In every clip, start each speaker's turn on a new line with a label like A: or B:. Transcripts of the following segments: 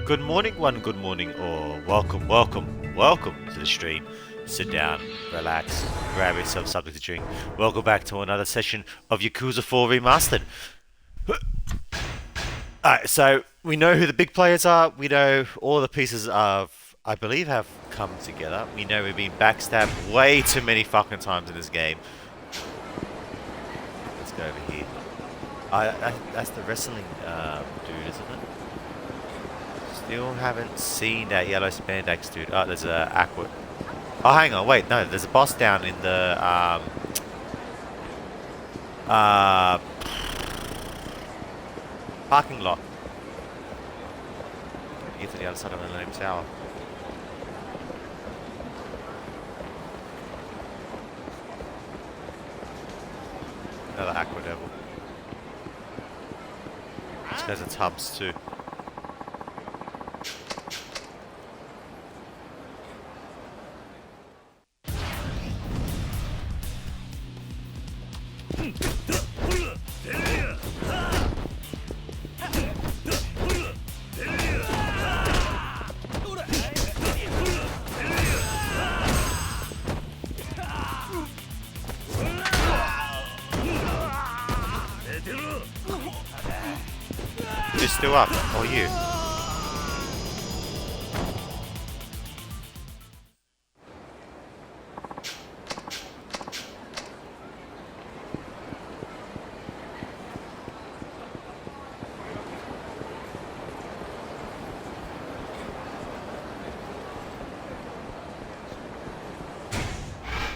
A: Good morning, good morning, or welcome to the stream. Sit down, relax, grab yourself something to drink. Welcome back to another session of Yakuza 4 Remastered. Alright, so we know who the big players are. We know all the pieces of, I believe, have come together. We know we've been backstabbed way too many fucking times in this game. Let's go over here. That's the wrestling dude, isn't it? Still haven't seen that yellow spandex dude. Oh, there's a aqua. Oh, hang on, wait, no, there's a boss down in the uh, parking lot. Get to the other side of the Millennium Tower. Another aqua devil. These guys are tubs too. You're still up, or you?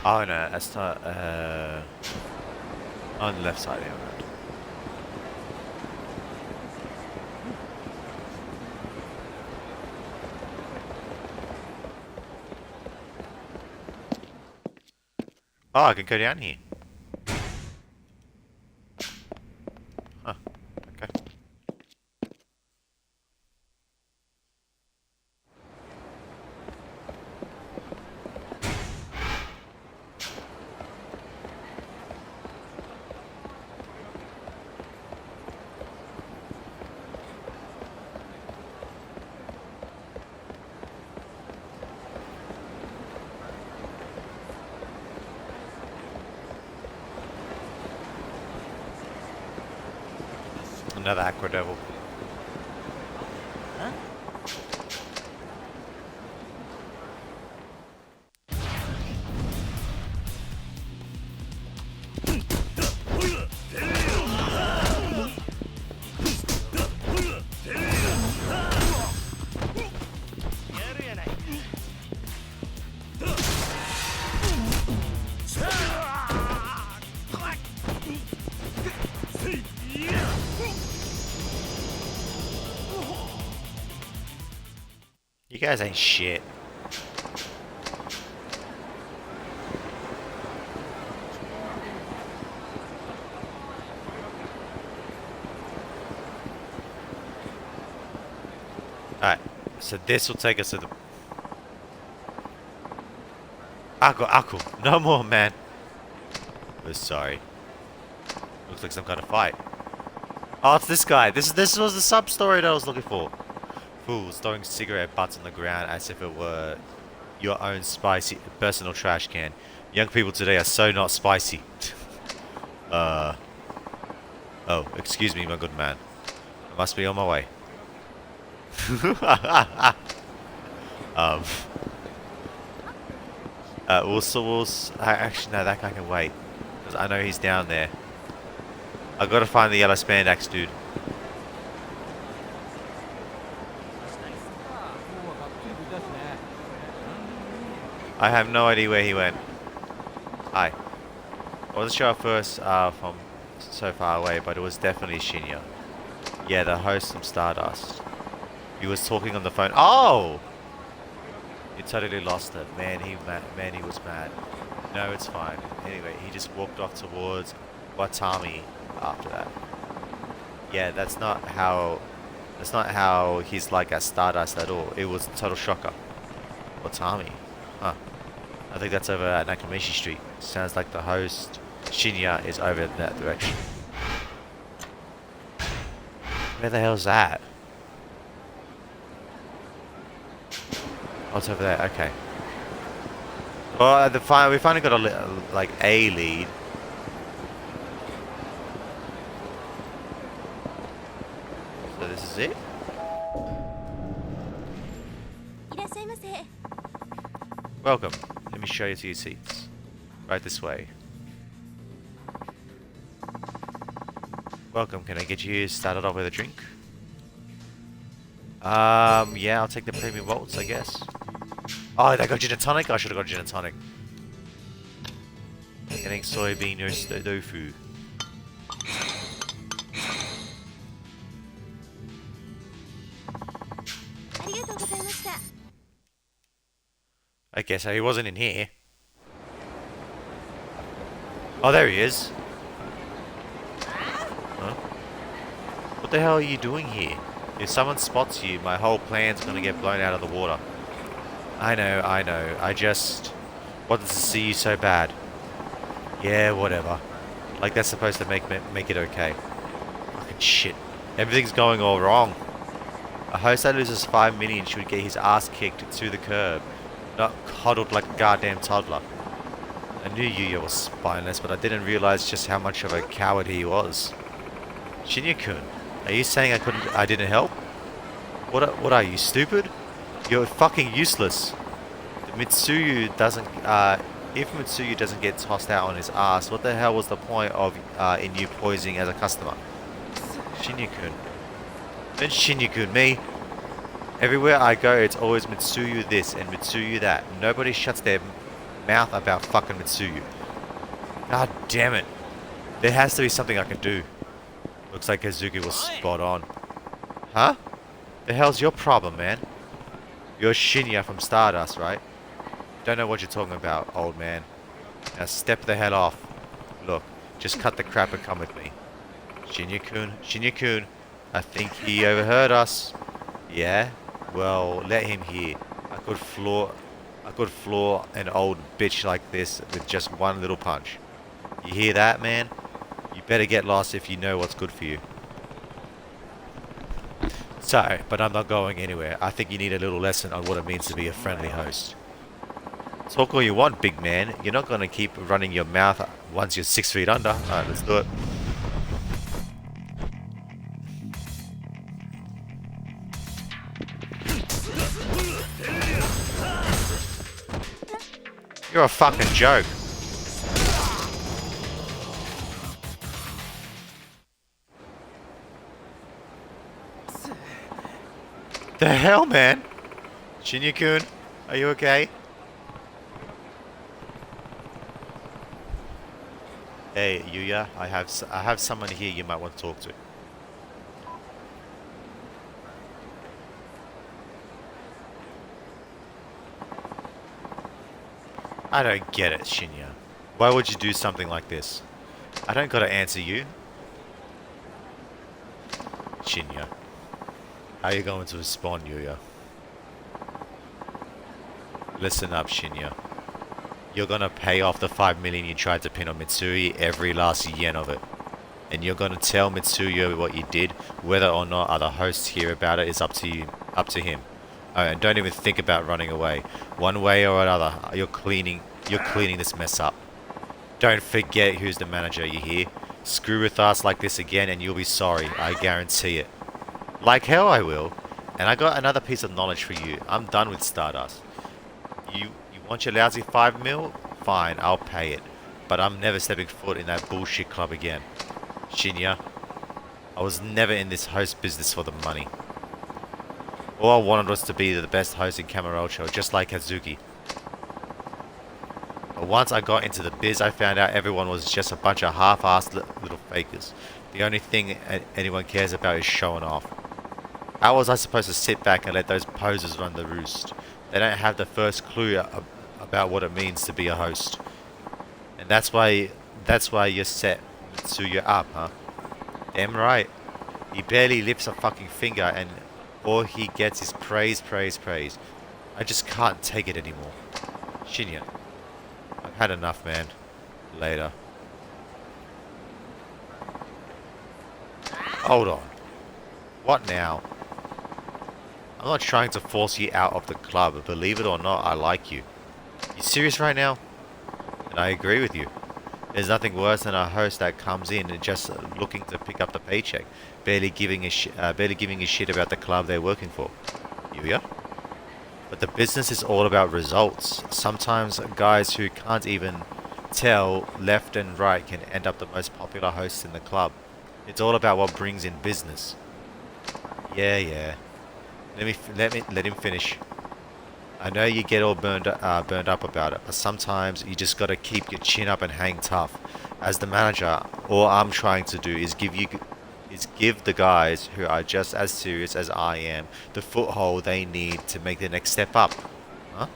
A: Oh no, that's not, on the left side of the road. Oh, I can go down here. Huh, okay. Another aqua devil.
B: Huh?
A: You guys ain't shit. Alright, so this will take us to the... Aku, no more, man. Oh, sorry. Looks like some kind of fight. Oh, it's this guy. This was the sub-story that I was looking for. Fools throwing cigarette butts on the ground as if it were your own spicy personal trash can. Young people today are so not spicy. Oh, excuse me, my good man. I must be on my way. Actually, no, that guy can wait. 'Cause I know he's down there. I gotta find the yellow spandex dude. I have no idea where he went. Hi. I wasn't sure at first from so far away, but it was definitely Shinya. Yeah, the host from Stardust. He was talking on the phone. Oh! You totally lost it. Man, he was mad. No, it's fine. Anyway, he just walked off towards Watami after that. Yeah, that's not how he's like at Stardust at all. It was a total shocker. Watami. Huh. I think that's over at Nakamichi Street. Sounds like the host, Shinya, is over in that direction. Where the hell's that? Oh, it's over there. Okay. Well, we finally got like a lead. So this is it. Welcome. Let me show you to your seats. Right this way. Welcome. Can I get you started off with a drink? Yeah, I'll take the premium bolts, I guess. Oh, they got gin and tonic? I should have got gin and tonic. Getting soybean tofu. Okay, so he wasn't in here. Oh, there he is. Huh? What the hell are you doing here? If someone spots you, my whole plan's gonna get blown out of the water. I know. I just wanted to see you so bad. Yeah, whatever. Like that's supposed to make it okay. Fucking shit. Everything's going all wrong. A host that loses 5 million should get his ass kicked to the curb, not coddled like a goddamn toddler. I knew Yuya was spineless, but I didn't realize just how much of a coward he was. Shinya-kun, are you saying I didn't help? What are you, stupid? You're fucking useless. If Mitsuyu doesn't get tossed out on his ass, what the hell was the point of in you poisoning as a customer? Shinya-kun. Then Shinya-kun, me. Everywhere I go, it's always Mitsuyu this and Mitsuyu that. Nobody shuts their mouth about fucking Mitsuyu. God damn it. There has to be something I can do. Looks like Kazuki was spot on. Huh? The hell's your problem, man? You're Shinya from Stardust, right? Don't know what you're talking about, old man. Now step the hell off. Look, just cut the crap and come with me. Shinya-kun, I think he overheard us. Yeah? Well, let him hear. I could floor an old bitch like this with just one little punch. You hear that, man? You better get lost if you know what's good for you. Sorry, but I'm not going anywhere. I think you need a little lesson on what it means to be a friendly host. Talk all you want, big man. You're not gonna keep running your mouth once you're 6 feet under. Alright, let's do it. You're a fucking joke. The hell, man? Shinya-kun, are you okay? Hey, Yuya, I have someone here you might want to talk to. I don't get it, Shinya. Why would you do something like this? I don't gotta answer you. Shinya. How are you going to respond, Yuya? Listen up, Shinya. You're gonna pay off the 5 million you tried to pin on Mitsui, every last yen of it. And you're gonna tell Mitsuya what you did, whether or not other hosts hear about it is up to him. Oh, and don't even think about running away. One way or another, you're cleaning this mess up. Don't forget who's the manager, you hear? Screw with us like this again and you'll be sorry, I guarantee it. Like hell I will. And I got another piece of knowledge for you. I'm done with Stardust. You want your lousy 5 mil? Fine, I'll pay it. But I'm never stepping foot in that bullshit club again. Shinya, I was never in this host business for the money. All I wanted was to be the best host in Kamurocho, just like Kazuki. But once I got into the biz, I found out everyone was just a bunch of half-assed little fakers. The only thing anyone cares about is showing off. How was I supposed to sit back and let those posers run the roost? They don't have the first clue about what it means to be a host. And that's why you set Mitsuya up, huh? Damn right. He barely lifts a fucking finger and all he gets is praise. I just can't take it anymore. Shinya, I've had enough, man. Later. Hold on. What now? I'm not trying to force you out of the club, but believe it or not, I like you. You serious right now? And I agree with you. There's nothing worse than a host that comes in and just looking to pick up the paycheck, barely giving a shit about the club they're working for. Yuya? But the business is all about results. Sometimes guys who can't even tell left and right can end up the most popular hosts in the club. It's all about what brings in business. Yeah. Let him finish. I know you get all burned up about it, but sometimes you just gotta keep your chin up and hang tough. As the manager, all I'm trying to do is give the guys who are just as serious as I am the foothold they need to make the next step up. Huh?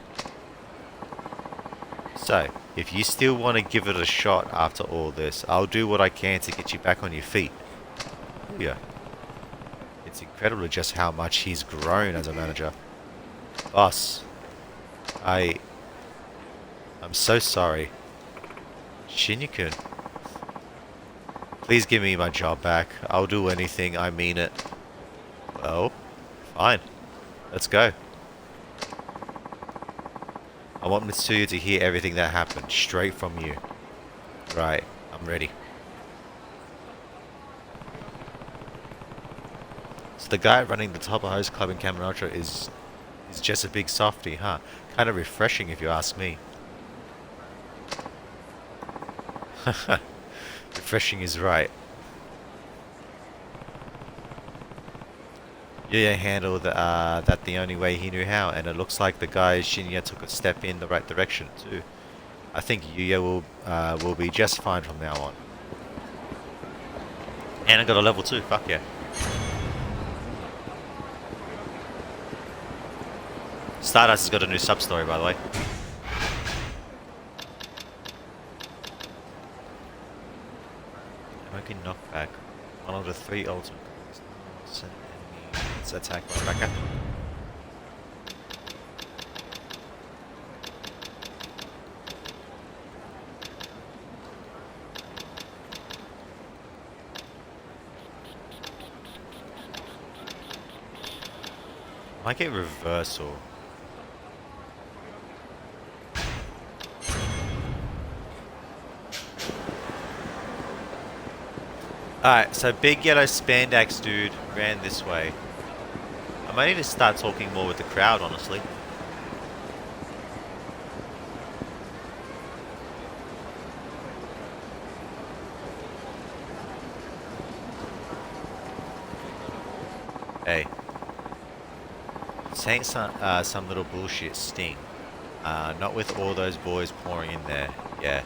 A: So, if you still want to give it a shot after all this, I'll do what I can to get you back on your feet. Yeah. It's incredible just how much he's grown as a manager. Boss, I'm so sorry. Shinya-kun, please give me my job back. I'll do anything, I mean it. Well, fine. Let's go. I want Mitsuya to hear everything that happened, straight from you. Right, I'm ready. So the guy running the Top Host Club in Kamurocho is just a big softie, huh? Kind of refreshing if you ask me. Refreshing is right. Yuya handled that the only way he knew how, and it looks like the guy Shinya took a step in the right direction too. I think Yuya will be just fine from now on. And I got a level 2, fuck yeah. Stardust has got a new sub-story, by the way. American knockback. One of the 3 ultimate cards. Let's attack my backer. Might get reversal. Alright, so big yellow spandex dude ran this way. I might need to start talking more with the crowd, honestly. Hey. This ain't some little bullshit sting. Not with all those boys pouring in there. Yeah.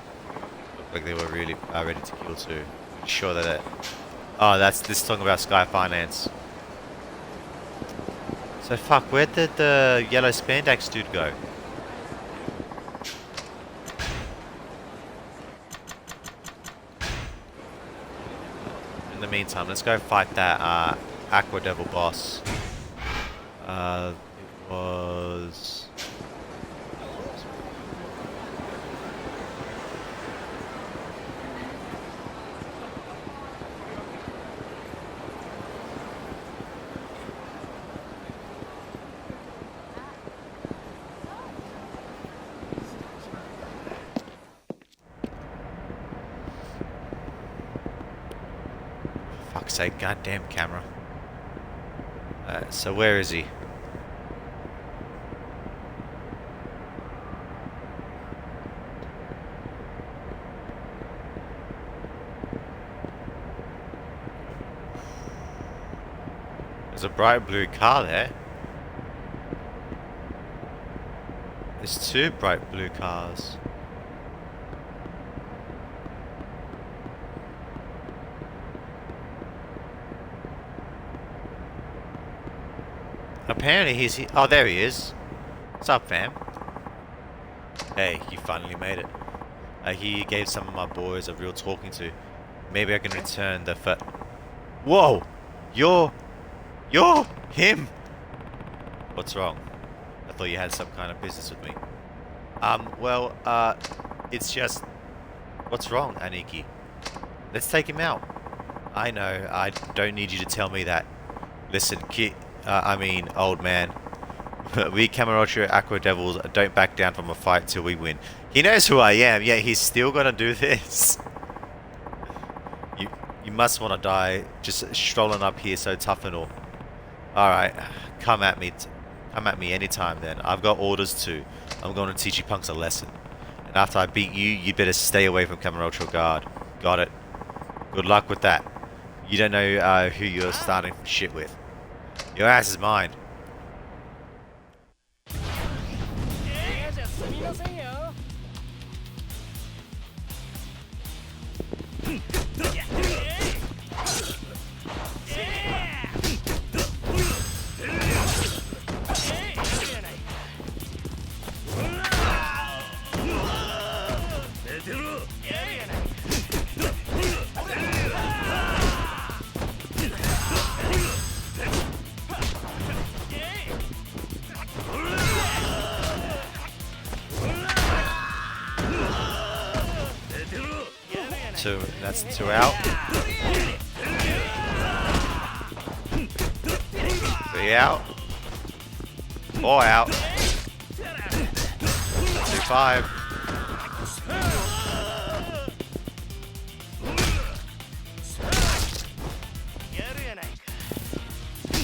A: Looked like they were really ready to kill too. Sure that oh, that's this song about Sky Finance. So fuck, where did the yellow spandex dude go? In the meantime, let's go fight that Aqua Devil boss. It was... Fuck's sake, goddamn camera. So where is he? There's a bright blue car there. There's 2 bright blue cars. Apparently he's here. Oh, there he is. What's up, fam? Hey, you finally made it. He gave some of my boys a real talking to. Maybe I can return the Whoa! You're him! What's wrong? I thought you had some kind of business with me. Well, it's just... What's wrong, Aniki? Let's take him out. I know, I don't need you to tell me that. Listen, I mean, old man. We Kamurocho Aqua Devils don't back down from a fight till we win. He knows who I am, yet he's still gonna do this. You you must want to die just strolling up here so tough and all. Alright, come at me. Come at me anytime then. I've got orders too. I'm going to teach you punks a lesson. And after I beat you, you'd better stay away from Kamurocho Guard. Got it? Good luck with that. You don't know who you're starting shit with. Your ass is mine. That's two out. 3 out. 4 out. 2 5.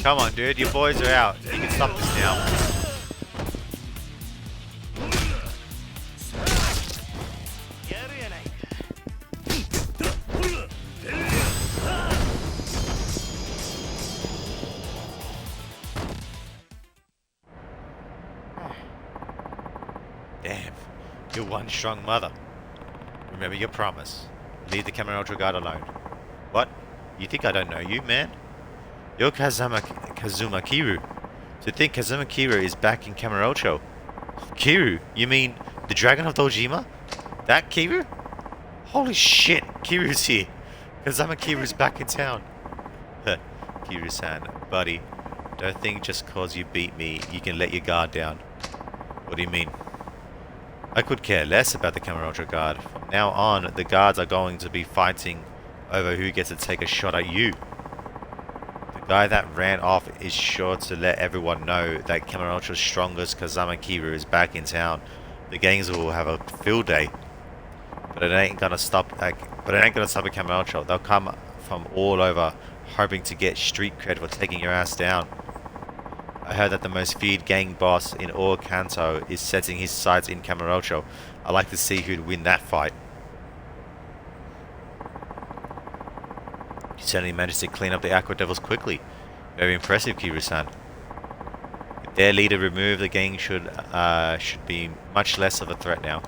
A: Come on, dude. Your boys are out. You can stop this now. Damn, you're one strong mother. Remember your promise. Leave the Kamurocho Guard alone. What? You think I don't know you, man? You're Kazuma Kiru. To think Kazuma Kiru is back in Kamurocho. Kiru? You mean the Dragon of Dojima? That Kiru? Holy shit, Kiru's here. Kazuma Kiru's back in town. Kiru-san, buddy, don't think just cause you beat me, you can let your guard down. What do you mean? I could care less about the Kamurocho Guard. From now on, the guards are going to be fighting over who gets to take a shot at you. The guy that ran off is sure to let everyone know that Kamurocho's strongest Kazama Kiru is back in town. The gangs will have a field day. But it ain't gonna stop at Kamurocho. They'll come from all over, hoping to get street cred for taking your ass down. I heard that the most feared gang boss in all Kanto is setting his sights in Kamurocho. I'd like to see who'd win that fight. You certainly managed to clean up the Aqua Devils quickly. Very impressive, Kiru-san. With their leader removed, the gang should be much less of a threat now.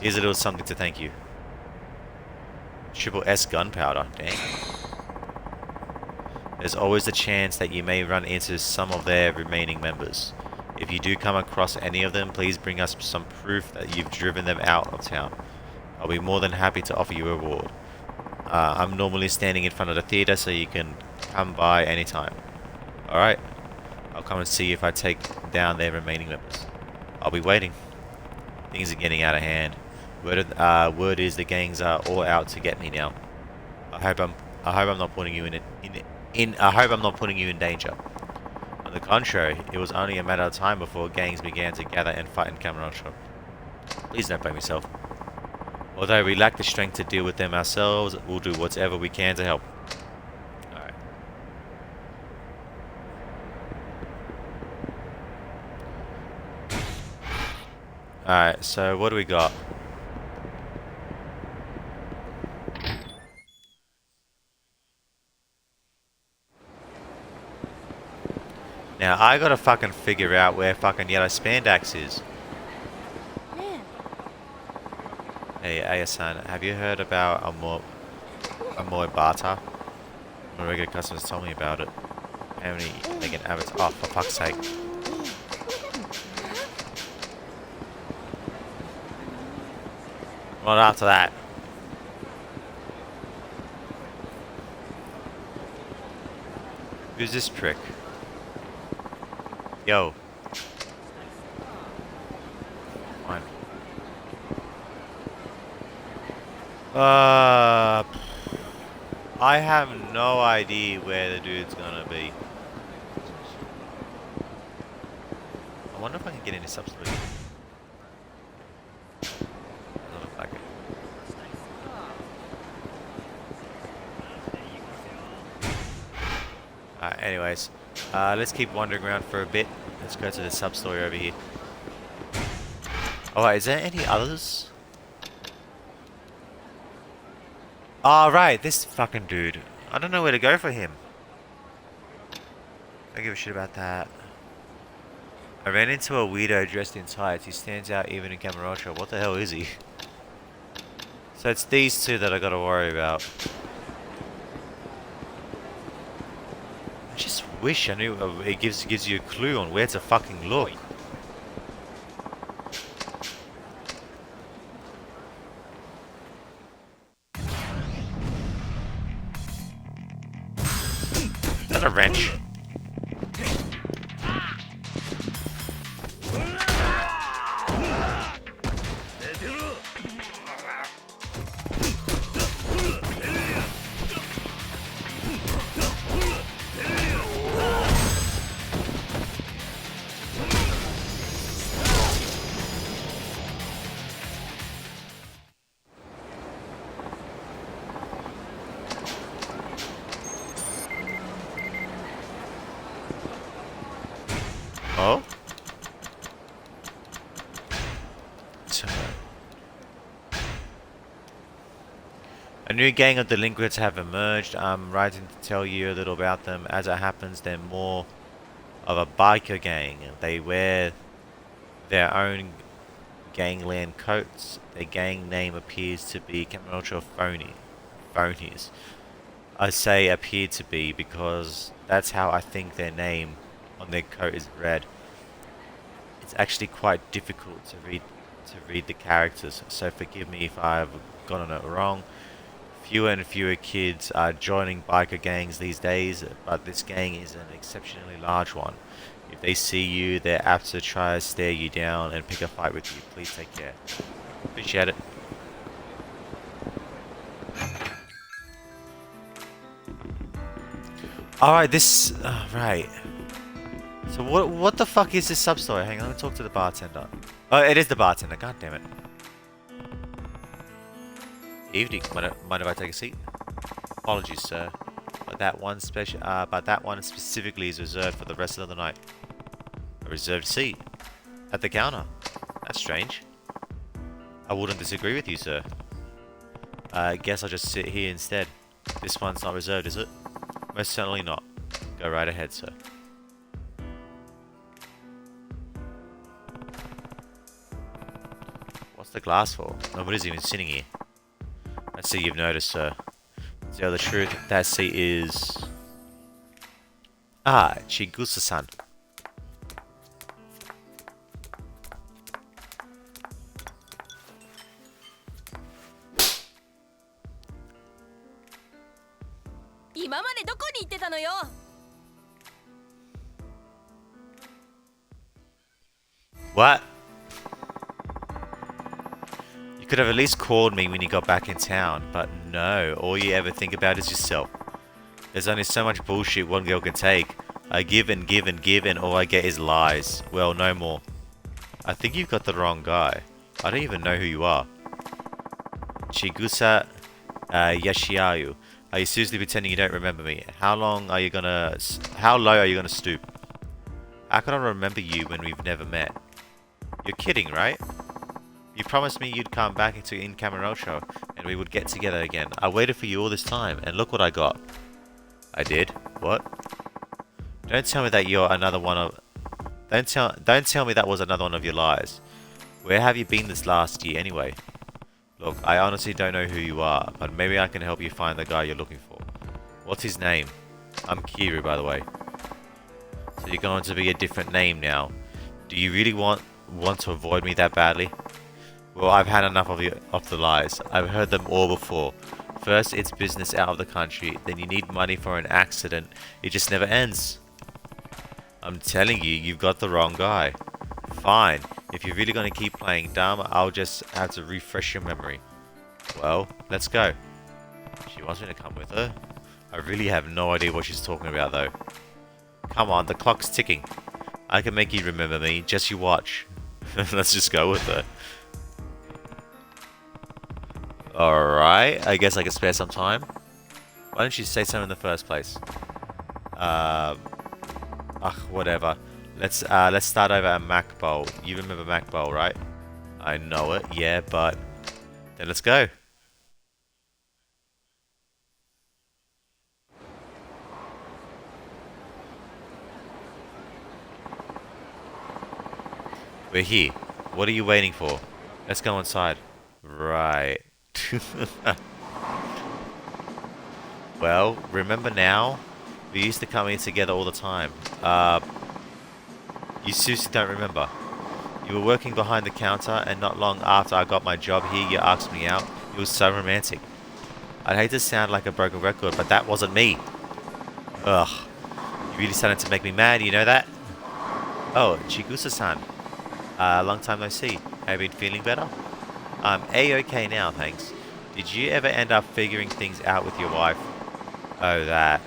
A: Here's a little something to thank you. Triple S gunpowder, dang. There's always a chance that you may run into some of their remaining members. If you do come across any of them, please bring us some proof that you've driven them out of town. I'll be more than happy to offer you a reward. I'm normally standing in front of the theater, so you can come by anytime. Alright, I'll come and see if I take down their remaining members. I'll be waiting. Things are getting out of hand. Word is the gangs are all out to get me now. I hope I'm not putting you in danger. On the contrary, it was only a matter of time before gangs began to gather and fight in Kamurocho. Please don't blame yourself. Although we lack the strength to deal with them ourselves, we'll do whatever we can to help. Alright. Alright, so what do we got? Now, I gotta fucking figure out where fucking Yellow Spandax is. Hey, Aya-san, have you heard about Amoy Bata? My regular customers told me about it. How many they can avatar? Oh, for fuck's sake. Not after that. Who's this prick? Yo. Fine. I have no idea where the dude's gonna be. I wonder if I can get into substance. Doesn't look like it. Anyways, let's keep wandering around for a bit. Let's go to the sub-story over here. Alright, is there any others? Oh, right, this fucking dude. I don't know where to go for him. I don't give a shit about that. I ran into a weirdo dressed in tights. He stands out even in Camarocho. What the hell is he? So it's these two that I gotta worry about. I just wish I knew. It gives you a clue on where to fucking look. Is that a wrench? Oh? A new gang of delinquents have emerged. I'm writing to tell you a little about them. As it happens, they're more of a biker gang. They wear their own gangland coats. Their gang name appears to be Camarocho Phonies. I say appear to be because that's how I think their name on their coat is read. It's actually quite difficult to read the characters, so forgive me if I've gotten it wrong. Fewer and fewer kids are joining biker gangs these days, but this gang is an exceptionally large one. If they see you, they're apt to try to stare you down and pick a fight with you. Please take care. Appreciate it. Alright, this... right. So what the fuck is this sub-story? Hang on, let me talk to the bartender. Oh, it is the bartender. God damn it. Evening. Mind if I take a seat? Apologies, sir. But that one specifically is reserved for the rest of the night. A reserved seat? At the counter? That's strange. I wouldn't disagree with you, sir. I guess I'll just sit here instead. This one's not reserved, is it? Most certainly not. Go right ahead, sir. What's the glass for? Nobody's even sitting here. I see you've noticed, sir. To tell the truth, that seat is... Ah, Chigusa-san. What? You could have at least called me when you got back in town, but no, all you ever think about is yourself. There's only so much bullshit one girl can take. I give and give and give and all I get is lies. Well, no more. I think you've got the wrong guy. I don't even know who you are. Chigusa Yashiayu. Are you seriously pretending you don't remember me? How low are you gonna stoop? How can I remember you when we've never met? You're kidding, right? You promised me you'd come back in Camarocho and we would get together again. I waited for you all this time and look what I got. I did? What? Don't tell me that you're another one of... Don't tell me that was another one of your lies. Where have you been this last year anyway? Look, I honestly don't know who you are, but maybe I can help you find the guy you're looking for. What's his name? I'm Kiru, by the way. So you're going to be a different name now. Do you really want to avoid me that badly? Well, I've had enough of the lies. I've heard them all before. First, it's business out of the country. Then you need money for an accident. It just never ends. I'm telling you, you've got the wrong guy. Fine. If you're really going to keep playing dumb, I'll just have to refresh your memory. Well, let's go. She wants me to come with her? I really have no idea what she's talking about, though. Come on, the clock's ticking. I can make you remember me. Just you watch. Let's just go with it. Alright, I guess I can spare some time. Why didn't you say so in the first place? Whatever. Let's start over at Mac Bowl. You remember Mac Bowl, right? I know it, yeah, but then let's go. We're here. What are you waiting for? Let's go inside. Right. Well, remember now? We used to come in together all the time. You seriously don't remember? You were working behind the counter, and not long after I got my job here, you asked me out. It was so romantic. I'd hate to sound like a broken record, but that wasn't me. Ugh. You really started to make me mad, you know that? Oh, Chigusa-san. Long time no see. Have you been feeling better? I'm A-okay now, thanks. Did you ever end up figuring things out with your wife? Oh, that.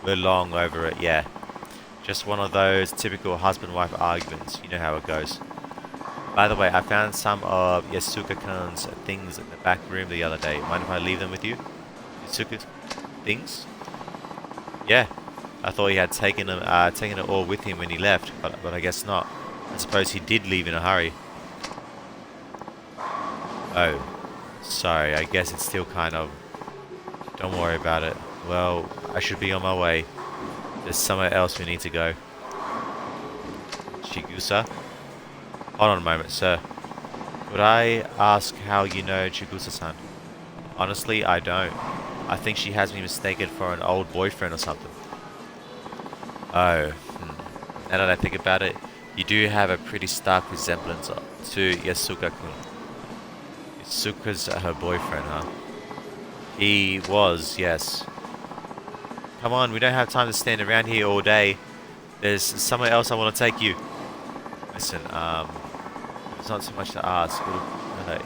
A: We're long over it, yeah. Just one of those typical husband-wife arguments. You know how it goes. By the way, I found some of Yasuka-kun's things in the back room the other day. Mind if I leave them with you? Yasuka's things? Yeah. I thought he had taken it all with him when he left, but I guess not. I suppose he did leave in a hurry. Oh. Sorry, I guess it's still kind of... Don't worry about it. Well, I should be on my way. There's somewhere else we need to go. Chigusa? Hold on a moment, sir. Could I ask how you know Chigusa-san? Honestly, I don't. I think she has me mistaken for an old boyfriend or something. Oh. Now that I think about it, you do have a pretty stark resemblance to Yasuka-kun. Yasuka's her boyfriend, huh? He was, yes. Come on, we don't have time to stand around here all day. There's somewhere else I want to take you. Listen, there's not too much to ask.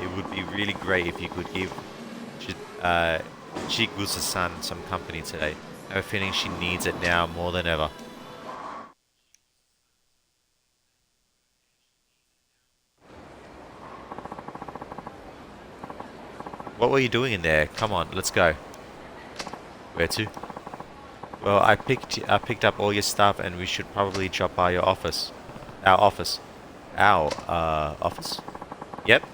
A: It would be really great if you could give Chigusa-san some company today. I have a feeling she needs it now more than ever. What were you doing in there? Come on, let's go. Where to? Well, I picked up all your stuff, and we should probably drop by your office. Our office. Our office? Yep.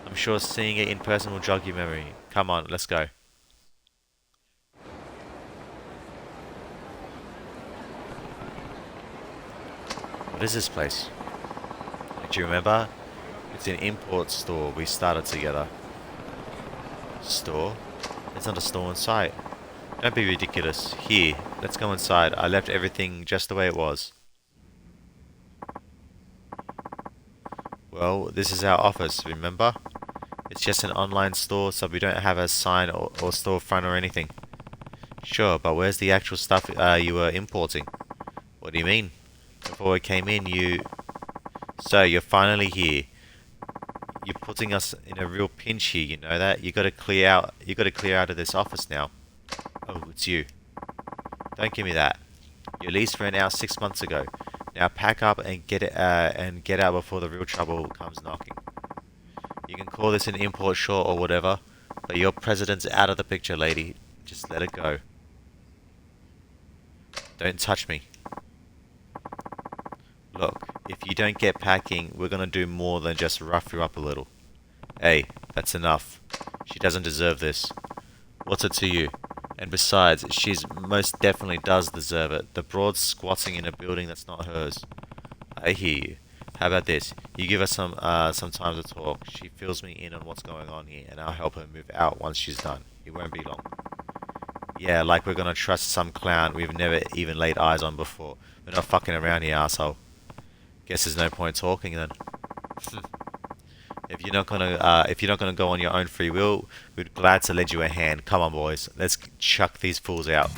A: I'm sure seeing it in person will jog your memory. Come on, let's go. What is this place? Do you remember? It's an import store we started together. Store? There's not a store in sight. Don't be ridiculous. Here, let's go inside. I left everything just the way it was. Well, this is our office, remember? It's just an online store, so we don't have a sign or storefront or anything. Sure, but where's the actual stuff you were importing? What do you mean? Before we came in, So, you're finally here. You're putting us in a real pinch here, you know that? You gotta clear out of this office now. Oh, it's you. Don't give me that. Your lease ran out 6 months ago. Now pack up and get out before the real trouble comes knocking. You can call this an import short or whatever, but your president's out of the picture, lady. Just let it go. Don't touch me. Look, if you don't get packing, we're gonna do more than just rough you up a little. Hey, that's enough. She doesn't deserve this. What's it to you? And besides, she's most definitely does deserve it. The broad squatting in a building that's not hers. I hear you. How about this? You give us some time to talk. She fills me in on what's going on here, and I'll help her move out once she's done. It won't be long. Yeah, like we're gonna trust some clown we've never even laid eyes on before. We're not fucking around here, asshole. Guess there's no point talking then. If you're not gonna go on your own free will, we're glad to lend you a hand. Come on, boys. Let's chuck these fools out.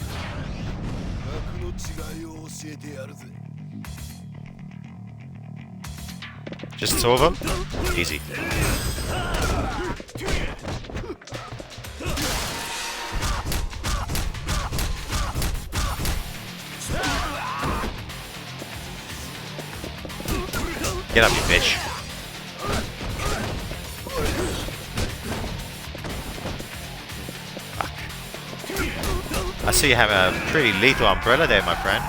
A: Just two of them? Easy. Get up, you bitch. I see you have a pretty lethal umbrella there, my friend.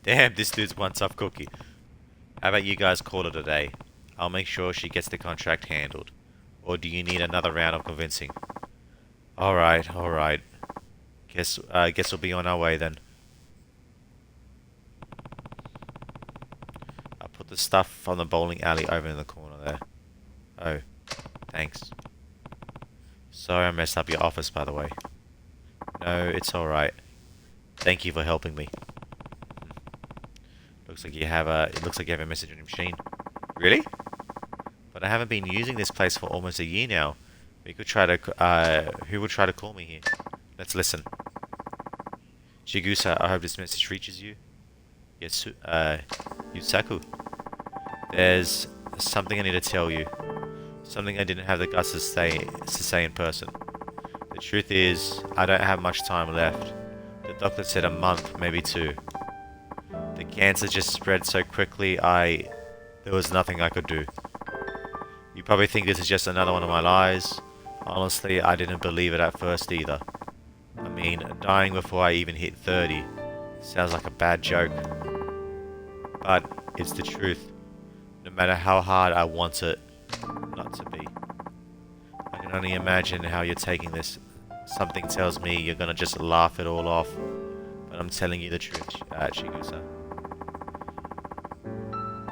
A: Damn, this dude's one tough cookie. How about you guys call it a day? I'll make sure she gets the contract handled. Or do you need another round of convincing? Alright, alright. Guess we'll be on our way then. I'll put the stuff from the bowling alley over in the corner there. Oh, thanks. Sorry I messed up your office, by the way. No, it's alright. Thank you for helping me. Looks like you have a message on your machine. Really? But I haven't been using this place for almost a year now. We could try to who would try to call me here? Let's listen. Shigusa, I hope this message reaches you. Yes, Yusaku. There's something I need to tell you. Something I didn't have the guts to say in person. The truth is, I don't have much time left. The doctor said a month, maybe 2. The cancer just spread so quickly, there was nothing I could do. You probably think this is just another one of my lies. Honestly, I didn't believe it at first either. I mean, dying before I even hit 30 sounds like a bad joke. But it's the truth. No matter how hard I want it not to be. I can only imagine how you're taking this. Something tells me you're gonna just laugh it all off. But I'm telling you the truth, Chigusa.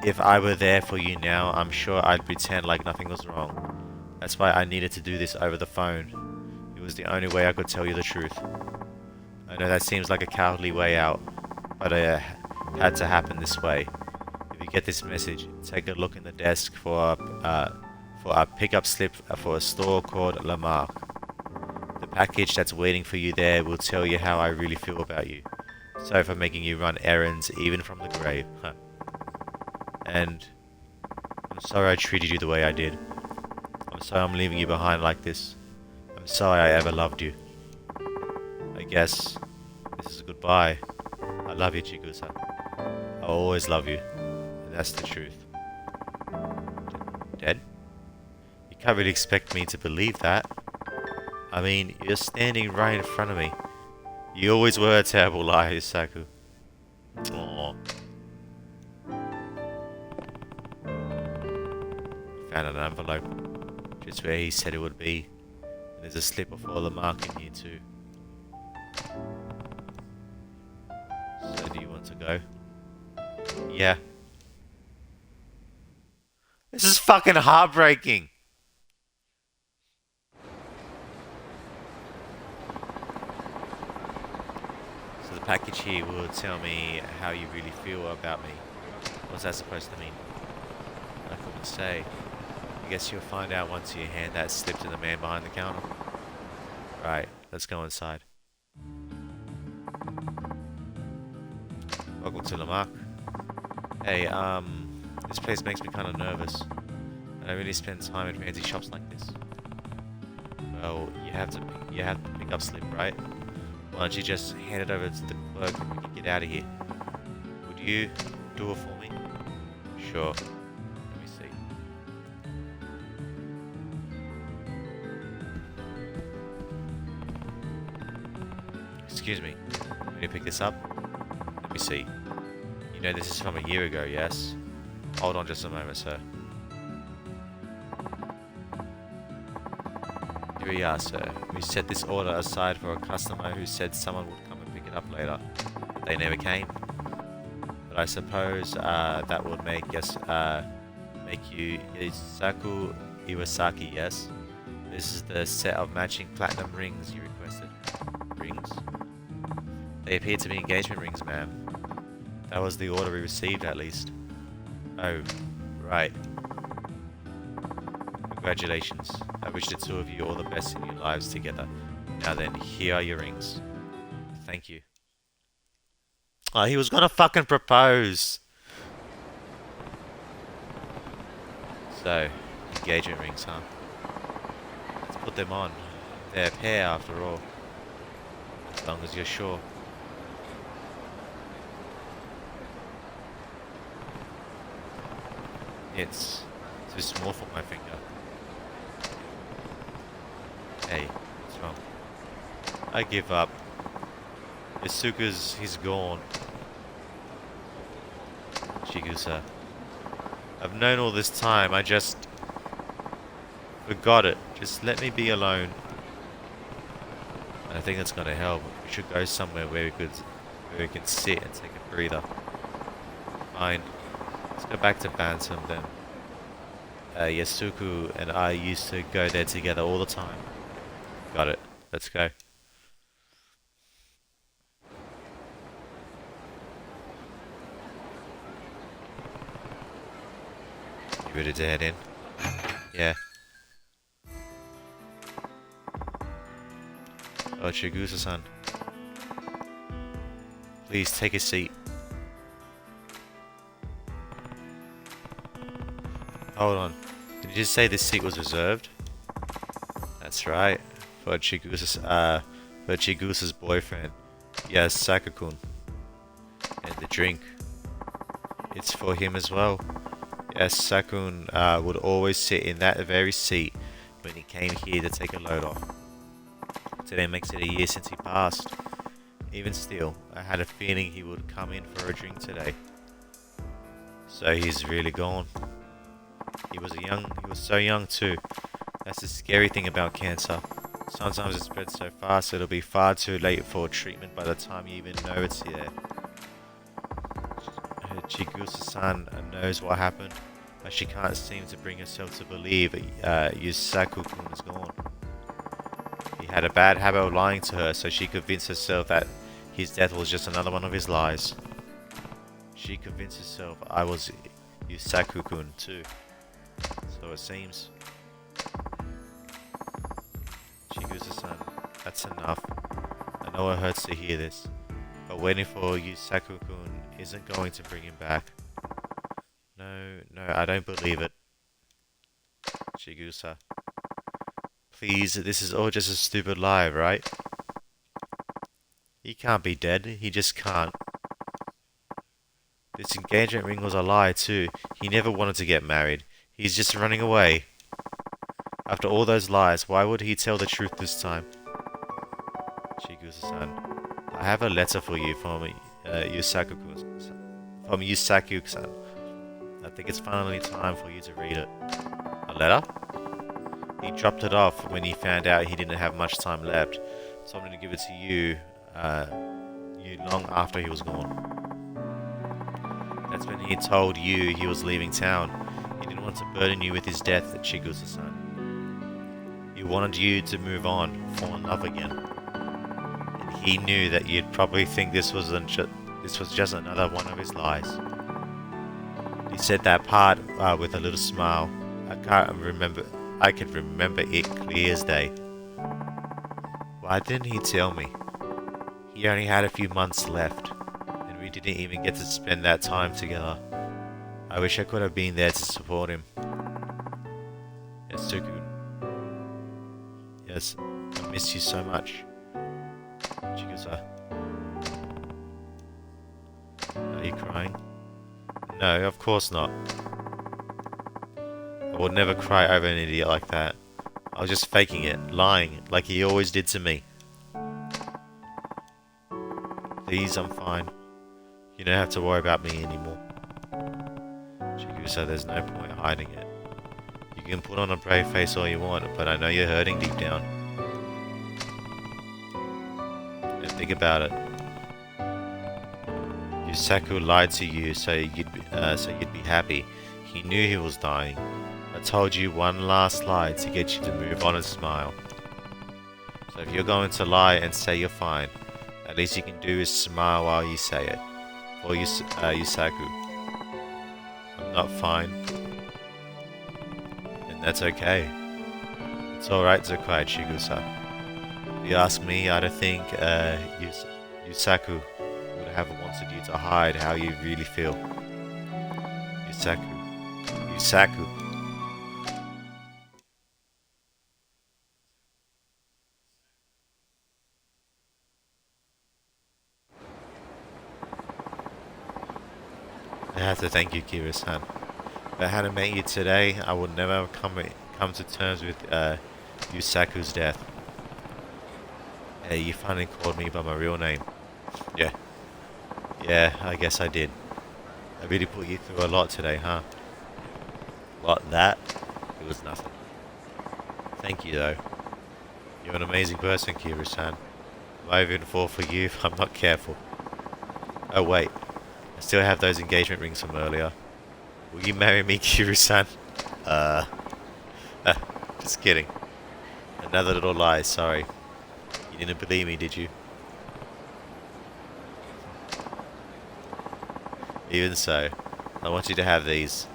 A: If I were there for you now, I'm sure I'd pretend like nothing was wrong. That's why I needed to do this over the phone. It was the only way I could tell you the truth. I know that seems like a cowardly way out, but it had to happen this way. If you get this message, take a look in the desk for a pickup slip for a store called La Marque. The package that's waiting for you there will tell you how I really feel about you. Sorry for making you run errands even from the grave. And I'm sorry I treated you the way I did. I'm sorry I'm leaving you behind like this. I'm sorry I ever loved you. I guess this is goodbye. I love you, Chigusa. I'll always love you. And that's the truth. Dead? You can't really expect me to believe that. I mean, you're standing right in front of me. You always were a terrible liar, Yusaku. Aww. Found an envelope. Just where he said it would be. And there's a slip of all the mark in here too. So do you want to go? Yeah. This is fucking heartbreaking. So the package here will tell me how you really feel about me. What's that supposed to mean? I couldn't say. I guess you'll find out once you hand that slip to the man behind the counter. Right, let's go inside. Welcome to La Marque. Hey, this place makes me kind of nervous. I don't really spend time in fancy shops like this. Well, you have the pickup slip, right? Why don't you just hand it over to the clerk and we can get out of here? Would you do it for me? Sure. Let me see. Excuse me. Can you pick this up? Let me see. You know this is from a year ago, yes? Hold on just a moment, sir. Here we are, sir. We set this order aside for a customer who said someone would come and pick it up later. But they never came. But I suppose that would make you Yusaku Iwasaki, yes? This is the set of matching platinum rings you requested. Rings? They appear to be engagement rings, ma'am. That was the order we received, at least. Oh, right. Congratulations. I wish the two of you all the best in your lives together. Now then, here are your rings. Thank you. Oh, he was gonna fucking propose! So, engagement rings, huh? put them on. They're a pair after all. As long as you're sure. It's too small for my finger. Hey, what's wrong? I give up. He's gone. Chigusa. I've known all this time, I just forgot it. Just let me be alone. I think that's gonna help. We should go somewhere where we can sit and take a breather. Fine. Let's go back to Bantam then. Yasuku and I used to go there together all the time. Got it. Let's go. You ready to head in? Yeah. Oh, Chigusa-san. Please take a seat. Hold on. Did you just say this seat was reserved? That's right. For Chigusa's boyfriend. Yes, Sakakun. And the drink. It's for him as well. Yes, Sakun would always sit in that very seat when he came here to take a load off. Today makes it a year since he passed. Even still, I had a feeling he would come in for a drink today. So he's really gone. He was so young too. That's the scary thing about cancer. Sometimes it spreads so fast it'll be far too late for treatment by the time you even know it's there. Chigusa-san knows what happened, but she can't seem to bring herself to believe Yusaku-kun is gone. He had a bad habit of lying to her, so she convinced herself that his death was just another one of his lies. She convinced herself I was Yusaku-kun too. So it seems. Chigusa-san, that's enough. I know it hurts to hear this, but waiting for Yusaku-kun isn't going to bring him back. No, I don't believe it. Chigusa. Please, this is all just a stupid lie, right? He can't be dead, he just can't. This engagement ring was a lie too. He never wanted to get married. He's just running away. After all those lies, why would he tell the truth this time? Chigusa-san, I have a letter for you from Yusaku-san. I think it's finally time for you to read it. A letter? He dropped it off when he found out he didn't have much time left. Told me to give it to you, long after he was gone. That's when he told you he was leaving town. He didn't want to burden you with his death, Chigusa-san. He wanted you to move on, fall in love again. And he knew that you'd probably think this was just another one of his lies. He said that part with a little smile. I could remember it clear as day. Why didn't he tell me? He only had a few months left, and we didn't even get to spend that time together. I wish I could have been there to support him. Yes, Suku. Yes, I miss you so much. Chigusa. Are you crying? No, of course not. I would never cry over an idiot like that. I was just faking it, lying, like he always did to me. Please, I'm fine. You don't have to worry about me anymore. Chigusa, there's no point hiding it. You can put on a brave face all you want, but I know you're hurting deep down. And think about it. Yusaku lied to you so you'd be happy. He knew he was dying. I told you one last lie to get you to move on and smile. So if you're going to lie and say you're fine, at least you can do is smile while you say it. For Yusaku. I'm not fine. And that's okay. It's alright to cry, Chigusa. If you ask me, I don't think Yusaku would have wanted you to hide how you really feel. Yusaku. I have to thank you, Kira-san. If I hadn't met you today, I would never have come to terms with Yusaku's death. Hey, you finally called me by my real name. Yeah. Yeah, I guess I did. I really put you through a lot today, huh? What, that? It was nothing. Thank you, though. You're an amazing person, Kira-san. I might even fall for you if I'm not careful. Oh, wait. I still have those engagement rings from earlier. Will you marry me, Kira-san? Uh, just kidding. Another little lie, sorry. You didn't believe me, did you? Even so, I want you to have these.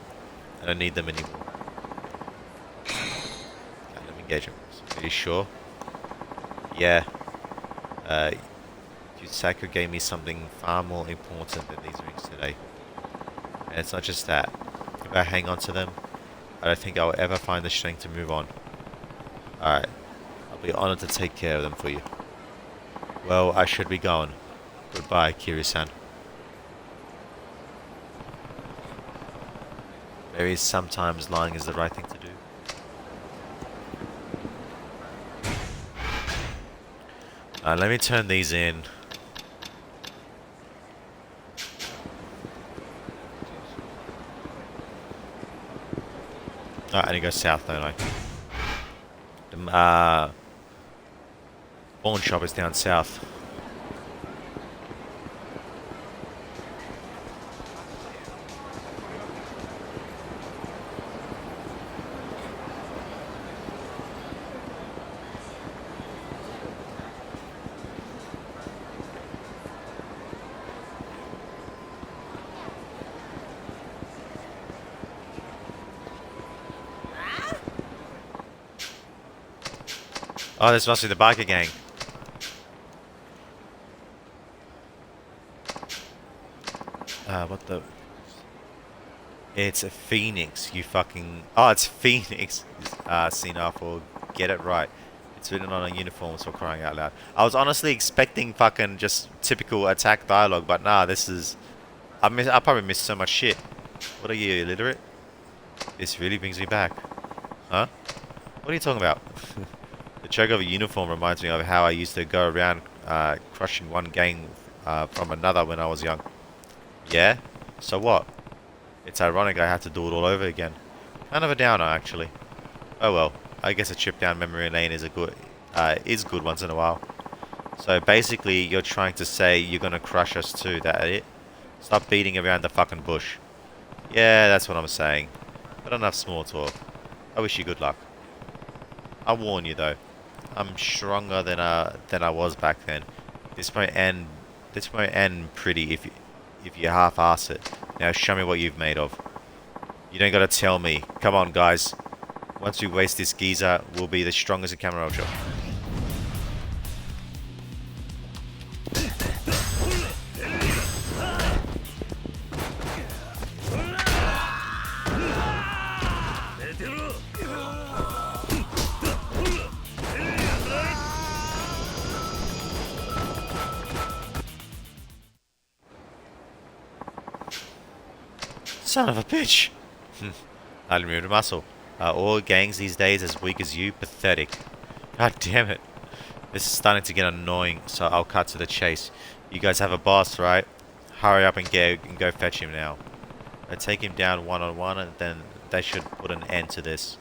A: I don't need them anymore. Kind of engagement rings. Are you sure? Yeah. Yusaku gave me something far more important than these rings today. And it's not just that. If I hang on to them, I don't think I'll ever find the strength to move on. Alright. I'll be honored to take care of them for you. Well, I should be going. Goodbye, Kiri-san. Maybe sometimes lying is the right thing to do. Let me turn these in. I need to go south, don't I? The pawn shop is down south. Oh, this must be the biker gang. What the? It's a Phoenix, you fucking... Oh, it's Phoenix. Sinafo, get it right. It's written on a uniform, so crying out loud. I was honestly expecting fucking just typical attack dialogue, but nah, this is... I probably missed so much shit. What are you, illiterate? This really brings me back. Huh? What are you talking about? The choke of a uniform reminds me of how I used to go around crushing one gang from another when I was young. Yeah? So what? It's ironic I have to do it all over again. Kind of a downer, actually. Oh well, I guess a trip down memory lane is good once in a while. So basically, you're trying to say you're gonna crush us too, that it? Stop beating around the fucking bush. Yeah, that's what I'm saying. But enough small talk. I wish you good luck. I warn you though, I'm stronger than I was back then. This might end pretty if you half-ass it. Now show me what you've made of. You don't gotta tell me. Come on, guys. Once we waste this geezer, we'll be the strongest in Kamurocho. Son of a bitch! I removed a muscle. Are all gangs these days as weak as you? Pathetic. God damn it. This is starting to get annoying, so I'll cut to the chase. You guys have a boss, right? Hurry up and go fetch him now. I take him down one-on-one and then they should put an end to this.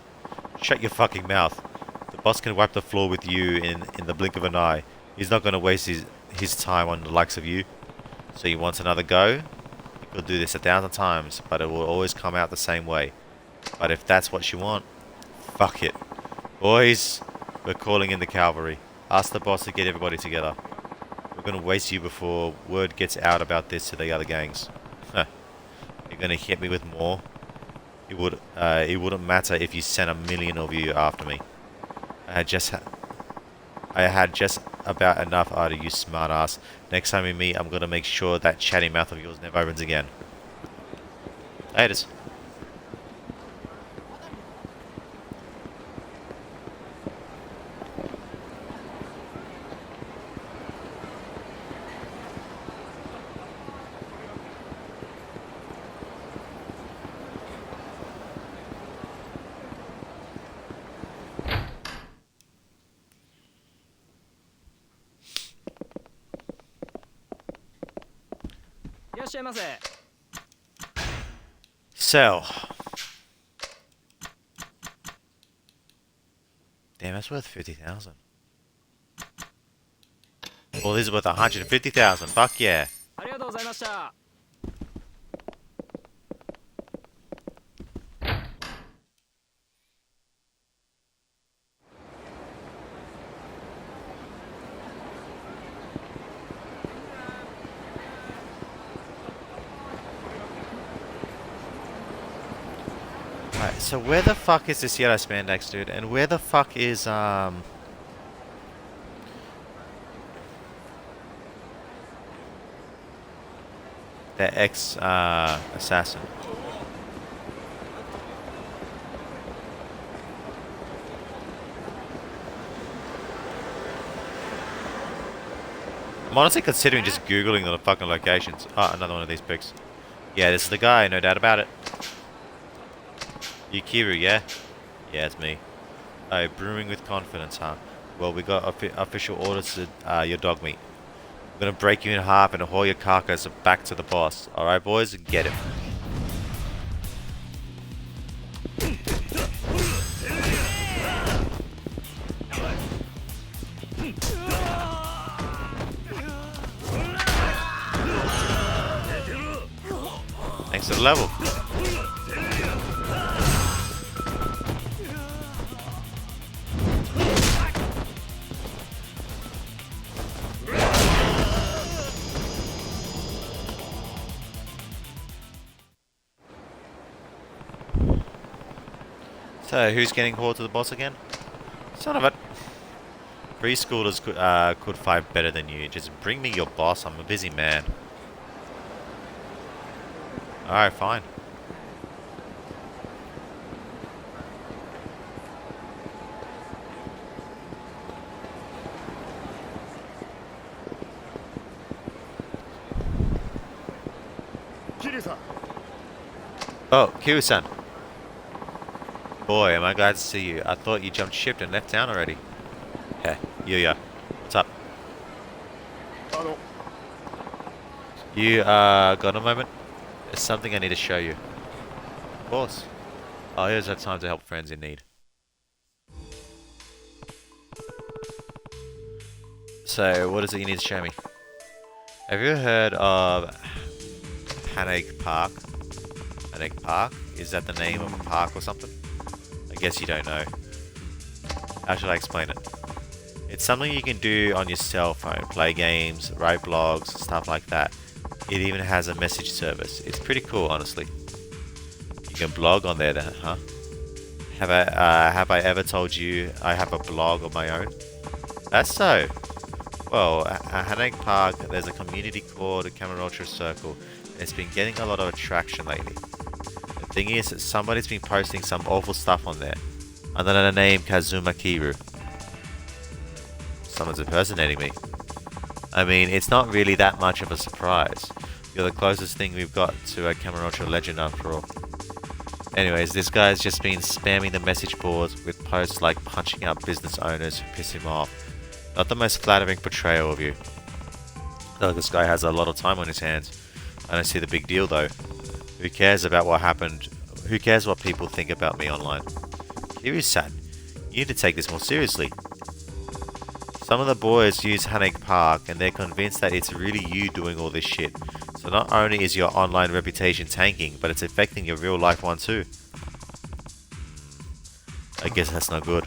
A: Shut your fucking mouth. The boss can wipe the floor with you in the blink of an eye. He's not going to waste his time on the likes of you. So you want another go? You'll do this 1,000 times, but it will always come out the same way. But if that's what you want, fuck it. Boys, we're calling in the cavalry. Ask the boss to get everybody together. We're gonna waste you before word gets out about this to the other gangs. You're gonna hit me with more? It wouldn't matter if you sent 1,000,000 of you after me. I had just about enough out of you, smartass. Next time we meet, I'm gonna make sure that chatty mouth of yours never opens again. There it is. Sell. Damn, that's worth 50,000. Well, this is worth 150,000. Fuck yeah. Alright, so where the fuck is this yellow spandex, dude? And where the fuck is, the ex-assassin? I'm honestly considering just googling the fucking locations. Oh, another one of these pics. Yeah, this is the guy, no doubt about it. Yukiru, yeah? Yeah, it's me. Oh, brewing with confidence, huh? Well, we got official orders to your dog meat. I'm gonna break you in half and haul your carcass back to the boss. Alright, boys? Get it. Thanks to the level. So, who's getting hauled to the boss again? Son of a... Preschoolers could fight better than you. Just bring me your boss. I'm a busy man. Alright, fine. Oh, Kiryu-san. Boy, am I glad to see you. I thought you jumped ship and left town already. Yeah, Yuya. What's up? You, got a moment? There's something I need to show you. Of course. I always have time to help friends in need. So, what is it you need to show me? Have you heard of Haneg Park? Haneg Park? Is that the name of a park or something? I guess you don't know. How should I explain it? It's something you can do on your cell phone. Play games, write blogs, stuff like that. It even has a message service. It's pretty cool, honestly. You can blog on there, huh? Have I ever told you I have a blog of my own? That's so. Well, at Haneg Park, there's a community called Kamurocho Circle. It's been getting a lot of attraction lately. The thing is, somebody's been posting some awful stuff on there, under the name Kazuma Kiru. Someone's impersonating me. I mean, it's not really that much of a surprise. You're the closest thing we've got to a Kamurocho legend after all. Anyways, this guy's just been spamming the message boards with posts like punching out business owners who piss him off. Not the most flattering portrayal of you. Though this guy has a lot of time on his hands. I don't see the big deal though. Who cares about what happened? Who cares what people think about me online? Kiryu-san, you need to take this more seriously. Some of the boys use Haneg Park and they're convinced that it's really you doing all this shit. So not only is your online reputation tanking, but it's affecting your real life one too. I guess that's not good.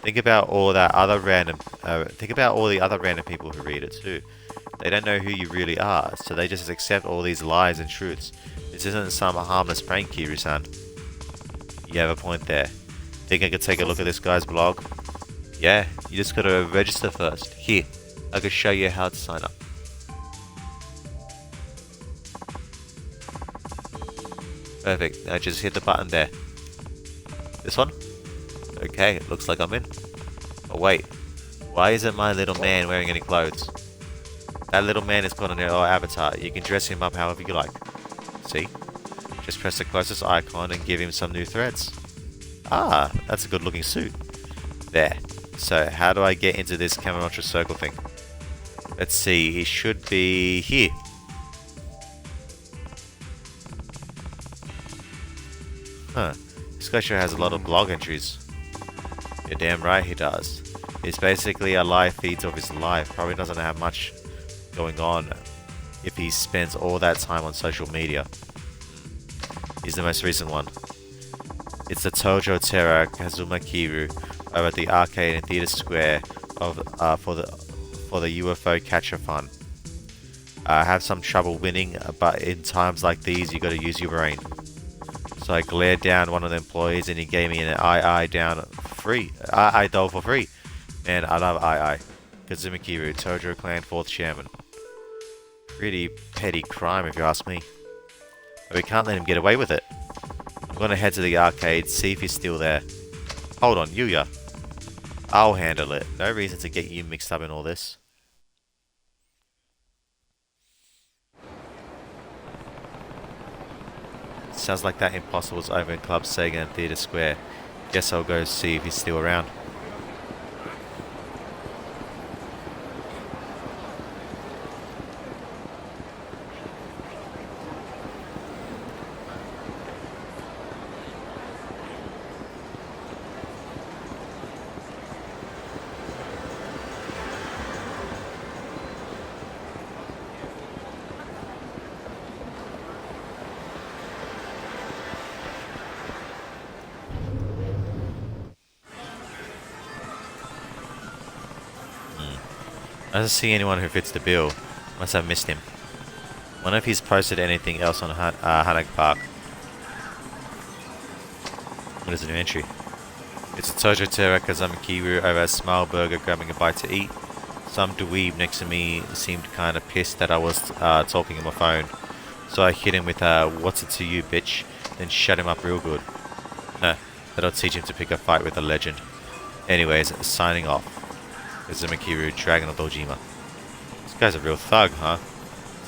A: Think about all the other random people who read it too. They don't know who you really are, so they just accept all these lies and truths. This isn't some harmless prank, Kiryu-san. You have a point there. Think I could take a look at this guy's blog? Yeah, you just gotta register first. Here, I can show you how to sign up. Perfect, now just hit the button there. This one? Okay, looks like I'm in. Oh wait, why isn't my little man wearing any clothes? That little man is called an avatar. You can dress him up however you like. See? Just press the closest icon and give him some new threads. Ah, that's a good looking suit. There. So, how do I get into this Kamurocho Circle thing? Let's see, he should be here. Huh. This guy sure has a lot of blog entries. You're damn right he does. It's basically a live feeds of his life. Probably doesn't have much going on if he spends all that time on social media. Here's the most recent one. It's the Tojo Terra Kazuma Kiru over at the arcade in Theatre Square of for the UFO catcher fun. I have some trouble winning, but in times like these you gotta use your brain. So I glared down one of the employees and he gave me an II down free. II doll for free. Man, I love II. Kazuma Kiru, Tojo Clan 4th Chairman. Pretty petty crime if you ask me. But we can't let him get away with it. I'm gonna head to the arcade, see if he's still there. Hold on, Yuya. I'll handle it. No reason to get you mixed up in all this. Sounds like that imposter was over in Club Sega in Theatre Square. Guess I'll go see if he's still around. I don't see anyone who fits the bill, unless I've missed him. Wonder if he's posted anything else on Hanag Park. What is the new entry? It's a Tojo Terra Kazama Kiru over a Smile Burger grabbing a bite to eat. Some dweeb next to me seemed kinda pissed that I was talking on my phone. So I hit him with a "what's it to you, bitch," then shut him up real good. That'll teach him to pick a fight with a legend. Anyways, signing off. Kazuma Kiru, Dragon of Dojima. This guy's a real thug, huh?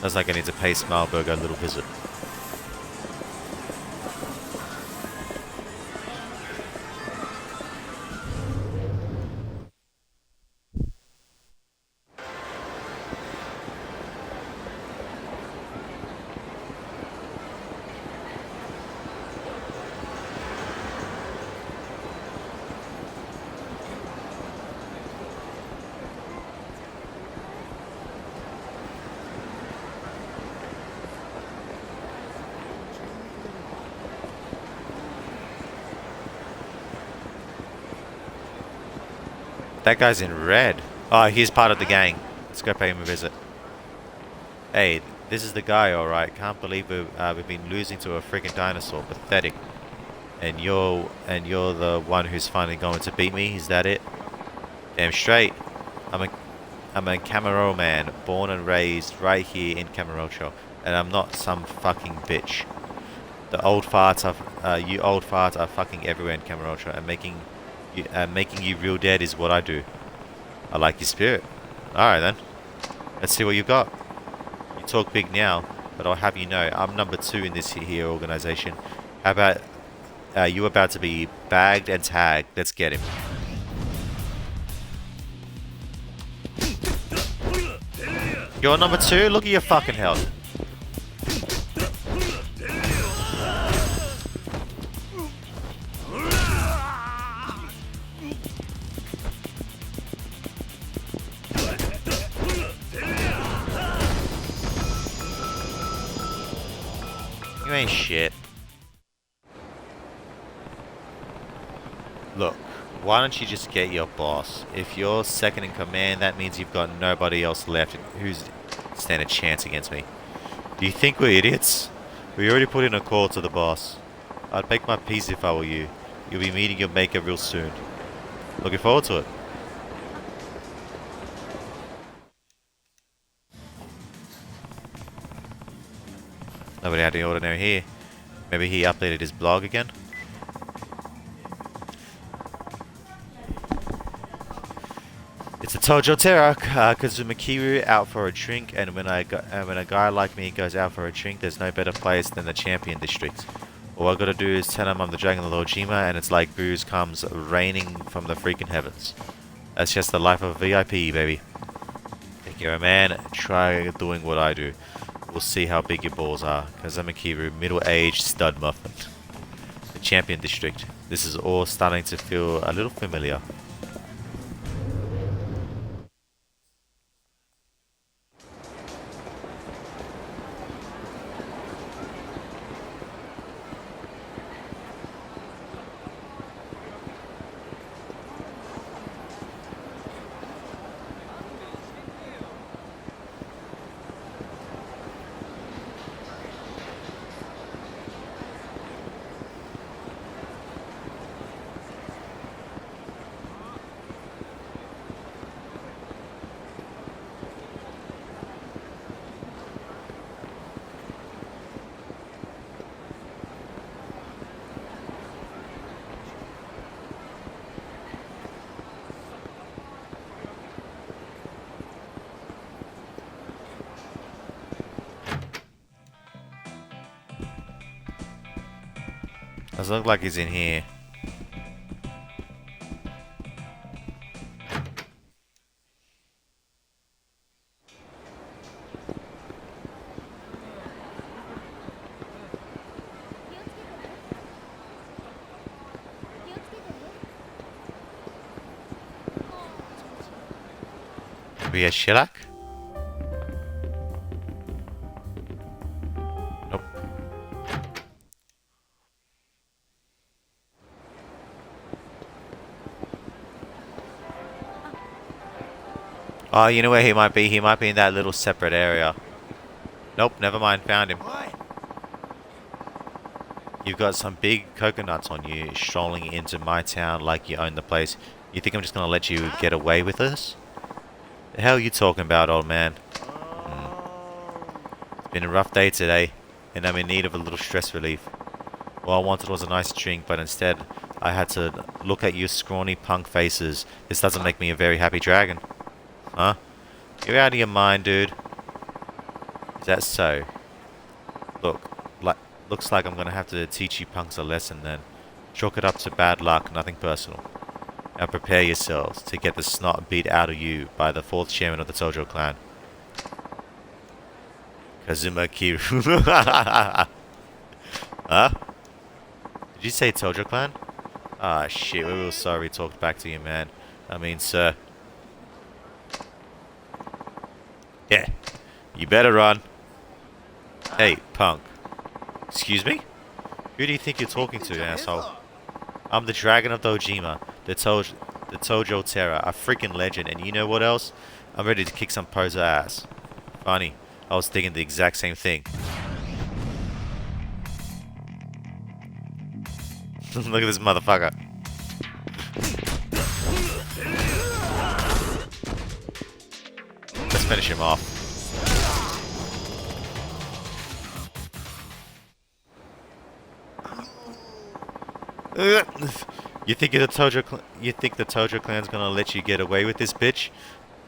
A: Sounds like I need to pay Smileburger a little visit. That guy's in red. Oh, he's part of the gang. Let's go pay him a visit. Hey, this is the guy, alright. Can't believe we've been losing to a freaking dinosaur. Pathetic. And you're the one who's finally going to beat me. Is that it? Damn straight. I'm a Camaro man, born and raised right here in Camarocho, and I'm not some fucking bitch. The old farts are you old farts are fucking everywhere in Camarocho, and making you real dead is what I do. I like your spirit. Alright then. Let's see what you got. You talk big now, but I'll have you know, I'm number 2 in this here organization. How about you about to be bagged and tagged? Let's get him. You're number 2? Look at your fucking health. You ain't shit. Look, why don't you just get your boss? If you're second in command, that means you've got nobody else left who's stand a chance against me. Do you think we're idiots? We already put in a call to the boss. I'd make my peace if I were you. You'll be meeting your maker real soon. Looking forward to it. Nobody out of the ordinary here. Maybe he updated his blog again. It's a Tojo Terra Kazuma Kiru out for a drink, and when a guy like me goes out for a drink, there's no better place than the Champion District. All I gotta do is tell him I'm the Dragon of Dojima, and it's like booze comes raining from the freaking heavens. That's just the life of a VIP, baby. Think you're a man? Try doing what I do. We'll see how big your balls are. Kazuma Kiru, middle-aged stud muffin. the Champion District. This is all starting to feel a little familiar. Does look like he's in here. Maybe a shellac? Nope. Oh, you know where he might be? He might be in that little separate area. Nope, never mind. Found him. You've got some big coconuts on you, strolling into my town like you own the place. You think I'm just gonna let you get away with this? The hell are you talking about, old man? It's been a rough day today, and I'm in need of a little stress relief. All I wanted was a nice drink, but instead I had to look at your scrawny punk faces. This doesn't make me a very happy dragon. Huh? You're out of your mind, dude. Is that so? Looks like I'm gonna have to teach you punks a lesson then. Chalk it up to bad luck, nothing personal. Now prepare yourselves to get the snot beat out of you by the 4th chairman of the Tojo clan. Kazuma Kiru. Huh? Did you say Tojo clan? Ah, shit, we're real sorry we talked back to you, man. I mean, sir. Yeah, you better run. Hey, punk. Excuse me? Who do you think you're talking to, asshole? I'm the Dragon of Dojima, the Tojo Terror, a freaking legend, and you know what else? I'm ready to kick some poser ass. Funny, I was thinking the exact same thing. Look at this motherfucker. Let's finish him off. You think the Tojo clan's gonna let you get away with this, bitch?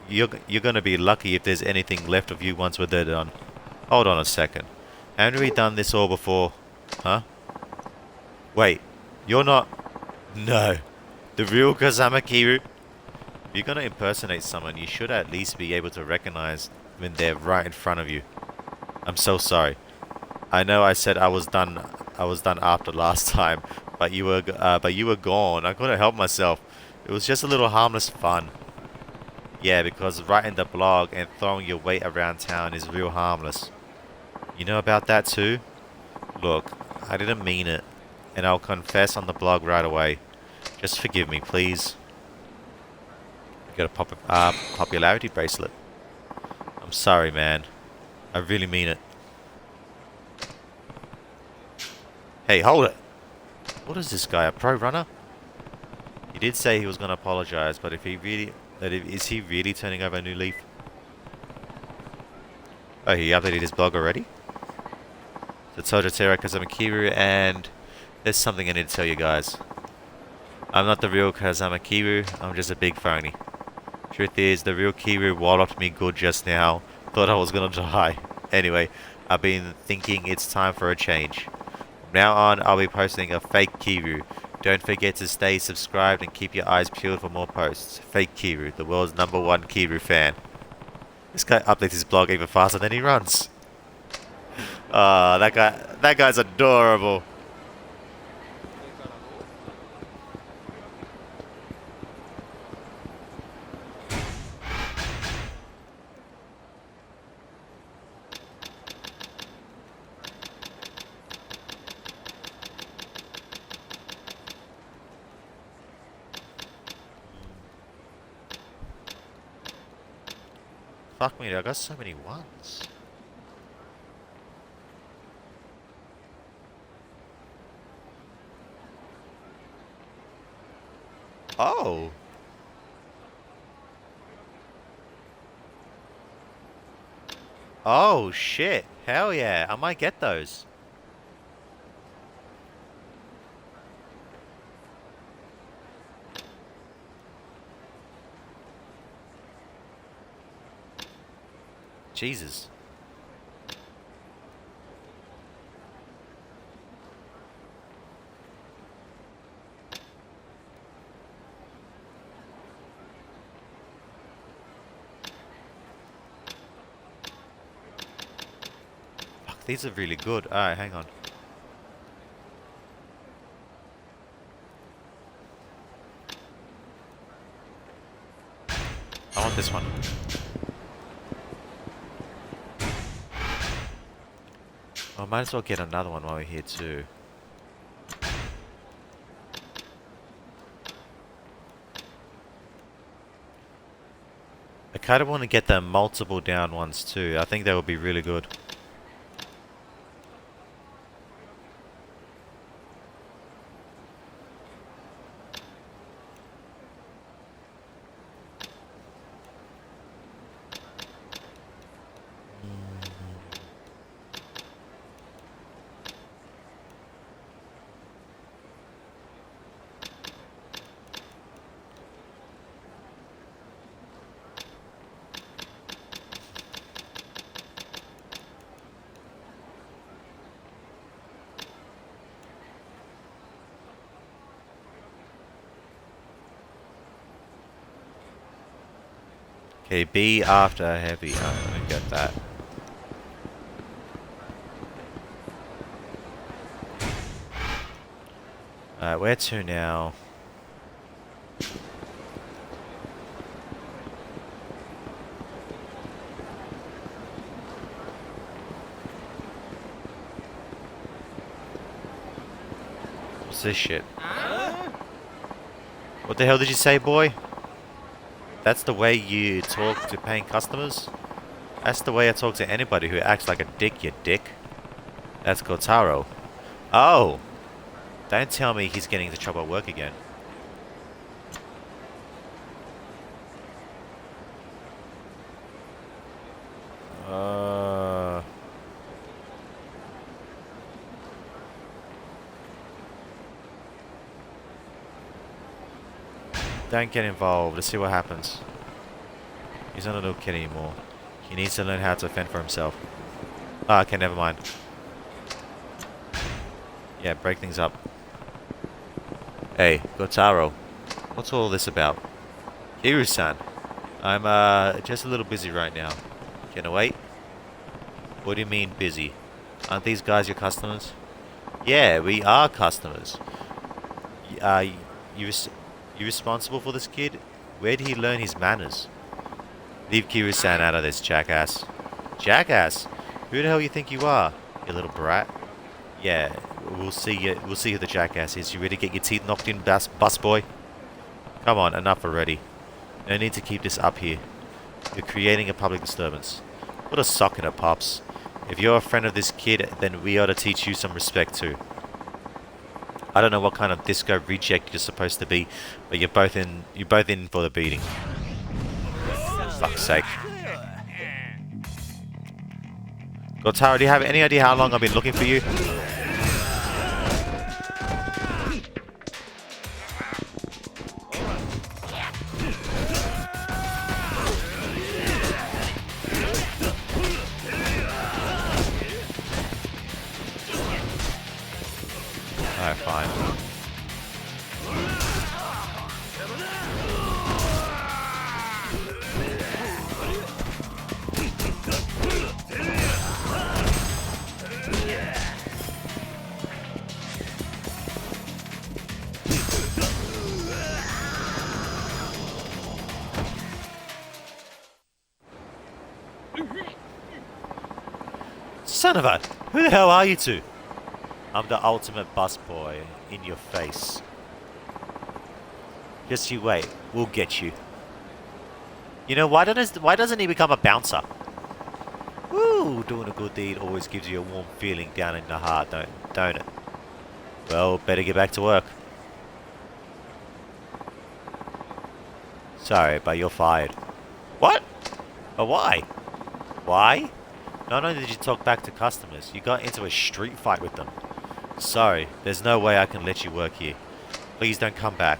A: You're gonna be lucky if there's anything left of you once we're done. Hold on a second. Haven't we done this all before? Huh? Wait, you're not... No. The real Kazama Kiru? If you're gonna impersonate someone, you should at least be able to recognize when they're right in front of you. I'm so sorry. I know I said I was done after last time, but you were gone. I couldn't help myself. It was just a little harmless fun. Yeah, because writing the blog and throwing your weight around town is real harmless. You know about that too? Look, I didn't mean it, and I'll confess on the blog right away. Just forgive me, please. You got a popularity bracelet. I'm sorry, man. I really mean it. Hey, hold it! What is this guy, a pro runner? He did say he was going to apologize, but is he really turning over a new leaf? Oh, he updated his blog already? The Tojo Terra Kazama Kiru, and there's something I need to tell you guys. I'm not the real Kazama Kiru, I'm just a big phony. Truth is, the real Kiru walloped me good just now. Thought I was gonna die. Anyway, I've been thinking it's time for a change. From now on, I'll be posting a fake Kiru. Don't forget to stay subscribed and keep your eyes peeled for more posts. Fake Kiru, the world's #1 Kiru fan. This guy updates his blog even faster than he runs. Ah, that guy's adorable. Fuck me, I got so many ones. Oh! Oh shit! Hell yeah! I might get those. Jesus. Fuck, these are really good. Alright, hang on. I want this one. I might as well get another one while we're here too. I kind of want to get the multiple down ones too. I think they would be really good. Okay, B after heavy. I'm gonna get that. Alright, where to now? What's this shit? What the hell did you say, boy? That's the way you talk to paying customers? That's the way I talk to anybody who acts like a dick, you dick. That's Kotaro. Oh! Don't tell me he's getting into trouble at work again. Don't get involved. Let's see what happens. He's not a little kid anymore. He needs to learn how to fend for himself. Oh, okay, never mind. Yeah, break things up. Hey, Gotaro. What's all this about? Kiru-san. I'm, just a little busy right now. Can I wait? What do you mean, busy? Aren't these guys your customers? Yeah, we are customers. You responsible for this kid? Where did he learn his manners? Leave Kiru-san out of this, jackass. Jackass? Who the hell you think you are, you little brat? Yeah, we'll see who the jackass is. You ready to get your teeth knocked in, bus boy? Come on, enough already. No need to keep this up here. You're creating a public disturbance. Put a sock in it, Pops. If you're a friend of this kid, then we ought to teach you some respect too. I don't know what kind of disco reject you're supposed to be, but you're both in for the beating. Fuck's sake. Gotaro, do you have any idea how long I've been looking for you? Alright, fine. Son of a... Who the hell are you two? I'm the ultimate busboy in your face. Just you wait, we'll get you. You know, why doesn't he become a bouncer? Woo! Doing a good deed always gives you a warm feeling down in the heart, don't it? Well, better get back to work. Sorry, but you're fired. What? But why? Why? Not only did you talk back to customers, you got into a street fight with them. Sorry, there's no way I can let you work here. Please don't come back.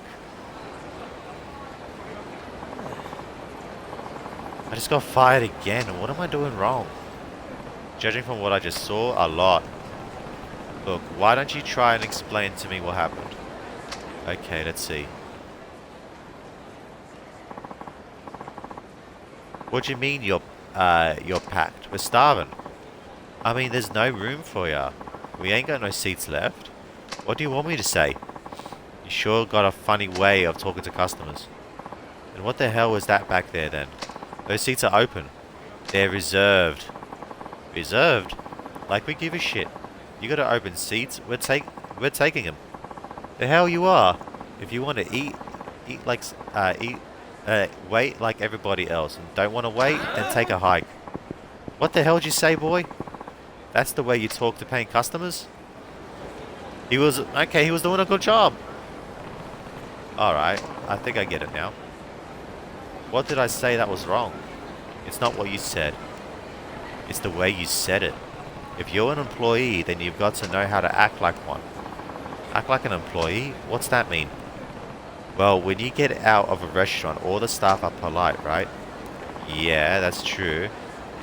A: I just got fired again, and what am I doing wrong? Judging from what I just saw, a lot. Look, why don't you try and explain to me what happened? Okay, let's see. What do you mean you're packed? We're starving. I mean, there's no room for ya. We ain't got no seats left. What do you want me to say? You sure got a funny way of talking to customers. And what the hell was that back there then? Those seats are open. They're reserved. Reserved? Like we give a shit. You got to open seats. We're taking them. The hell you are. If you want to wait like everybody else, and don't want to wait, then take a hike. What the hell did you say, boy? That's the way you talk to paying customers? He was doing a good job. Alright, I think I get it now. What did I say that was wrong? It's not what you said. It's the way you said it. If you're an employee, then you've got to know how to act like one. Act like an employee? What's that mean? Well, when you get out of a restaurant, all the staff are polite, right? Yeah, that's true.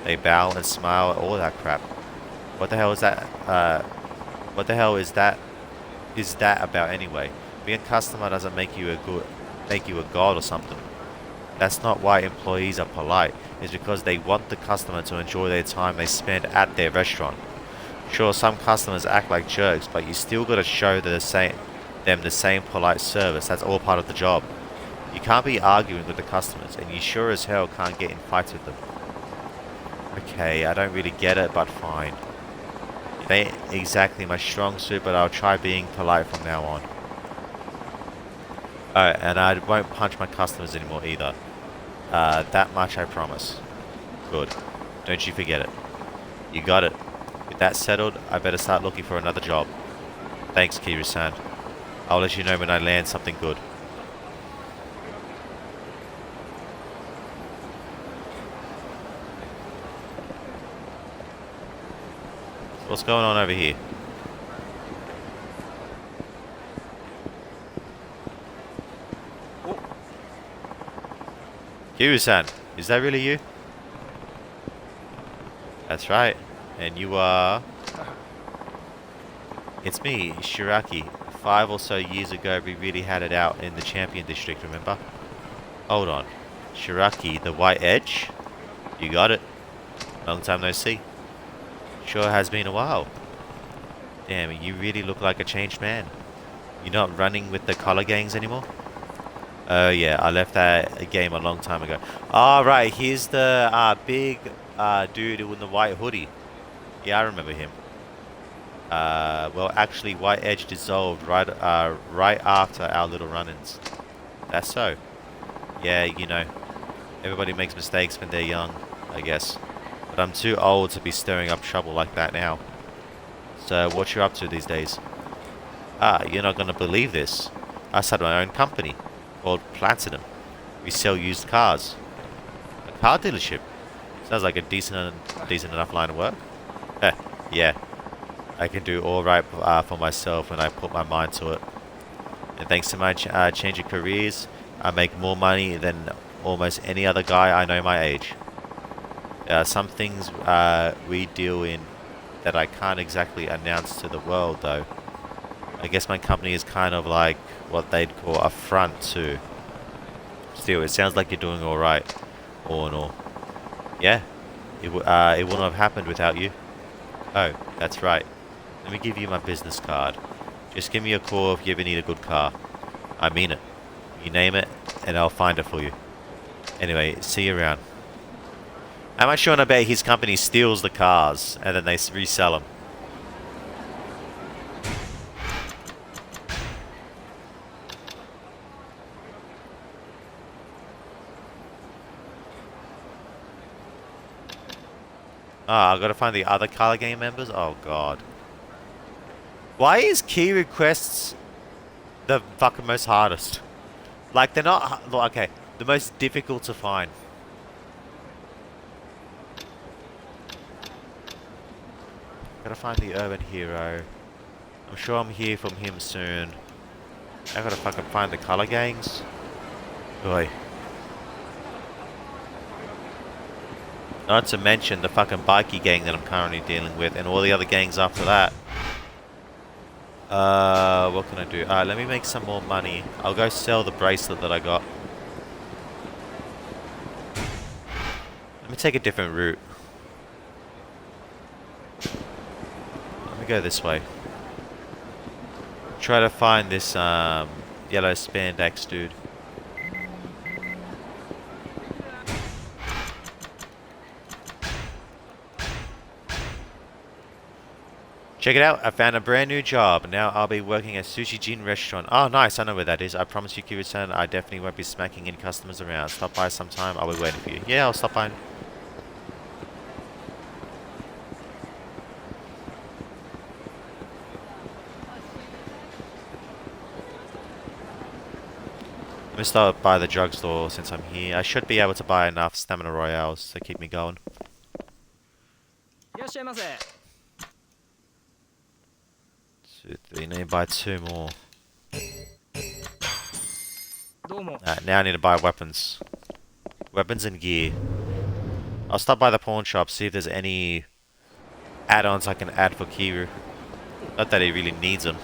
A: They bow and smile and all that crap. What the hell is that? What the hell is that about anyway? Being a customer doesn't make you a god or something. That's not why employees are polite. It's because they want the customer to enjoy their time they spend at their restaurant. Sure, some customers act like jerks, but you still gotta show them the same polite service. That's all part of the job. You can't be arguing with the customers, and you sure as hell can't get in fights with them. Okay, I don't really get it, but fine. It ain't exactly my strong suit, but I'll try being polite from now on. Oh, and I won't punch my customers anymore either. That much I promise. Good. Don't you forget it. You got it. With that settled, I better start looking for another job. Thanks, Kiru-san. I'll let you know when I land something good. What's going on over here? Kiru-san, is that really you? That's right. And you are... It's me, Shiraki. 5 or so years ago, we really had it out in the Champion District, remember? Hold on. Shiraki, the White Edge? You got it. Long time no see. Sure has been a while. Damn, you really look like a changed man. You're not running with the collar gangs anymore? Oh yeah, I left that game a long time ago. Oh right, here's the big dude in the white hoodie. Yeah, I remember him. Well, actually, White Edge dissolved right after our little run-ins. That's so. Yeah, you know, everybody makes mistakes when they're young, I guess. But I'm too old to be stirring up trouble like that now. So, what you up to these days? You're not gonna believe this. I started my own company called Platinum. We sell used cars. A car dealership. Sounds like a decent enough line of work. Yeah. I can do all right for myself when I put my mind to it. And thanks to my change of careers, I make more money than almost any other guy I know my age. There are some things we deal in that I can't exactly announce to the world, though. I guess my company is kind of like what they'd call a front, too. Still, it sounds like you're doing all right, all in all. Yeah, it wouldn't have happened without you. Oh, that's right. Let me give you my business card. Just give me a call if you ever need a good car. I mean it. You name it, and I'll find it for you. Anyway, see you around. How much you want to bet his company steals the cars, and then they resell them? Ah, I gotta find the other color game members? Oh god. Why is key requests the fucking most hardest? Like, they're not... Okay, the most difficult to find. Gotta find the urban hero. I'm sure I'm hear from him soon. I gotta fucking find the color gangs. Boy. Not to mention the fucking bikey gang that I'm currently dealing with and all the other gangs after that. What can I do? Let me make some more money. I'll go sell the bracelet that I got. Let me take a different route. Let me go this way. Try to find this yellow spandex dude. Check it out, I found a brand new job. Now I'll be working at Sushi Jin restaurant. Oh nice, I know where that is. I promise you, Kiri-san, I definitely won't be smacking any customers around. Stop by sometime, I'll be waiting for you. Yeah, I'll stop by. Let me start by the drugstore since I'm here. I should be able to buy enough stamina royales to keep me going. You need to buy 2 more. Now I need to buy weapons. Weapons and gear. I'll stop by the pawn shop, see if there's any add-ons I can add for Kiru. Not that he really needs them.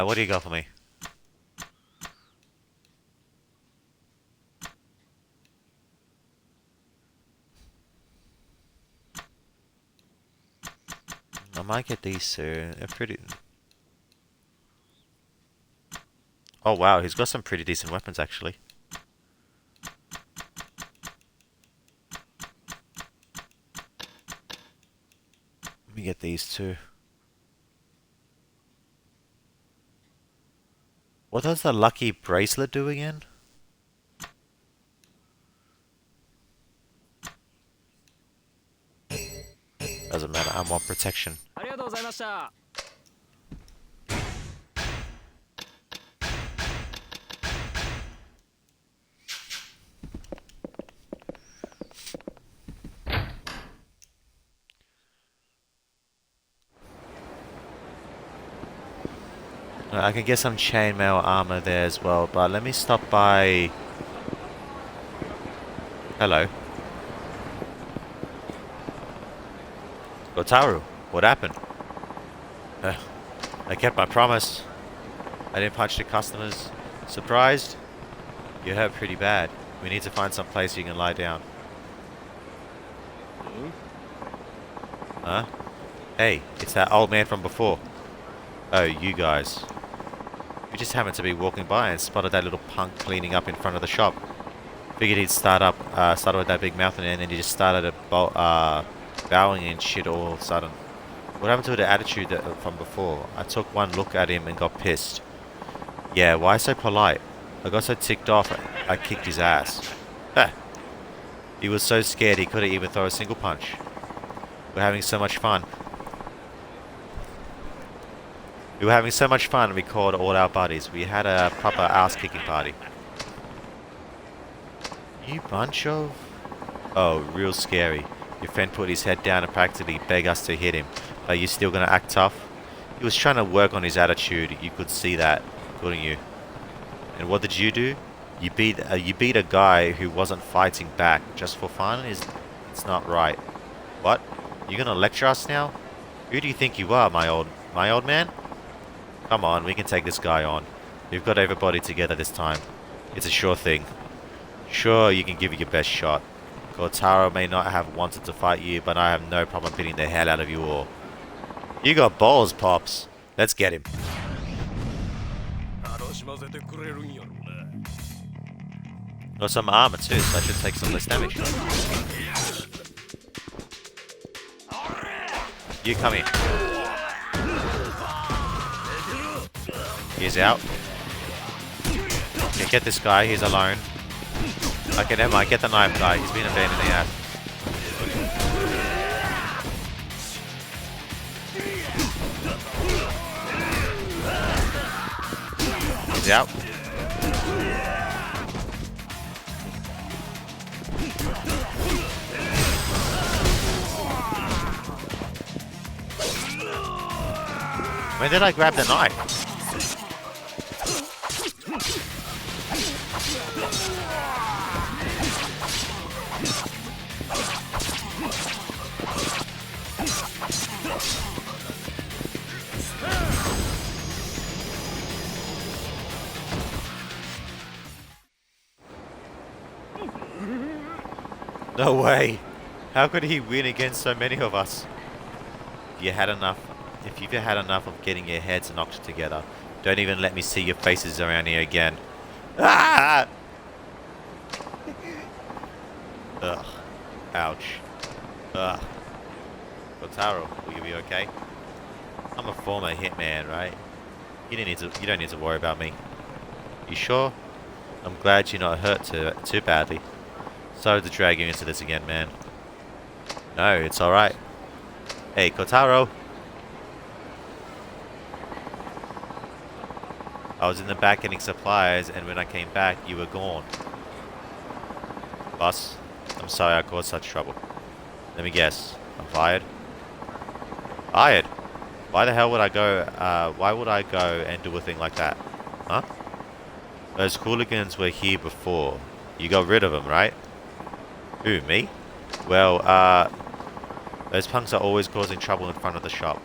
A: What do you got for me? I might get these soon. They're pretty... Oh wow, he's got some pretty decent weapons actually. Let me get these too. What does the lucky bracelet do again? Doesn't matter, I want protection. I can get some chainmail armor there as well, but let me stop by... Hello. Gotaru, what happened? I kept my promise. I didn't punch the customers. Surprised? You hurt pretty bad. We need to find some place you can lie down. Huh? Hey, it's that old man from before. Oh, you guys. We just happened to be walking by and spotted that little punk cleaning up in front of the shop. Figured he'd started with that big mouth and then he just started bowing and shit all of a sudden. What happened to the attitude from before? I took one look at him and got pissed. Yeah, why so polite? I got so ticked off I kicked his ass. He was so scared he couldn't even throw a single punch. We're having so much fun. We were having so much fun and we called all our buddies. We had a proper ass-kicking party. You bunch of... Oh, real scary. Your friend put his head down and practically begged us to hit him. Are you still gonna act tough? He was trying to work on his attitude. You could see that, couldn't you? And what did you do? You beat a guy who wasn't fighting back just for fun? It's not right. What? You gonna lecture us now? Who do you think you are, my old man? Come on, we can take this guy on. We've got everybody together this time. It's a sure thing. Sure, you can give it your best shot. Kotaro may not have wanted to fight you, but I have no problem beating the hell out of you all. You got balls, Pops. Let's get him. Got some armor too, so I should take some less damage. You come in. He's out. Okay, get this guy, he's alone. Okay, never mind, get the knife guy, he's been abandoned in the ass. He's out. When did I grab the knife? No way! How could he win against so many of us? If you've had enough of getting your heads knocked together, don't even let me see your faces around here again. Ah! Ugh. Ouch. Ugh. Kotaro, will you be okay? I'm a former hitman, right? You don't need to worry about me. You sure? I'm glad you're not hurt too badly. Sorry to drag you into this again, man. No, it's alright. Hey, Kotaro! I was in the back getting supplies, and when I came back, you were gone. Boss, I'm sorry I caused such trouble. Let me guess. I'm fired? Fired? Why the hell would I go, why would I go and do a thing like that? Huh? Those hooligans were here before. You got rid of them, right? Who, me? Well, those punks are always causing trouble in front of the shop.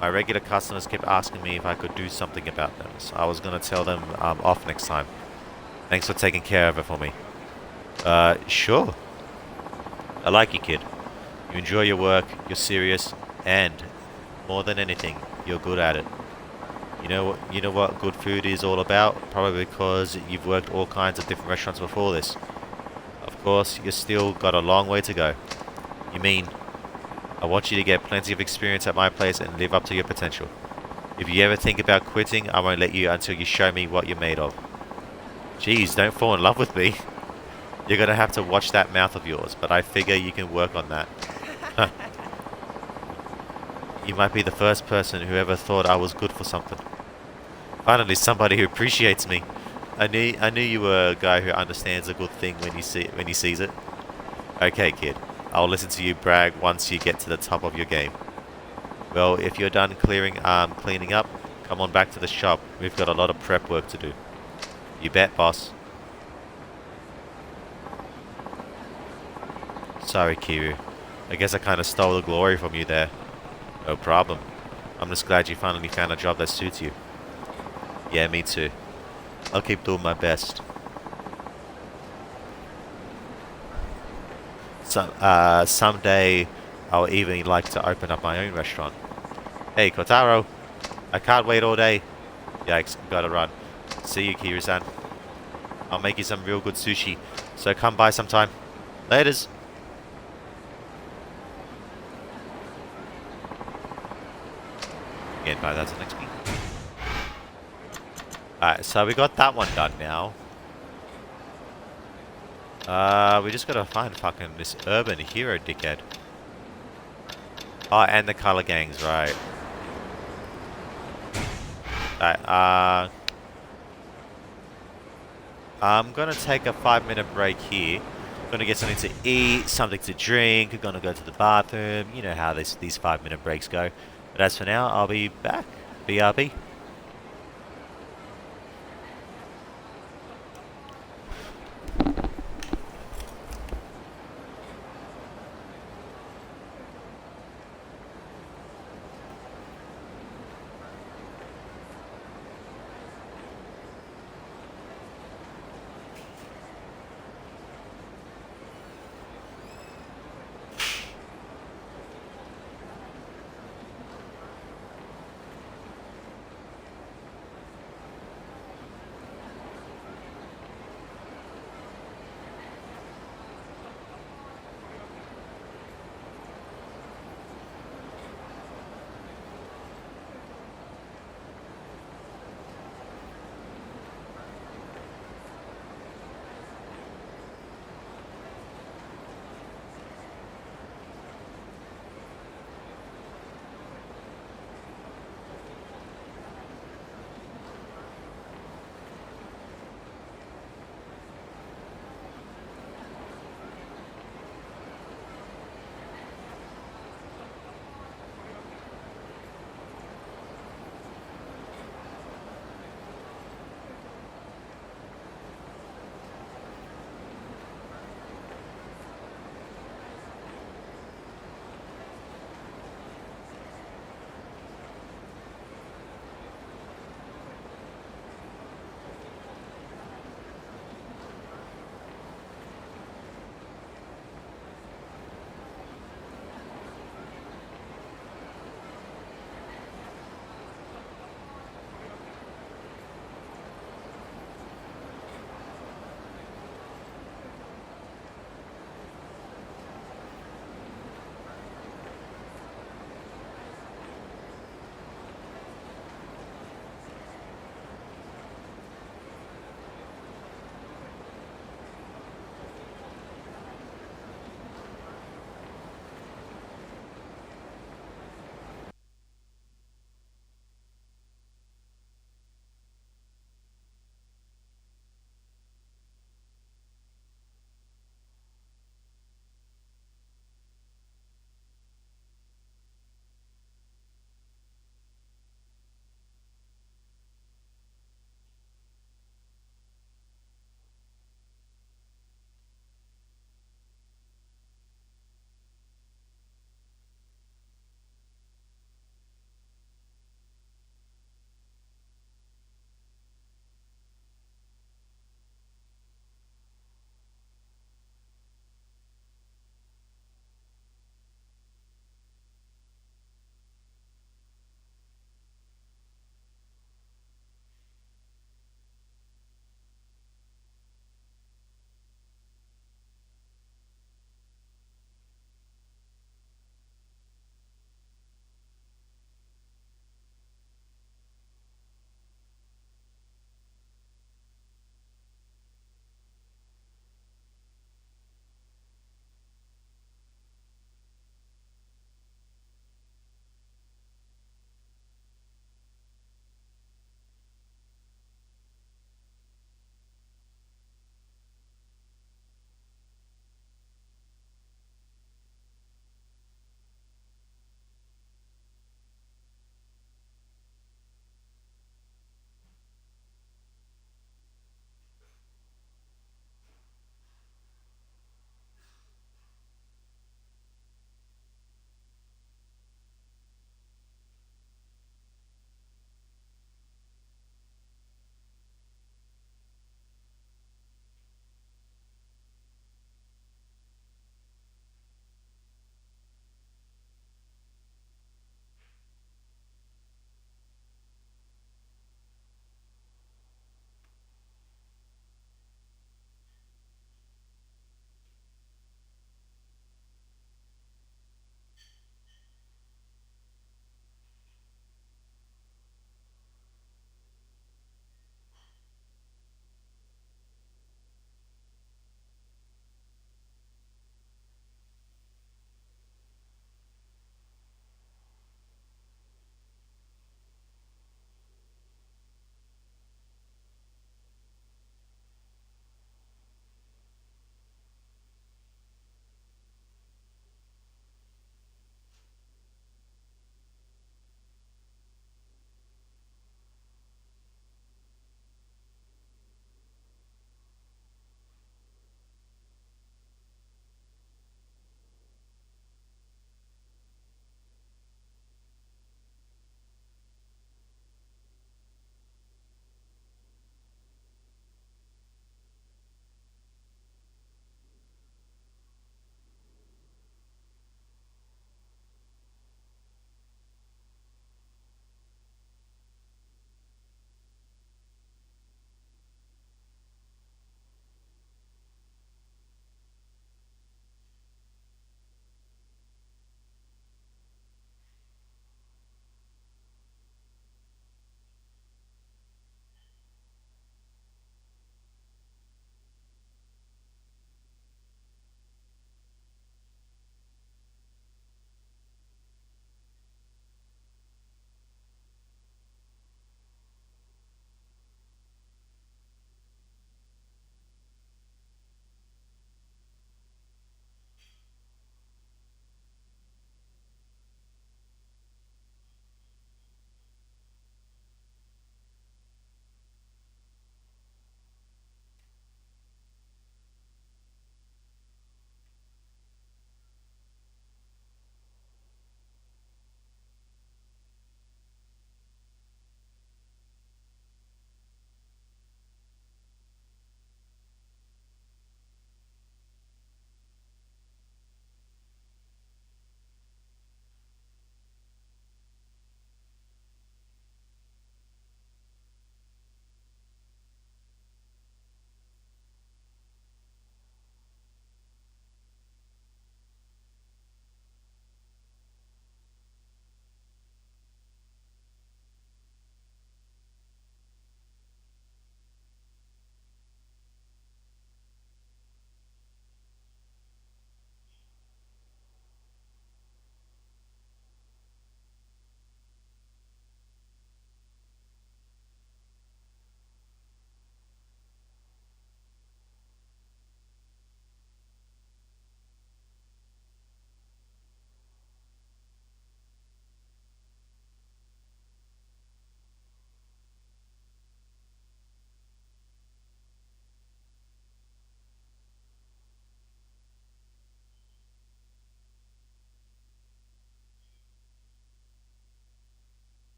A: My regular customers kept asking me if I could do something about them, so I was gonna tell them I'm off next time. Thanks for taking care of it for me. Sure. I like you, kid. You enjoy your work, you're serious, and, more than anything, you're good at it. You know what good food is all about? Probably because you've worked all kinds of different restaurants before this. Of course, you've still got a long way to go. You mean, I want you to get plenty of experience at my place and live up to your potential. If you ever think about quitting, I won't let you until you show me what you're made of. Jeez, don't fall in love with me. You're gonna have to watch that mouth of yours, but I figure you can work on that. You might be the first person who ever thought I was good for something. Finally, somebody who appreciates me. I knew you were a guy who understands a good thing when he sees it. Okay, kid. I'll listen to you brag once you get to the top of your game. Well, if you're done cleaning up, come on back to the shop. We've got a lot of prep work to do. You bet, boss. Sorry, Kiryu. I guess I kind of stole the glory from you there. No problem. I'm just glad you finally found a job that suits you. Yeah, me too. I'll keep doing my best. Someday I'll even like to open up my own restaurant. Hey, Kotaro! I can't wait all day. Yikes, gotta run. See you, Kiryu-san. I'll make you some real good sushi, so come by sometime. Laters! Again, bye, that's the next week. Alright, so we got that one done now. We just gotta find fucking this urban hero dickhead. Oh, and the color gangs, right. Alright, I'm gonna take a 5-minute break here. Gonna get something to eat, something to drink, gonna go to the bathroom. You know how these 5-minute breaks go. But as for now, I'll be back. BRB.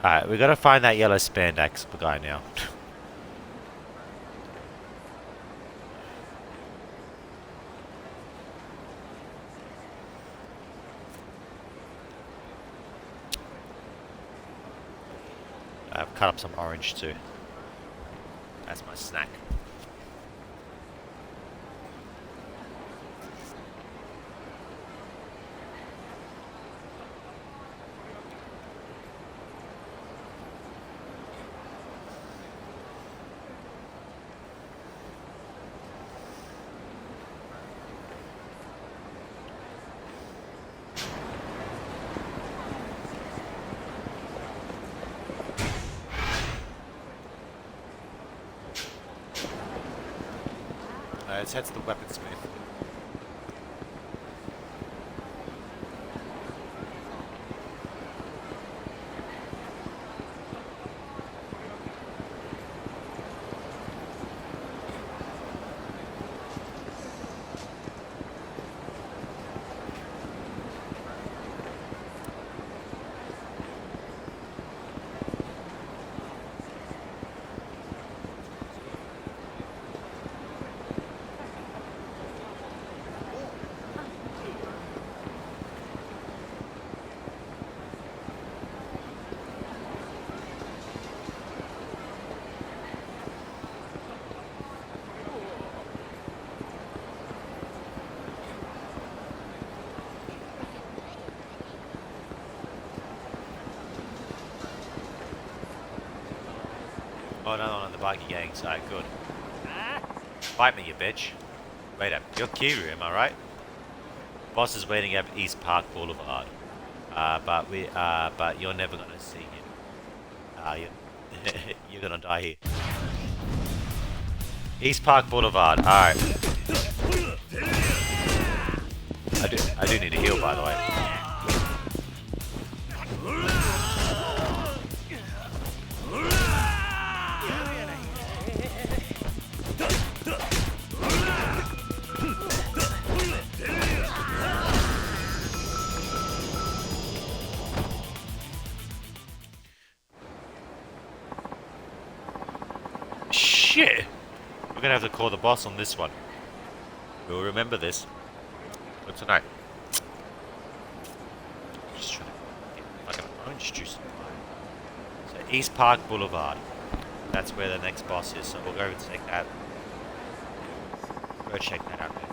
A: Alright, we gotta find that yellow spandex guy now. I've cut up some orange too. That's my snack. Let's head to the weaponsmith. Oh no, on the bikie gang side, good. Fight me, you bitch. Wait up, you're Kiru, am I right? Boss is waiting at East Park Boulevard. But you're never gonna see him. You're gonna die here. East Park Boulevard, alright. I do need a heal, by the way. Shit! We're gonna have to call the boss on this one. We'll remember this for tonight. Just trying to get fucking orange juice. So East Park Boulevard. That's where the next boss is. So we'll go and check that. Go check that out next.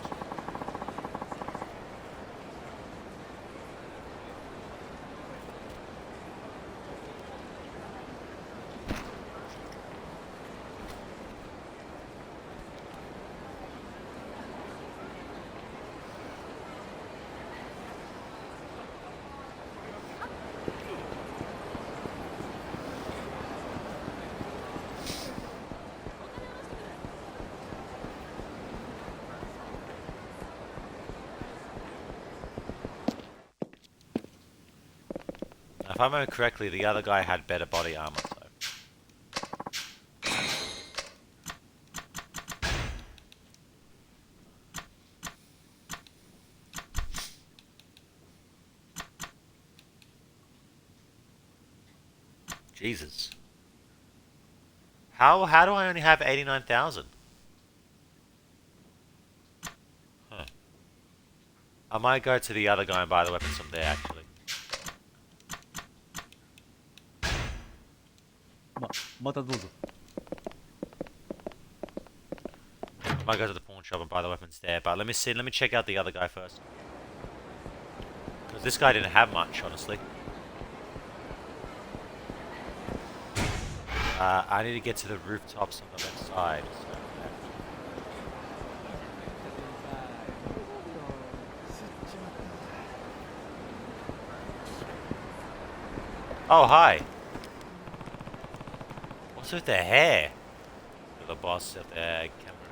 A: If I remember correctly, the other guy had better body armor, so. Jesus. How do I only have 89,000? Huh. I might go to the other guy and buy the weapons from there, actually. I might go to the pawn shop and buy the weapons there, but let me check out the other guy first. Because this guy didn't have much, honestly. I need to get to the rooftops on the left side. So. Oh, hi. What's with the hair? The boss of the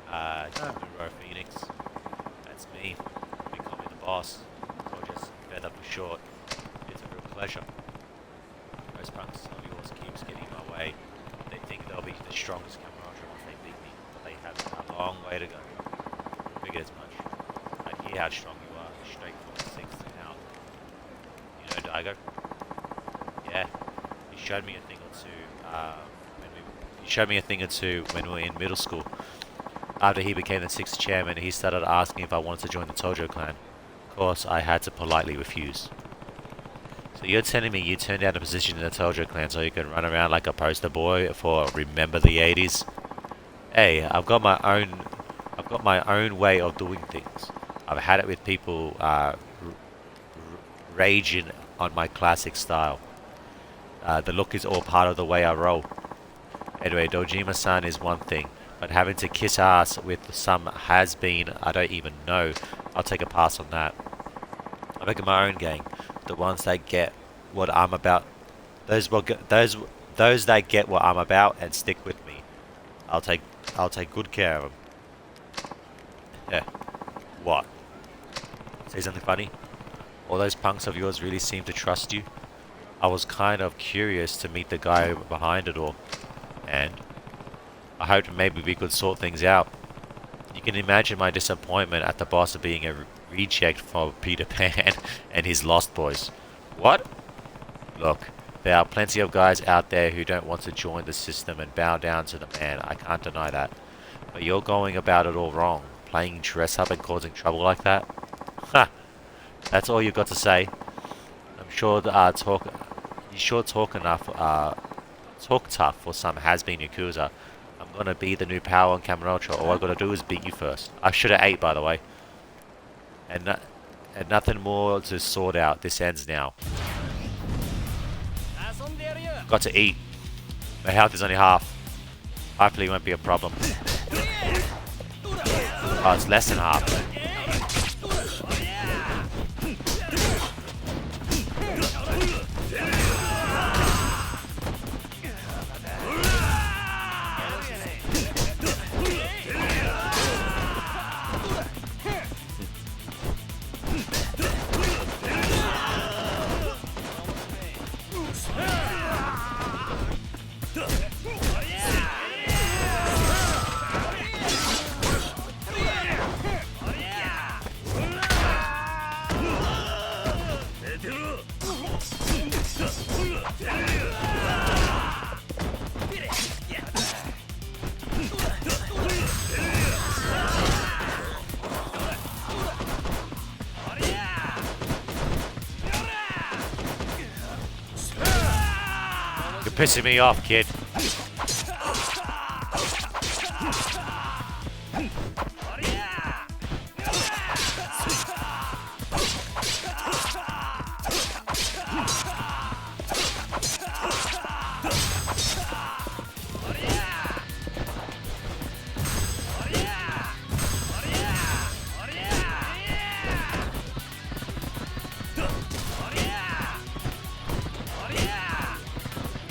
A: Camera Phoenix. That's me. You call me the boss. Or just feather for short. It's a real pleasure. Most punks of yours keeps getting in my way. They think they'll be the strongest Camera once they beat me, but they have a long way to go. Figured as much. I hear how strong you are, straight from the 6th and out. You know Daigo? Yeah, he's showed me a thing or two. He showed me a thing or two when we were in middle school. After he became the 6th chairman, he started asking if I wanted to join the Tojo clan. Of course, I had to politely refuse. So you're telling me you turned down a position in the Tojo clan so you can run around like a poster boy for Remember the 80s? Hey, I've got my own way of doing things. I've had it with people raging on my classic style. The look is all part of the way I roll. Anyway, Dojima-san is one thing, but having to kiss ass with some has-been I don't even know, I'll take a pass on that. I make my own gang, the ones that get what I'm about. Those that get what I'm about and stick with me. I'll take good care of them. Yeah. What? Say something funny? All those punks of yours really seem to trust you. I was kind of curious to meet the guy behind it all, and I hoped maybe we could sort things out. You can imagine my disappointment at the boss being a reject for Peter Pan and his Lost Boys. What? Look, there are plenty of guys out there who don't want to join the system and bow down to the man, I can't deny that. But you're going about it all wrong, playing dress up and causing trouble like that? Ha! That's all you've got to say. I'm sure you sure talk tough for some has-been Yakuza. I'm gonna be the new power on Kamurocho. All I gotta do is beat you first. I should have ate, by the way. And nothing more to sort out. This ends now. Got to eat. My health is only half. Hopefully it won't be a problem. Oh, it's less than half. You're pissing me off, kid.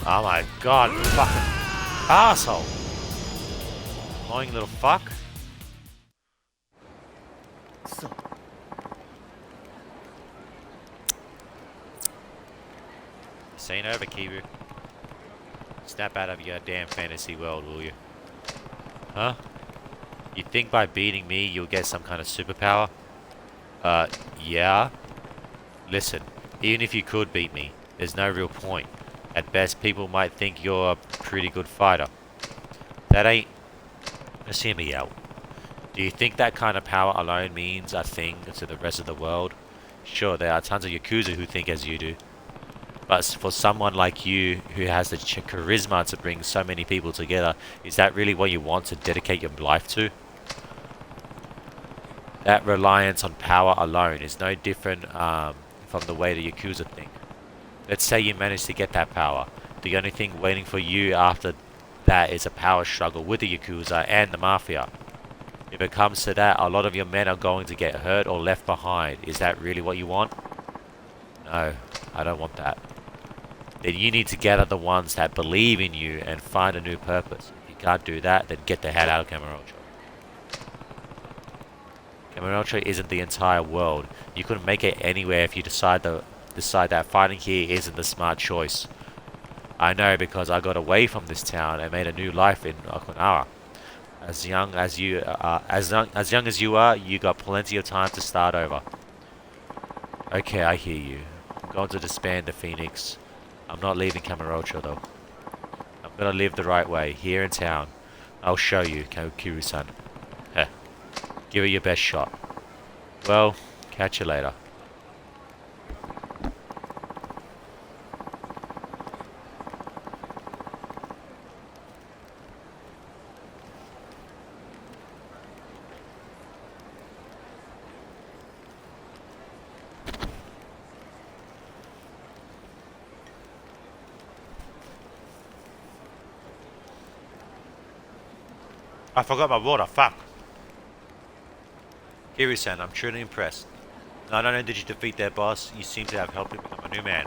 A: Oh my god, fucking asshole. Annoying little fuck. This ain't over, Kibu. Snap out of your damn fantasy world, will you? Huh? You think by beating me you'll get some kind of superpower? Yeah. Listen, even if you could beat me, there's no real point. At best, people might think you're a pretty good fighter. That ain't... Let's hear me out. Do you think that kind of power alone means a thing to the rest of the world? Sure, there are tons of Yakuza who think as you do. But for someone like you, who has the charisma to bring so many people together, is that really what you want to dedicate your life to? That reliance on power alone is no different from the way the Yakuza think. Let's say you manage to get that power. The only thing waiting for you after that is a power struggle with the Yakuza and the Mafia. If it comes to that, a lot of your men are going to get hurt or left behind. Is that really what you want? No, I don't want that. Then you need to gather the ones that believe in you and find a new purpose. If you can't do that, then get the hell out of Kamurocho. Kamurocho isn't the entire world. You couldn't make it anywhere if you decide that fighting here isn't the smart choice. I know because I got away from this town and made a new life in Okinawa. As young as you are, you got plenty of time to start over. Okay, I hear you. I'm going to disband the Phoenix. I'm not leaving Kamurocho though. I'm gonna live the right way, here in town. I'll show you, Kiru-san. Heh. Give it your best shot. Well, catch you later. I forgot my water, fuck. Kiru-san, I'm truly impressed. Not only did you defeat their boss, you seem to have helped him become a new man.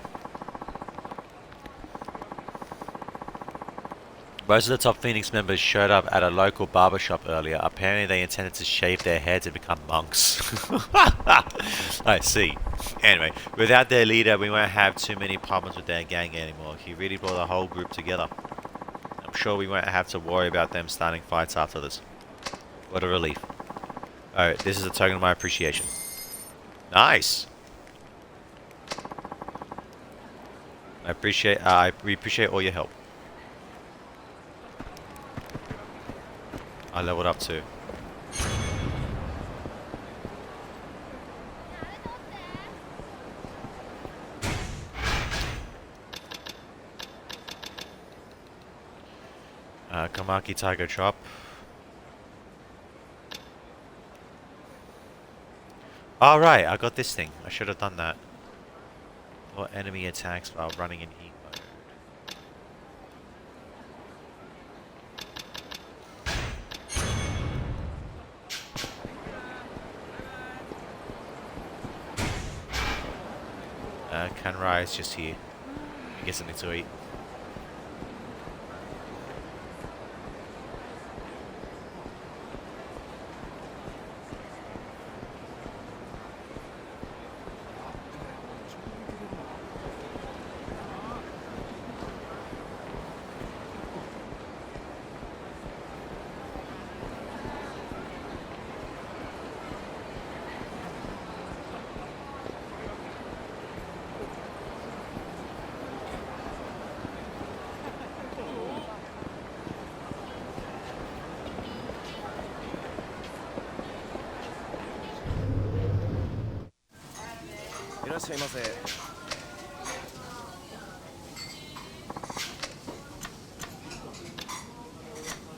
A: Most of the top Phoenix members showed up at a local barbershop earlier. Apparently they intended to shave their heads and become monks. I see. Anyway, without their leader, we won't have too many problems with their gang anymore. He really brought the whole group together. I'm sure we won't have to worry about them starting fights after this. What a relief. Alright, this is a token of my appreciation. Nice! We appreciate all your help. I leveled up too. Kamaki Tiger Drop. Alright, I got this thing. I should have done that. Or enemy attacks while running in heat mode. Kanrai is just here. I get something to eat.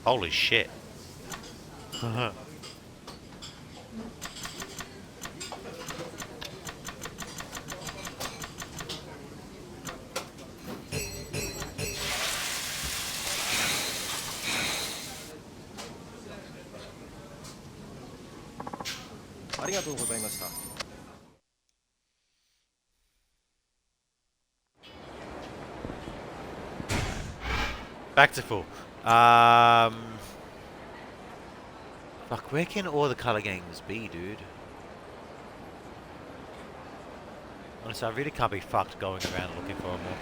A: Holy shit. Back to full. Fuck, where can all the color games be, dude? Honestly, I really can't be fucked going around looking for them all.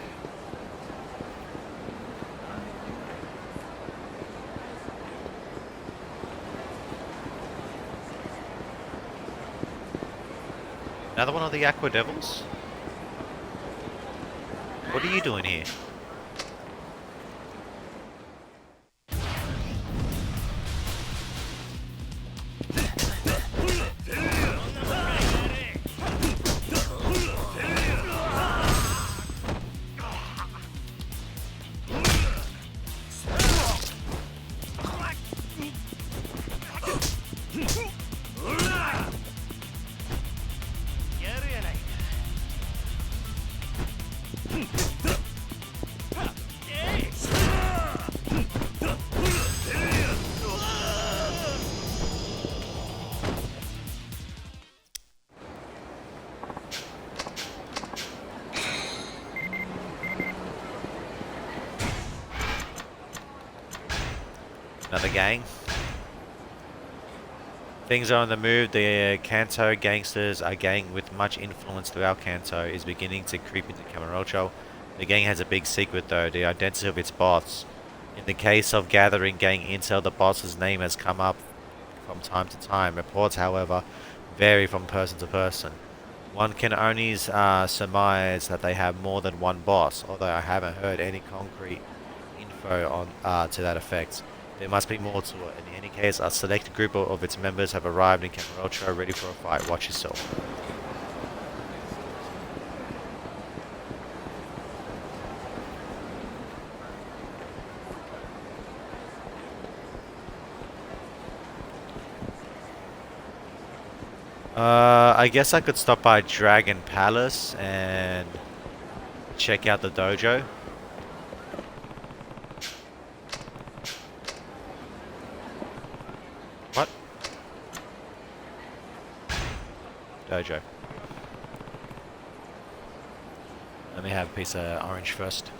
A: Another one of the Aqua Devils? What are you doing here? Another gang. Things are on the move. The Kanto gangsters, a gang with much influence throughout Kanto, is beginning to creep into Kamurocho. The gang has a big secret though, the identity of its boss. In the case of gathering gang intel, the boss's name has come up from time to time. Reports, however, vary from person to person. One can only surmise that they have more than one boss, although I haven't heard any concrete info on to that effect. There must be more to it. In any case, a select group of its members have arrived in Kamurocho ready for a fight. Watch yourself. I guess I could stop by Dragon Palace and check out the dojo. What? Dojo. Let me have a piece of orange first.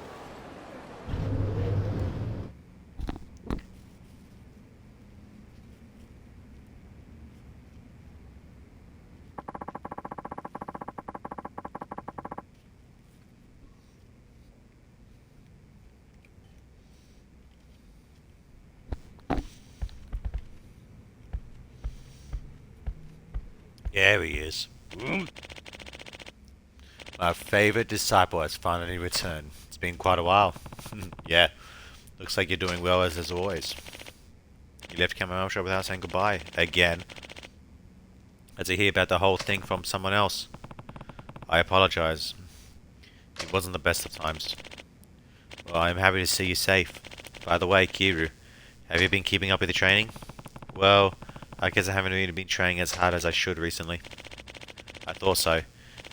A: There he is. My favorite disciple has finally returned. It's been quite a while. Yeah, looks like you're doing well as always. You left Kamurocho without saying goodbye. Again. Had to hear about the whole thing from someone else. I apologize. It wasn't the best of times. Well, I'm happy to see you safe. By the way, Kiru, have you been keeping up with the training? Well, I guess I haven't really been training as hard as I should recently. I thought so.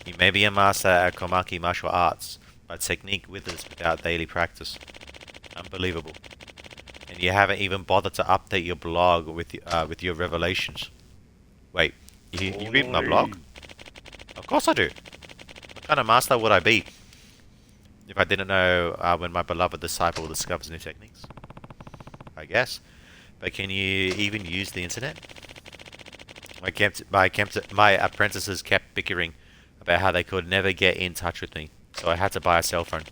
A: You may be a master at Komaki martial arts, but technique withers without daily practice. Unbelievable. And you haven't even bothered to update your blog with your revelations. Wait, you read my blog? Of course I do. What kind of master would I be if I didn't know when my beloved disciple discovers new techniques? I guess. But can you even use the internet? My apprentices kept bickering about how they could never get in touch with me, so I had to buy a cell phone.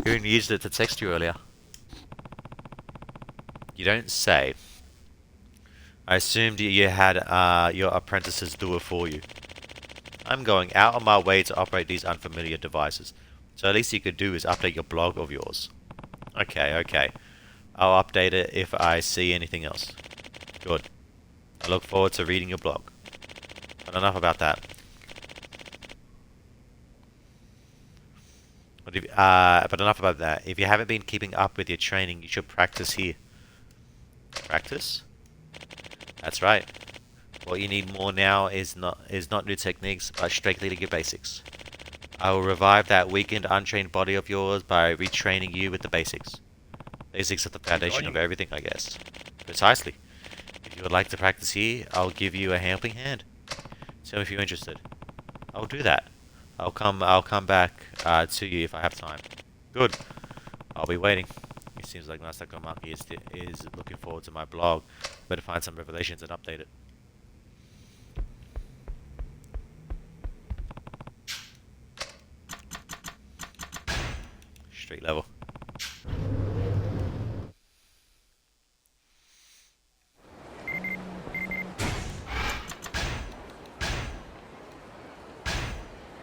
A: Who used it to text you earlier? You don't say. I assumed you had your apprentices do it for you. I'm going out of my way to operate these unfamiliar devices, so at least you could do is update your blog of yours. Okay. I'll update it if I see anything else. Good. I look forward to reading your blog. But enough about that. But enough about that. If you haven't been keeping up with your training, you should practice here. Practice? That's right. What you need more now is not new techniques, but strictly to your basics. I will revive that weakened, untrained body of yours by retraining you with the basics. Basics are the foundation of everything, I guess. Precisely. If you would like to practice here, I'll give you a helping hand. Tell me if you're interested. I'll do that. I'll come back to you if I have time. Good. I'll be waiting. It seems like Master Komaki is looking forward to my blog. Better find some revelations and update it. Street level.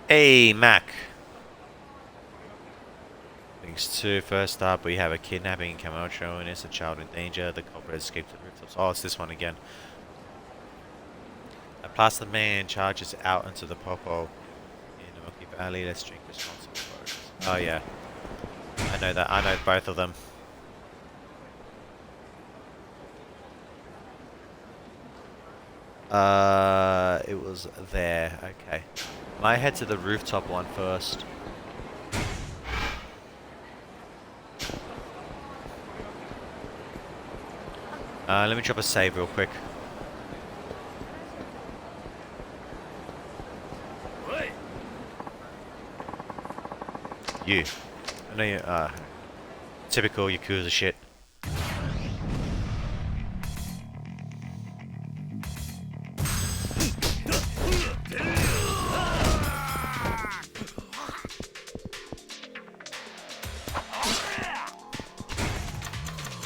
A: Hey, Mac. Things to first up, we have a kidnapping in Kamurocho and it's a child in danger. The culprit escaped to the rooftops. Oh, it's this one again. A plastered man charges out into the popo in the Rocky Valley. Let's drink responsibly. Oh yeah, I know that. I know both of them. It was there. Okay. I head to the rooftop one first. Let me drop a save real quick. You. I know you, typical Yakuza shit.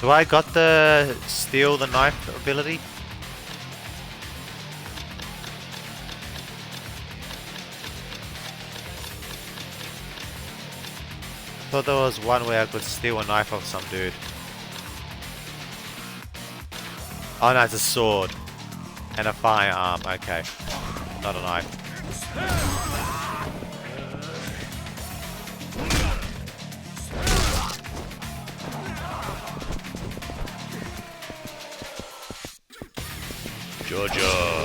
A: Do I got the steal the knife ability? thought there was one where I could steal a knife off some dude. Oh no, it's a sword. And a firearm, okay. Not a knife. Georgia.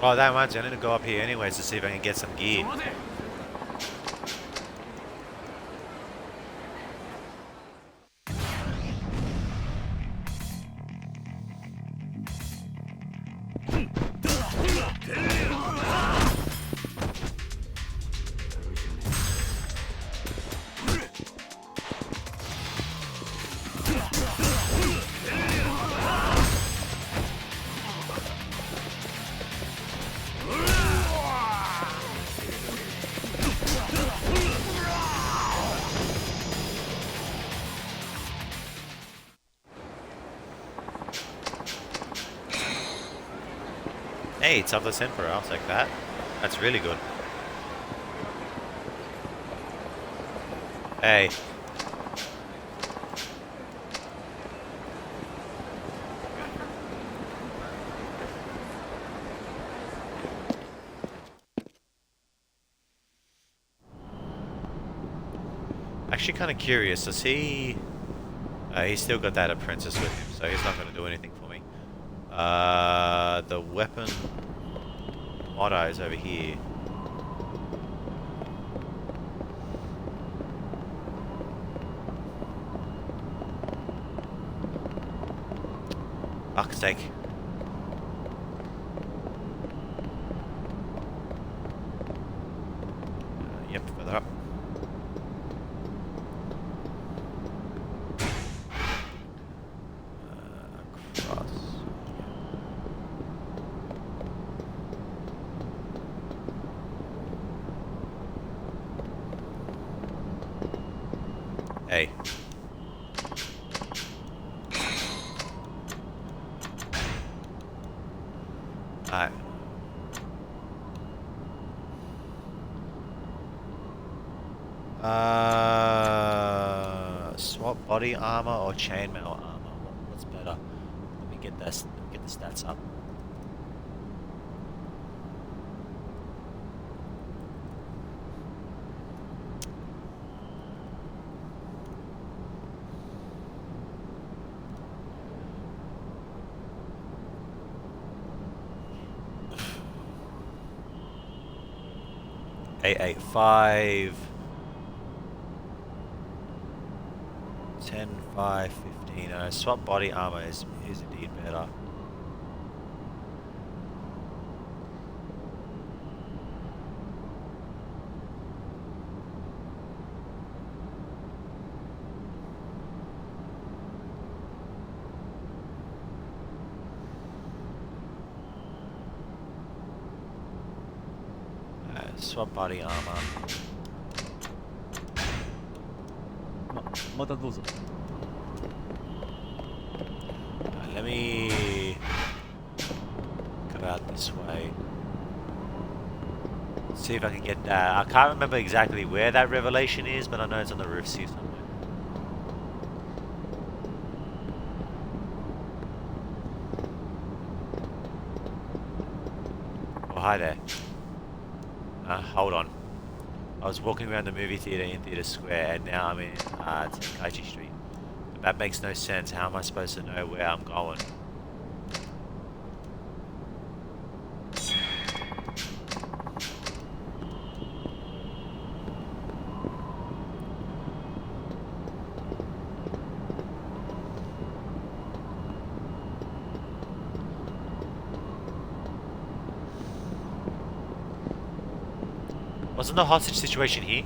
A: Oh, that reminds me, I need to go up here anyways to see if I can get some gear. Hey, it's Toughless Emperor, I'll take that. That's really good. Hey. Actually kind of curious, does he... he's still got that apprentice with him, so he's not going to do anything for me. The weapon motto is over here. Fuck's sake. Yep, further up. Across. Hey. Alright. Swap body armor or chainmail armor? What's better? Let me get this. Let me get the stats up. Eight, 5, 10, 5, 15. Swap body armor is indeed better. Swap body armor.
B: またどうぞ。
A: Let me go out this way. See if I can get that. I can't remember exactly where that revelation is, but I know it's on the roof here somewhere. Oh, hi there. Hold on. I was walking around the movie theater in Theater Square, and now I'm in Tenkaichi Street. But that makes no sense. How am I supposed to know where I'm going? Wasn't the hostage situation here?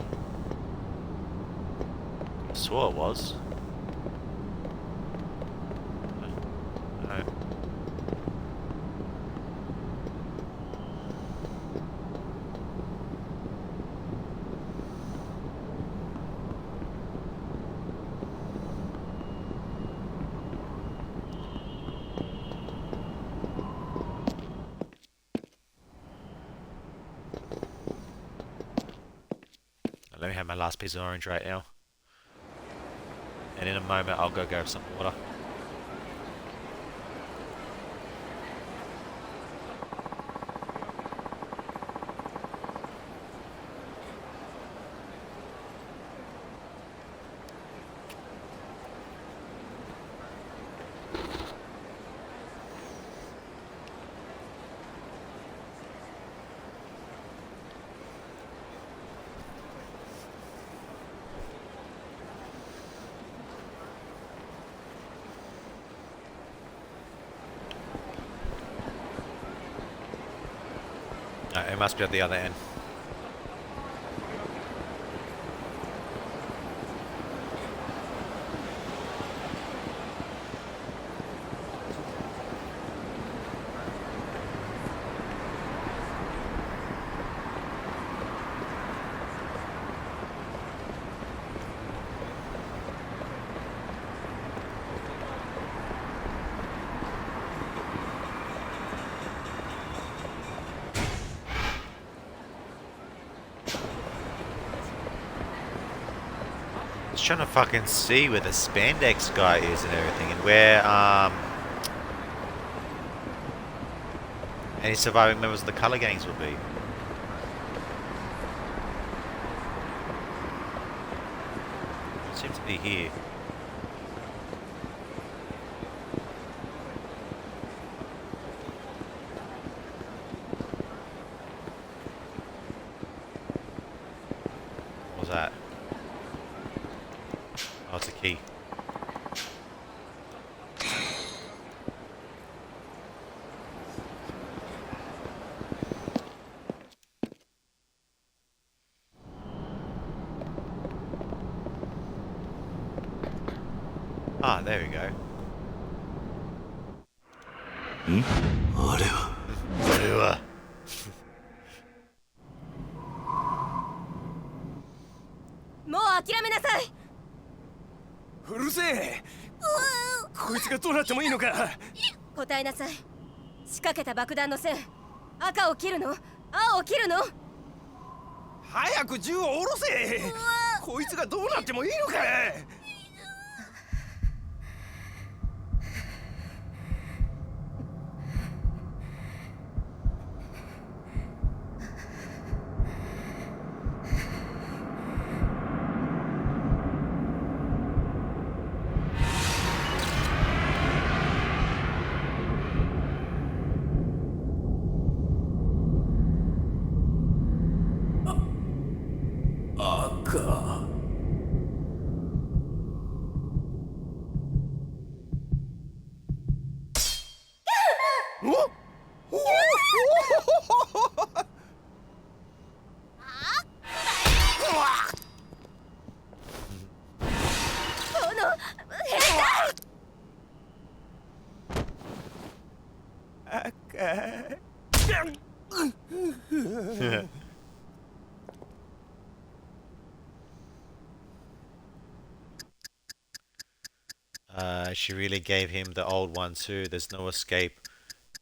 A: I swore it was. No. Let me have my last piece of orange right now. And in a moment I'll go grab some water. No, it must be at the other end. Just trying to fucking see where the spandex guy is and everything, and where any surviving members of the color gangs will be. It seems to be here. What was that? Oh, it's a key. Ah, there we go. Whatever.
B: もう諦めなさい。
C: うるせえ。こいつがどうなってもいいのか。
B: 答えなさい。仕掛けた爆弾の線、赤を切るの？青を切るの？
C: 早く銃を下ろせ。こいつがどうなってもいいのか。
A: She really gave him the old one too. There's no escape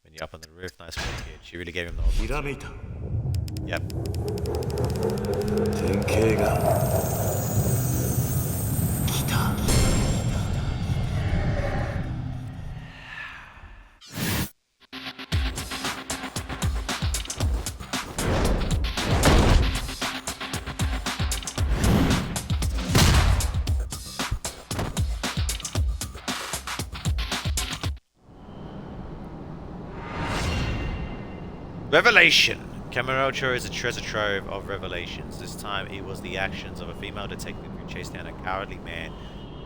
A: when you're up on the roof. Nice one, kid. She really gave him the old one. Yep.
C: 典型が来た。
A: Revelation! Camarocho is a treasure trove of revelations. This time it was the actions of a female detective who chased down a cowardly man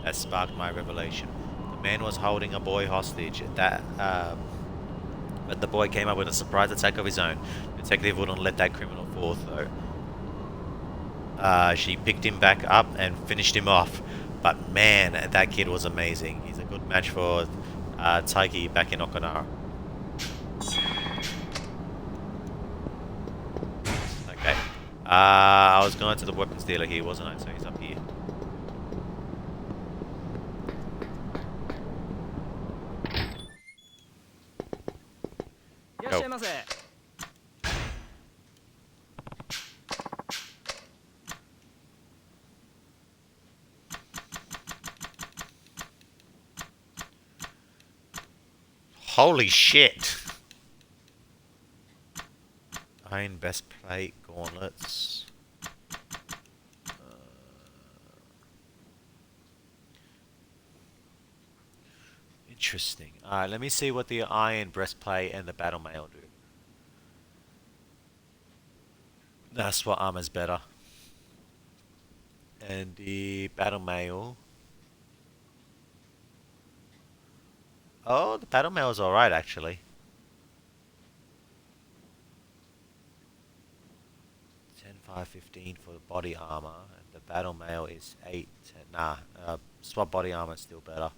A: that sparked my revelation. The man was holding a boy hostage. But the boy came up with a surprise attack of his own. The detective wouldn't let that criminal fall, though. She picked him back up and finished him off. But man, that kid was amazing. He's a good match for Taiki back in Okinawa. Okay. I was going to the weapons dealer here, wasn't I? So he's up here. Go. Holy shit! Iron breastplate, gauntlets. Interesting. Alright, let me see what the iron breastplate and the battle mail do. That's what armor's better. And the battle mail. Oh, the battle mail is alright actually. 10, 5, 15 for the body armor, and the battle mail is 8. Nah, swap body armor is still better.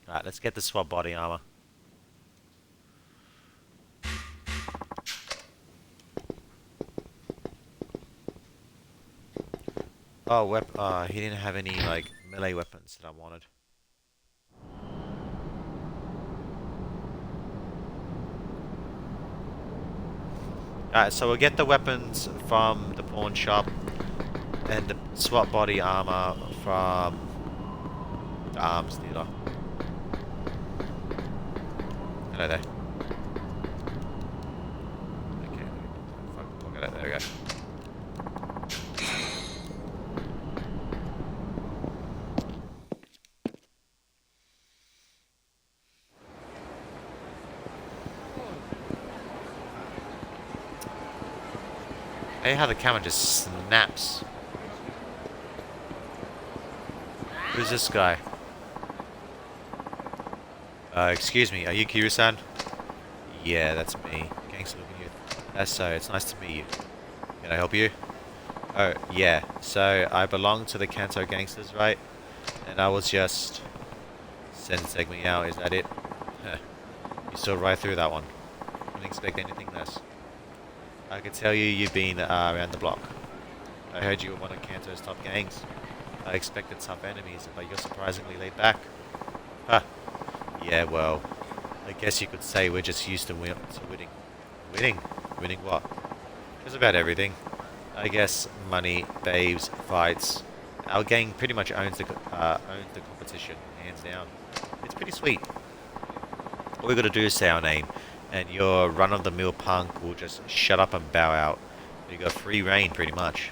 A: Alright, let's get the swap body armor. Oh, he didn't have any like melee weapons that I wanted. Alright, so we'll get the weapons from the pawn shop and the swap body armor from the arms dealer. Hello there. Okay, fuck, look at it, there we go. Hey, how the camera just snaps. Who's this guy? Excuse me, are you Kiryu-san? Yeah, that's me. Gangster looking you. That's so, it's nice to meet you. Can I help you? Oh, yeah. So, I belong to the Kanto gangsters, right? And I was just... Sensei me out, is that it? Huh. You saw right through that one. Didn't expect anything less. I could tell you've been around the block. I heard you were one of Kanto's top gangs. I expected tough enemies, but you're surprisingly laid back. Huh. Yeah, well, I guess you could say we're just used to winning. Winning? Winning what? Just about everything. I guess money, babes, fights. Our gang pretty much owns the competition, hands down. It's pretty sweet. All we gotta do is say our name, and your run-of-the-mill punk will just shut up and bow out. You got free reign, pretty much.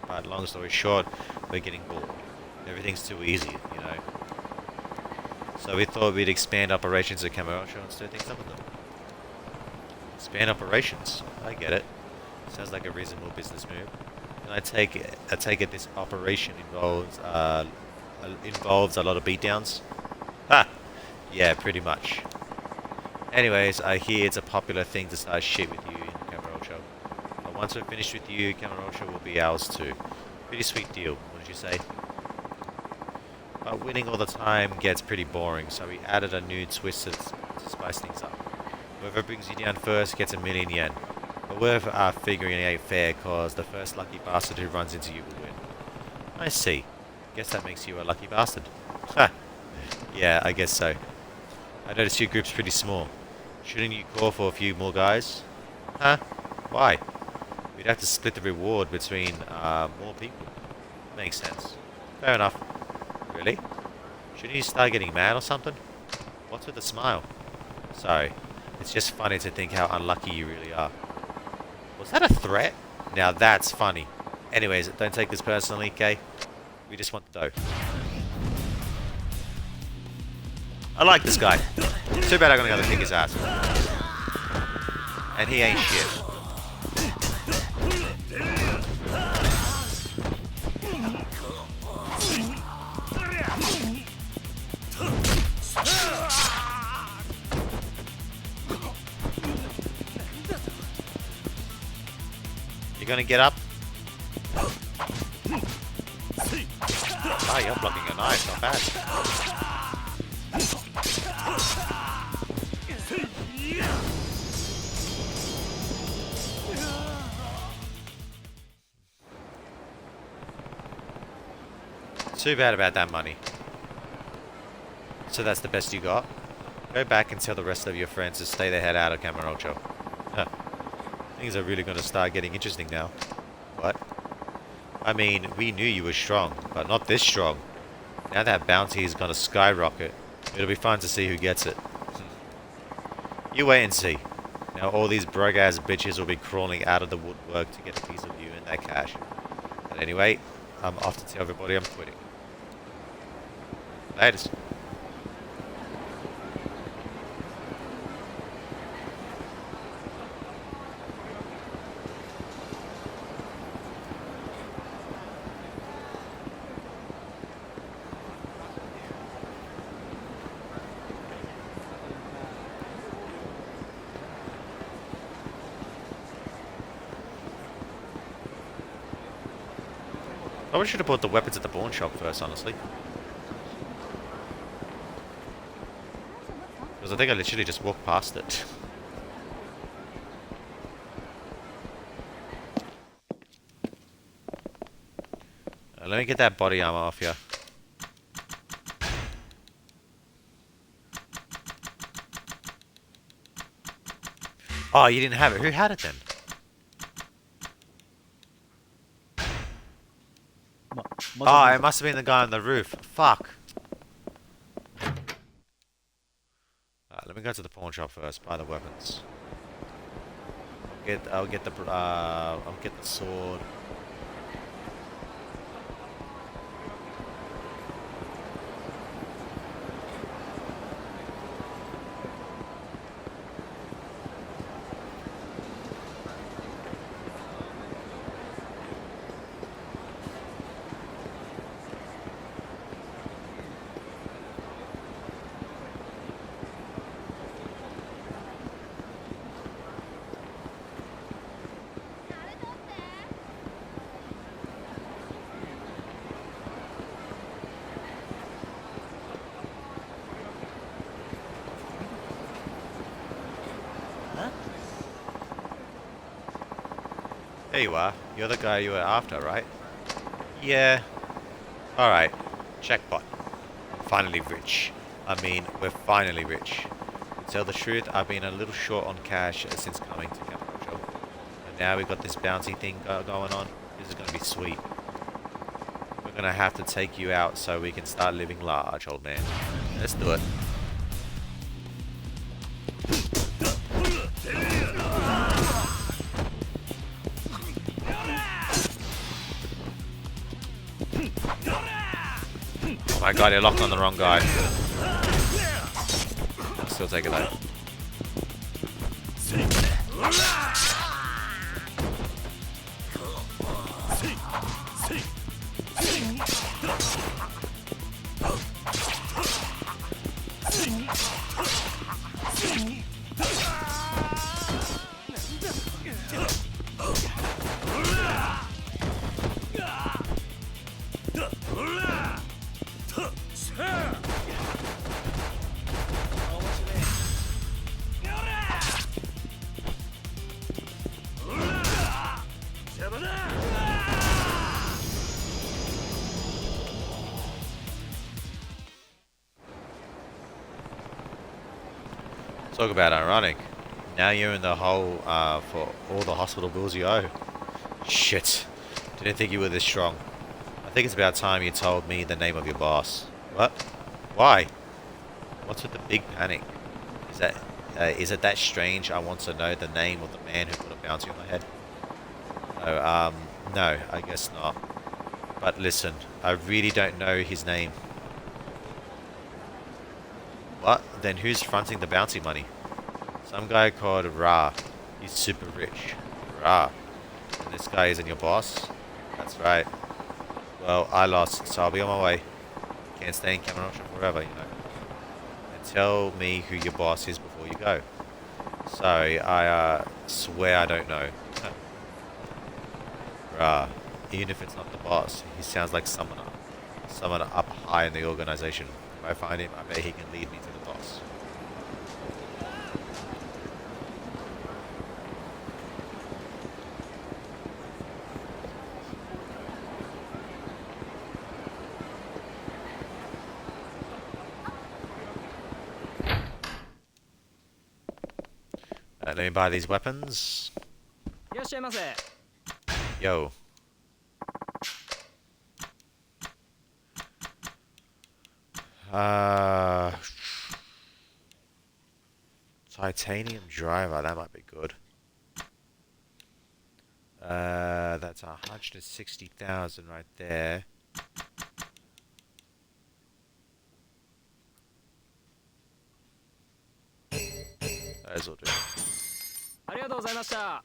A: But long story short, we're getting bored. Everything's too easy, you know. So we thought we'd expand operations at Kamurocho and stir things up with them. Expand operations? I get it. Sounds like a reasonable business move. And I take it this operation involves a lot of beatdowns? Ha! Yeah, pretty much. Anyways, I hear it's a popular thing to start shit with you in Kamurocho. But once we're finished with you, Kamurocho will be ours too. Pretty sweet deal, wouldn't you say? But winning all the time gets pretty boring, so we added a new twist to spice things up. Whoever brings you down first gets 1,000,000 yen. But we're figuring it ain't fair, cause the first lucky bastard who runs into you will win. I see. Guess that makes you a lucky bastard. Ha! Yeah, I guess so. I noticed your group's pretty small. Shouldn't you call for a few more guys? Huh? Why? We'd have to split the reward between more people. Makes sense. Fair enough. Really? Shouldn't you start getting mad or something? What's with the smile? Sorry. It's just funny to think how unlucky you really are. Was that a threat? Now that's funny. Anyways, don't take this personally, okay? We just want the dough. I like this guy. Too bad I'm gonna go to kick his ass. And he ain't shit. You gonna get up? Ah, you're blocking your knife, not bad. Too bad about that money. So that's the best you got? Go back and tell the rest of your friends to stay their head out of Camarocho. Huh. Things are really gonna start getting interesting now. What? I mean, we knew you were strong, but not this strong. Now that bounty is gonna skyrocket. It'll be fun to see who gets it. You wait and see. Now all these broke-ass bitches will be crawling out of the woodwork to get a piece of you and that cash. But anyway, I'm off to tell everybody I'm quitting. Latest. Probably should have bought the weapons at the pawn shop first, honestly. Because I think I literally just walked past it. Let me get that body armor off you. Oh, you didn't have it. Who had it then? Oh, it must have been the guy on the roof. Fuck. Let me go to the pawn shop first. Buy the weapons. I'll get the sword. There you are. You're the guy you were after, right? Yeah. Alright. Checkpot. Finally rich. I mean, we're finally rich. To tell the truth, I've been a little short on cash since coming to Camarocho. But now we've got this bounty thing going on. This is going to be sweet. We're going to have to take you out so we can start living large, old man. Let's do it. Oh my god, you're locked on the wrong guy. I'll still take it though. Talk about ironic. Now you're in the hole for all the hospital bills you owe. Shit. Didn't think you were this strong. I think it's about time you told me the name of your boss. What? Why? What's with the big panic? Is it that strange I want to know the name of the man who put a bounty on my head? Oh, no, I guess not. But listen, I really don't know his name. What? Then who's fronting the bounty money? Some guy called Ra. He's super rich. Rah. And this guy isn't your boss? That's right. Well, I lost, so I'll be on my way. Can't stay in Kamurocho forever, you know. And tell me who your boss is before you go. Sorry, I swear I don't know. Rah. Even if it's not the boss, he sounds like someone up high in the organization. If I find him, I bet he can lead me to the boss. Let me buy these weapons.
D: いらっしゃいませ。
A: Yo. Titanium driver, that might be good. That's 160,000 right there. Those will do.
D: ありがとうございました。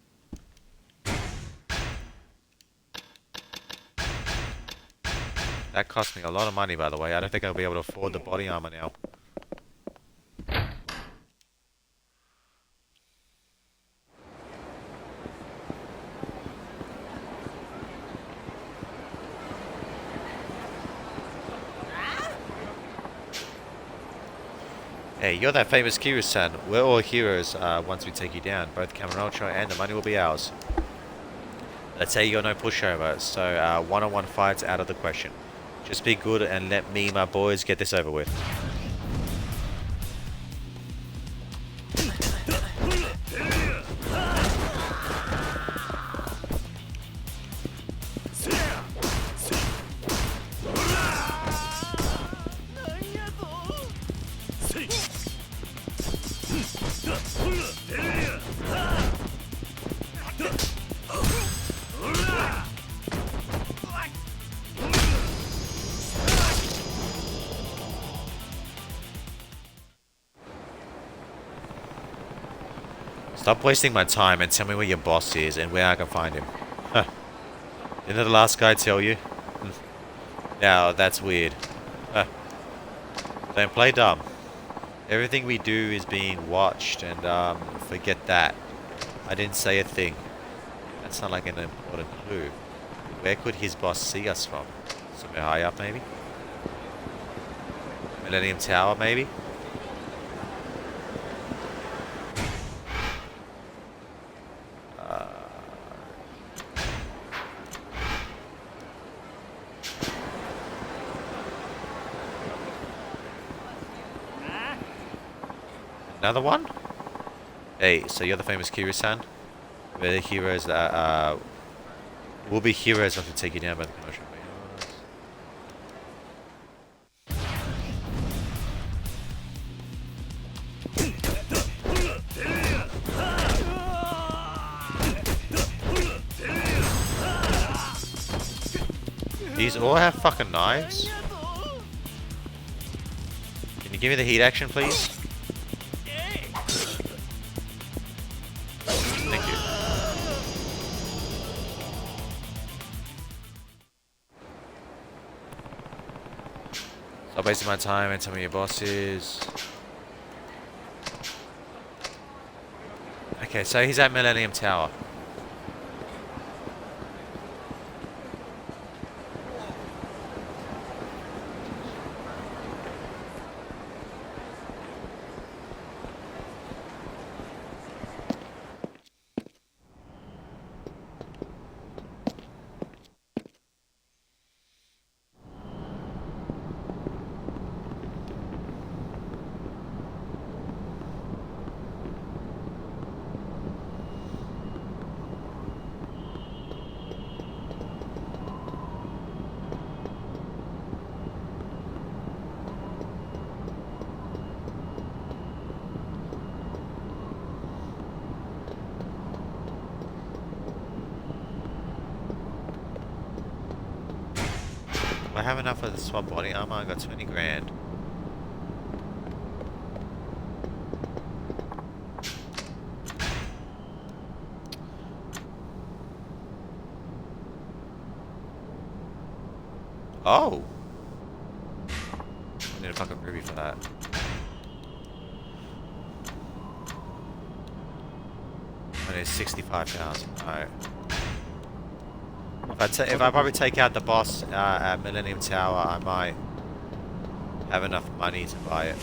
A: That cost me a lot of money, by the way. I don't think I'll be able to afford the body armor now. Hey, you're that famous Kiryu-san. We're all heroes once we take you down. Both Kamurocho and the money will be ours. Let's say you're no pushover, so one-on-one fights out of the question. Just be good and let me and my boys get this over with. Stop wasting my time and tell me where your boss is and where I can find him. Huh. Didn't the last guy tell you? Now, that's weird. Huh. Don't play dumb. Everything we do is being watched, and forget that. I didn't say a thing. That's not like an important clue. Where could his boss see us from? Somewhere high up, maybe? Millennium Tower, maybe? Another one? Hey, so you're the famous Kiryu-san? We're the heroes that, we'll be heroes not to take you down by the commercial These all have fucking knives? Can you give me the heat action, please? Thank you. Stop wasting my time and tell me your boss is. Okay, so he's at Millennium Tower. I have enough of the swap body armor. I got 20 grand. Oh! I need a fucking ruby for that. I need 65,000. Alright. If I probably take out the boss at Millennium Tower, I might have enough money to buy it.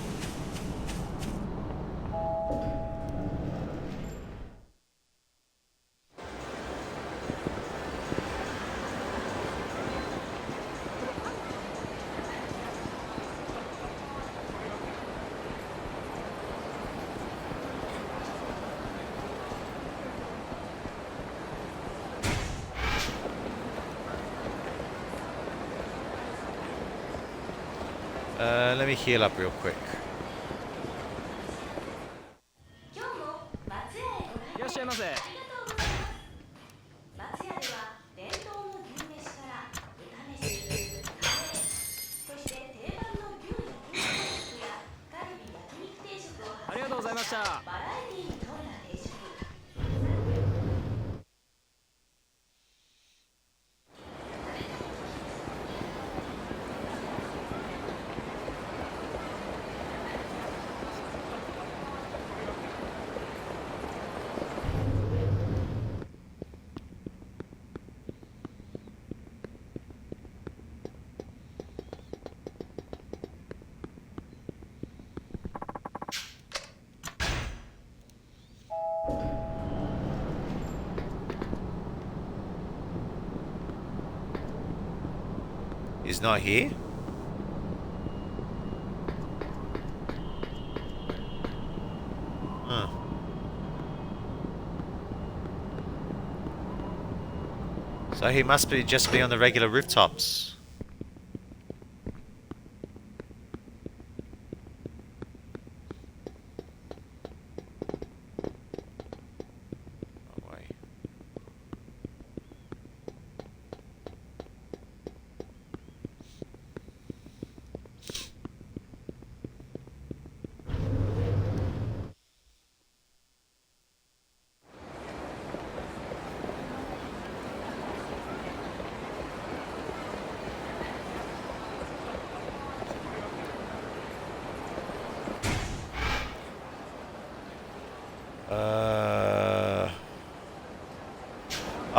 A: Let me heal up real quick.
B: 今日も松屋へご来店
D: いらっしゃいませ。
B: ありがとうございます。松屋では伝統の牛めしから豚めし、カレー、そして定番の牛焼肉定食やカルビ焼肉定食をは
D: ありがとうございました。
B: バラエティに富んだ定食。
A: He's not here? Huh. So he must be just be on the regular rooftops. Wrong way.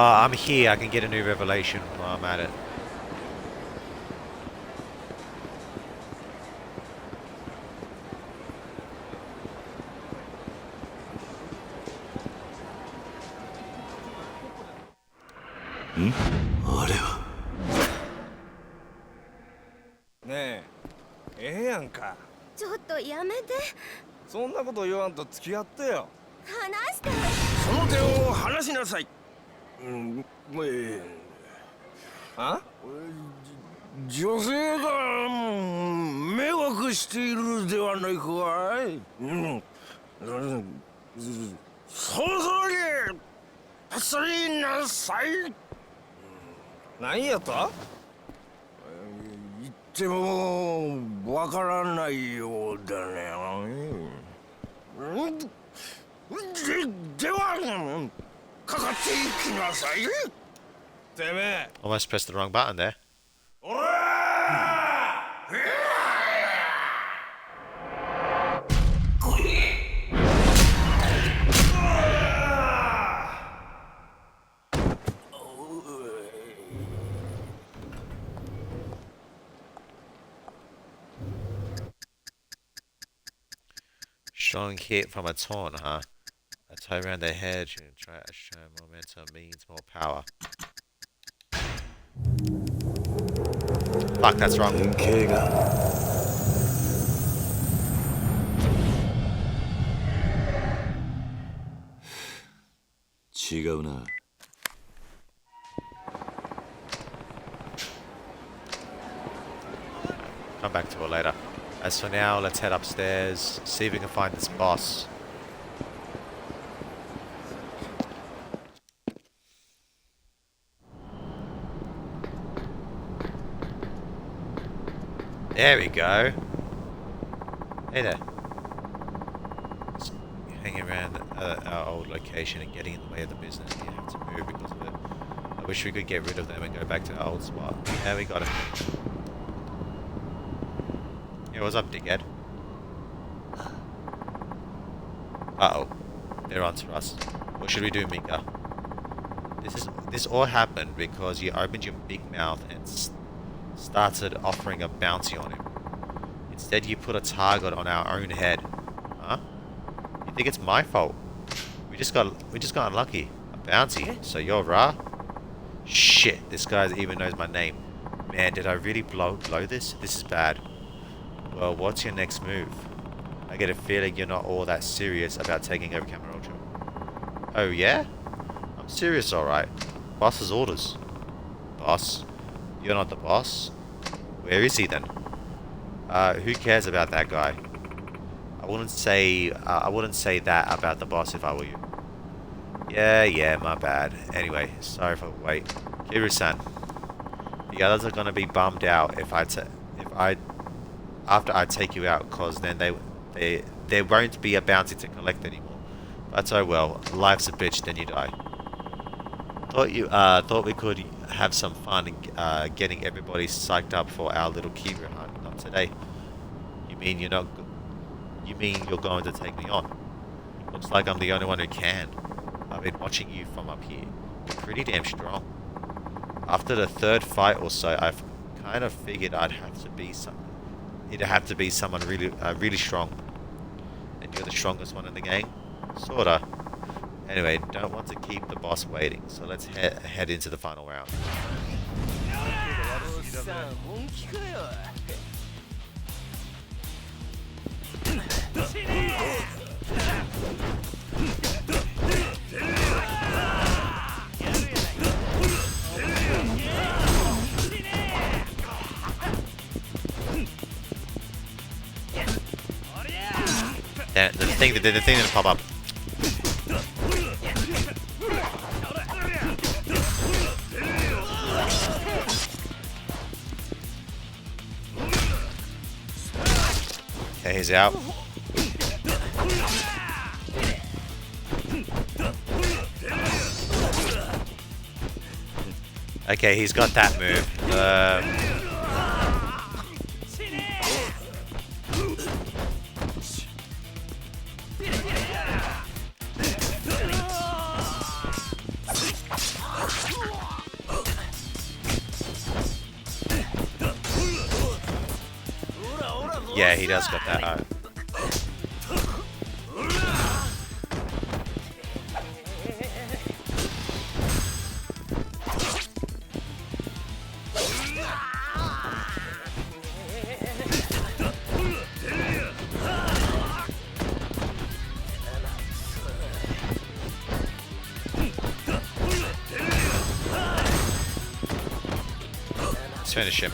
A: I'm here. I can get a new revelation while I'm at it.
C: Hmm? ねえ、ええやんか。
B: ちょっとやめて。
C: そんなこと言わんと付き合ってよ。
B: 話して。
C: その手を離しなさい。あ？女性が迷惑しているではないかい。そろそろに走りなさい。何やと？言ってもわからないようだね。ではかかっていきなさい。てめえ。
A: Almost pressed the wrong button there.
C: おら
A: Strong hit from a taunt, huh? A toe around the head, you can try to show momentum means more power. Fuck, that's wrong.
E: 違うな。
A: Come back to it later. As for now, let's head upstairs, see if we can find this boss. There we go. Hey there. Just hanging around our old location and getting in the way of the business. You have to move because of Wish we could get rid of them and go back to our old spot. Yeah, we got it. Yeah, what's up, dickhead? Uh-oh. They're onto us. What should we do, Mika? This all happened because you opened your big mouth and started offering a bounty on him. Instead, you put a target on our own head. Huh? You think it's my fault? We just got unlucky. A bounty. So you're Ra? Shit, this guy even knows my name. Man, did I really blow this? This is bad. Well, what's your next move? I get a feeling you're not all that serious about taking over Camarocho. Oh yeah? I'm serious, alright. Boss's orders. Boss? You're not the boss? Where is he then? Who cares about that guy? I wouldn't say that about the boss if I were you. Yeah, my bad. Anyway, sorry for the wait. Kiru-san, the others are gonna be bummed out after I take you out, cause then there won't be a bounty to collect anymore. But oh well, life's a bitch, then you die. Thought we could have some fun getting everybody psyched up for our little Kiru hunt. Not today. You mean you're going to take me on? Looks like I'm the only one who can. I've been watching you from up here. You're pretty damn strong. After the third fight or so, I've kind of figured it'd have to be someone really strong. And you're the strongest one in the gang? Sorta. Anyway, don't want to keep the boss waiting, so let's head into the final round. The thing didn't pop up. Okay, he's out. Okay, he's got that move. Yeah, he does got that. Let's finish him.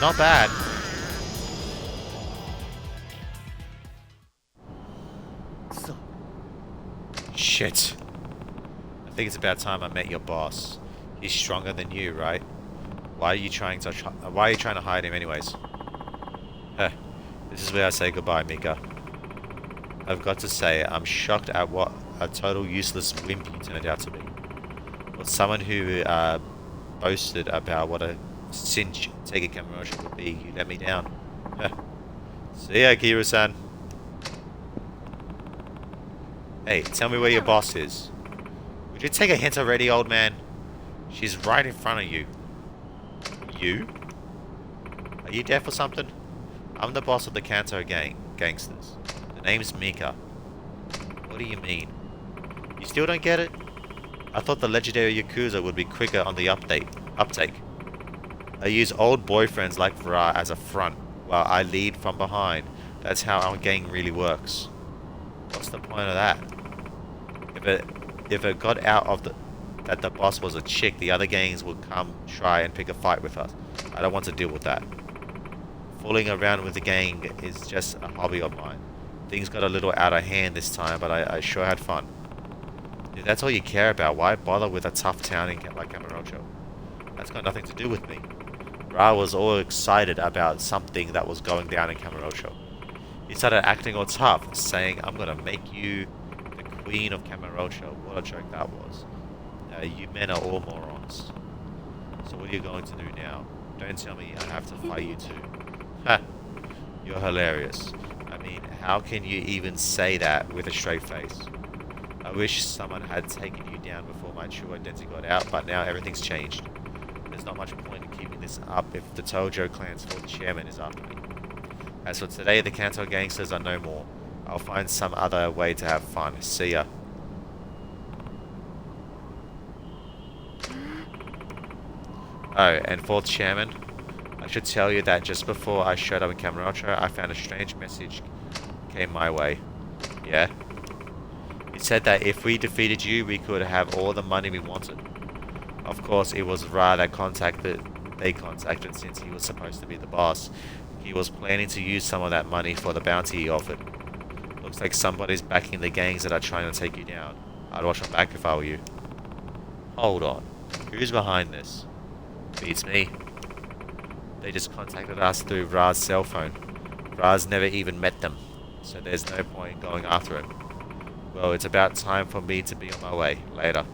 A: Not bad. Shit. I think it's about time I met your boss. He's stronger than you, right? Why are you trying to hide him anyways? Huh. This is where I say goodbye, Mika. I've got to say, I'm shocked at what a total useless wimp you turned out to be. But someone who boasted about what a cinch taking Camarocho would be, you let me down. See ya, Kiru-san. Hey, tell me where your boss is. Would you take a hint already, old man? She's right in front of you. You? Are you deaf or something? I'm the boss of the Kanto gangsters. The name's Mika. What do you mean? You still don't get it? I thought the legendary Yakuza would be quicker on the uptake. I use old boyfriends like Ra as a front, while I lead from behind. That's how our gang really works. What's the point of that? If it got out of that the boss was a chick, the other gangs would come try and pick a fight with us. I don't want to deal with that. Fooling around with the gang is just a hobby of mine. Things got a little out of hand this time, but I sure had fun. If that's all you care about, why bother with a tough town like Camarocho? That's got nothing to do with me. Ra was all excited about something that was going down in Kamurocho. He started acting all tough, saying, "I'm gonna make you the queen of Kamurocho." What a joke that was. You men are all morons. So what are you going to do now? Don't tell me I have to fight you too. Ha! You're hilarious. I mean, how can you even say that with a straight face? I wish someone had taken you down before my true identity got out, but now everything's changed. There's not much point in keeping this up if the Tojo clan's full chairman is after me. As for today, the Kanto gangsters are no more. I'll find some other way to have fun. See ya. Oh, and fourth chairman, I should tell you that just before I showed up in Kamurocho, I found a strange message came my way. Yeah? It said that if we defeated you, we could have all the money we wanted. Of course, it was Ra that they contacted since he was supposed to be the boss. He was planning to use some of that money for the bounty he offered. Looks like somebody's backing the gangs that are trying to take you down. I'd watch them back if I were you. Hold on. Who's behind this? Beats me. They just contacted us through Ra's cell phone. Ra's never even met them, so there's no point in going after him. Well, it's about time for me to be on my way. Later.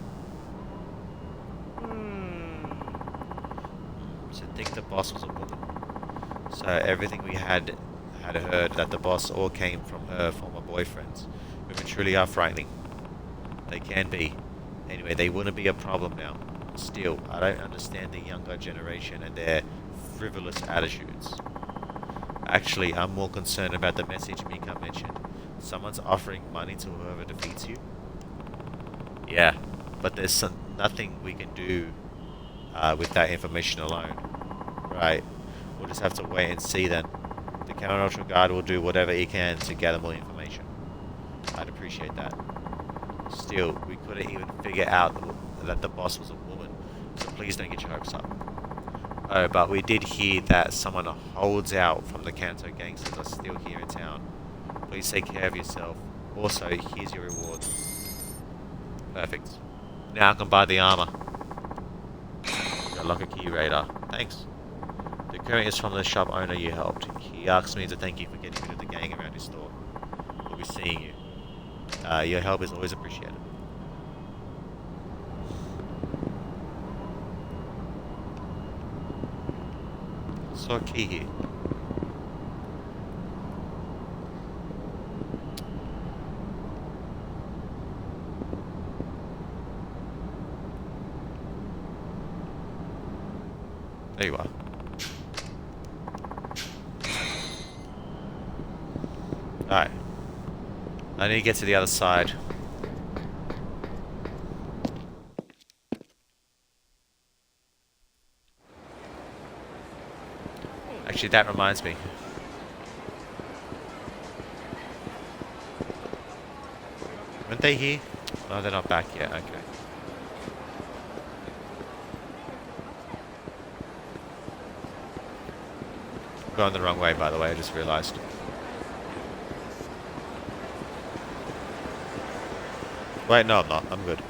A: So think the boss was a woman. So everything we had heard that the boss all came from her former boyfriends. Women truly are frightening. They can be. Anyway, they wouldn't be a problem now. Still, I don't understand the younger generation and their frivolous attitudes. Actually, I'm more concerned about the message Mika mentioned. Someone's offering money to whoever defeats you? Yeah, but there's nothing we can do with that information alone. Right, we'll just have to wait and see then. The Kamurocho guard will do whatever he can to gather more information. I'd appreciate that. Still, we couldn't even figure out that the boss was a woman, so please don't get your hopes up. Oh, but we did hear that someone holds out from the Kanto gangsters are still here in town. Please take care of yourself. Also, here's your reward. Perfect. Now I can buy the armor. Got lock a key radar. Thanks. The current is from the shop owner you helped. He asked me to thank you for getting rid of the gang around his store. We'll be seeing you. Your help is always appreciated. Saw a key here. There you are. Alright. I need to get to the other side. Actually, that reminds me. Weren't they here? No, they're not back yet. Okay. I'm going the wrong way, by the way. I just realized. Wait, no, I'm not. I'm good.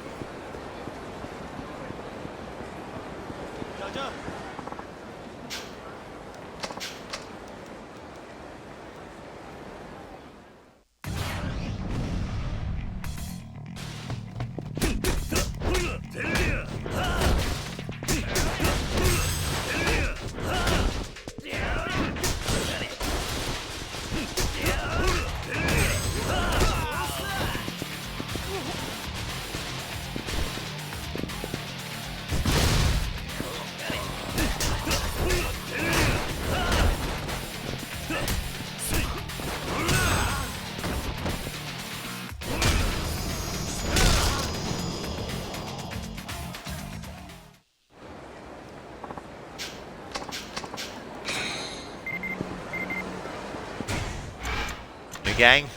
A: Gang.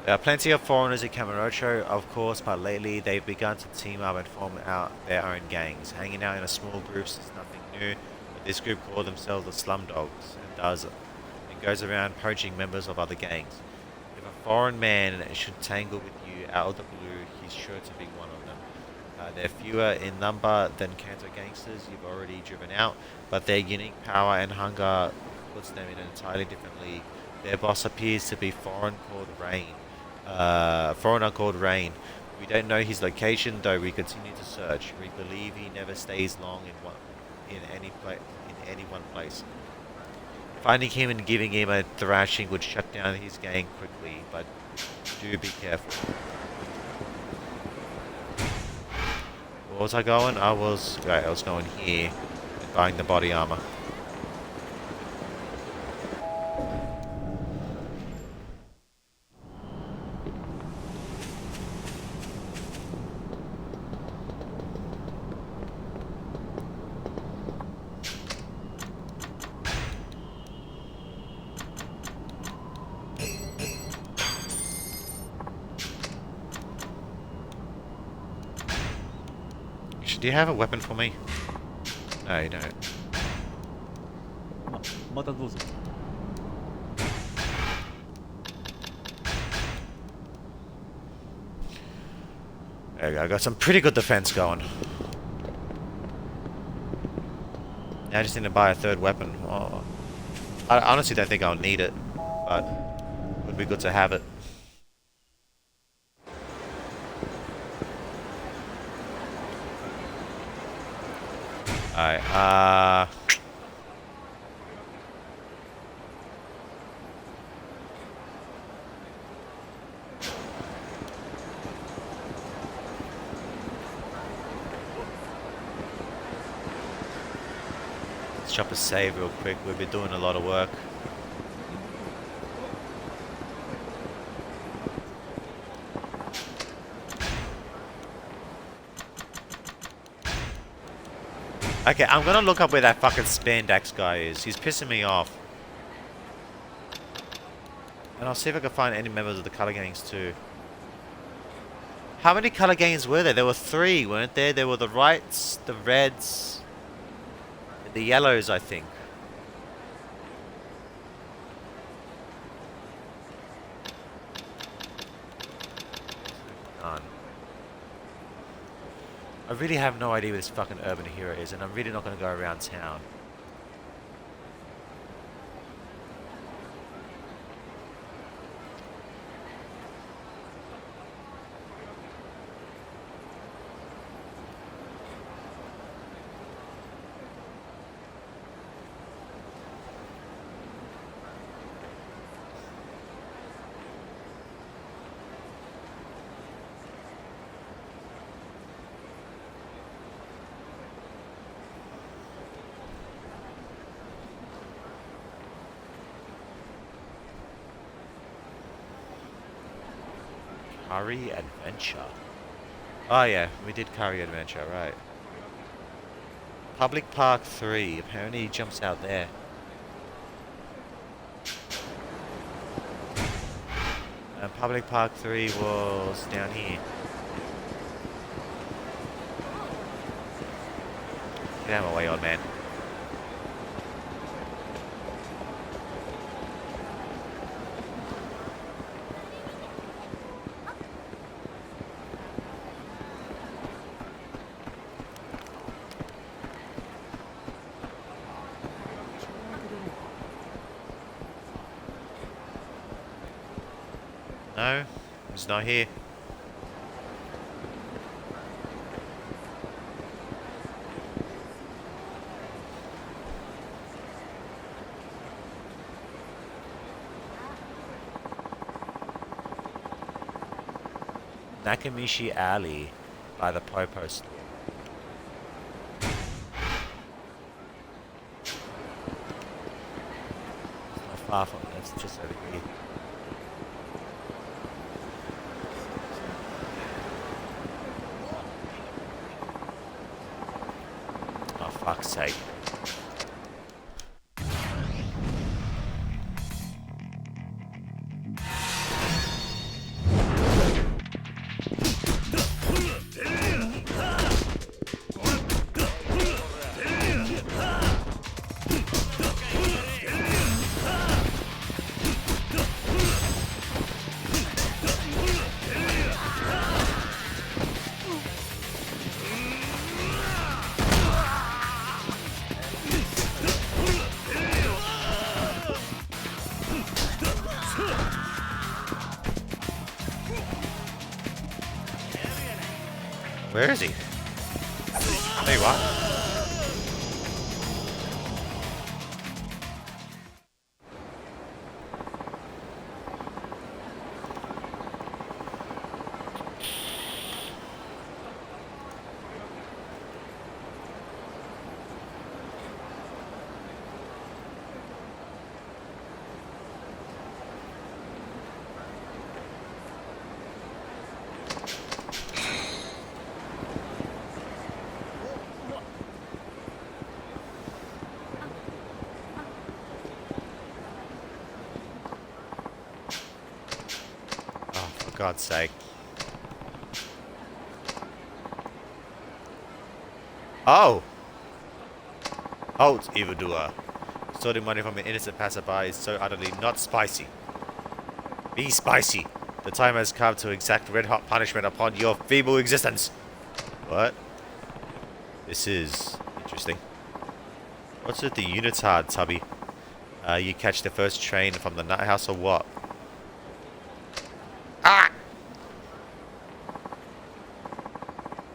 A: There are plenty of foreigners in Kamurocho, of course, but lately they've begun to team up and form out their own gangs. Hanging out in a small groups is nothing new, but this group call themselves the Slum Dogs and goes around poaching members of other gangs. If a foreign man should tangle with you out of the blue, he's sure to be one of them. They're fewer in number than Kanto gangsters you've already driven out, but their unique power and hunger puts them in an entirely different league. Their boss appears to be foreigner called Rain. We don't know his location, though we continue to search. We believe he never stays long in any one place. Finding him and giving him a thrashing would shut down his gang quickly, but do be careful. Where was I going? I was going here and buying the body armor. Do you have a weapon for me? No, you don't.
E: またどうぞ。
A: There we go. I got some pretty good defense going. Now I just need to buy a third weapon. Oh, I honestly don't think I'll need it, but it would be good to have it. Alright, let's chop a save real quick. We've been doing a lot of work. Okay, I'm gonna look up where that fucking spandex guy is. He's pissing me off. And I'll see if I can find any members of the color gangs too. How many color gangs were there? There were 3, weren't there? There were the Rights, the Reds, and the Yellows, I think. None. I really have no idea where this fucking urban hero is, and I'm really not going to go around town. Curry Adventure. Oh yeah, we did Curry Adventure, right. Public Park 3. Apparently he jumps out there. And Public Park 3 was down here. Get out of my way, old man. No, he's not here. Nakamichi Alley by the Popo store. It's not far from it, it's just over here. Fuck's sake. Where is he? Hey, what? Oh, for God's sake. Oh! Halt, evildoer. Extorting money from an innocent passerby is so utterly not spicy. Be spicy. The time has come to exact red-hot punishment upon your feeble existence. What? This is interesting. What's with the unitard, Tubby? You catch the first train from the nut house or what? Ah!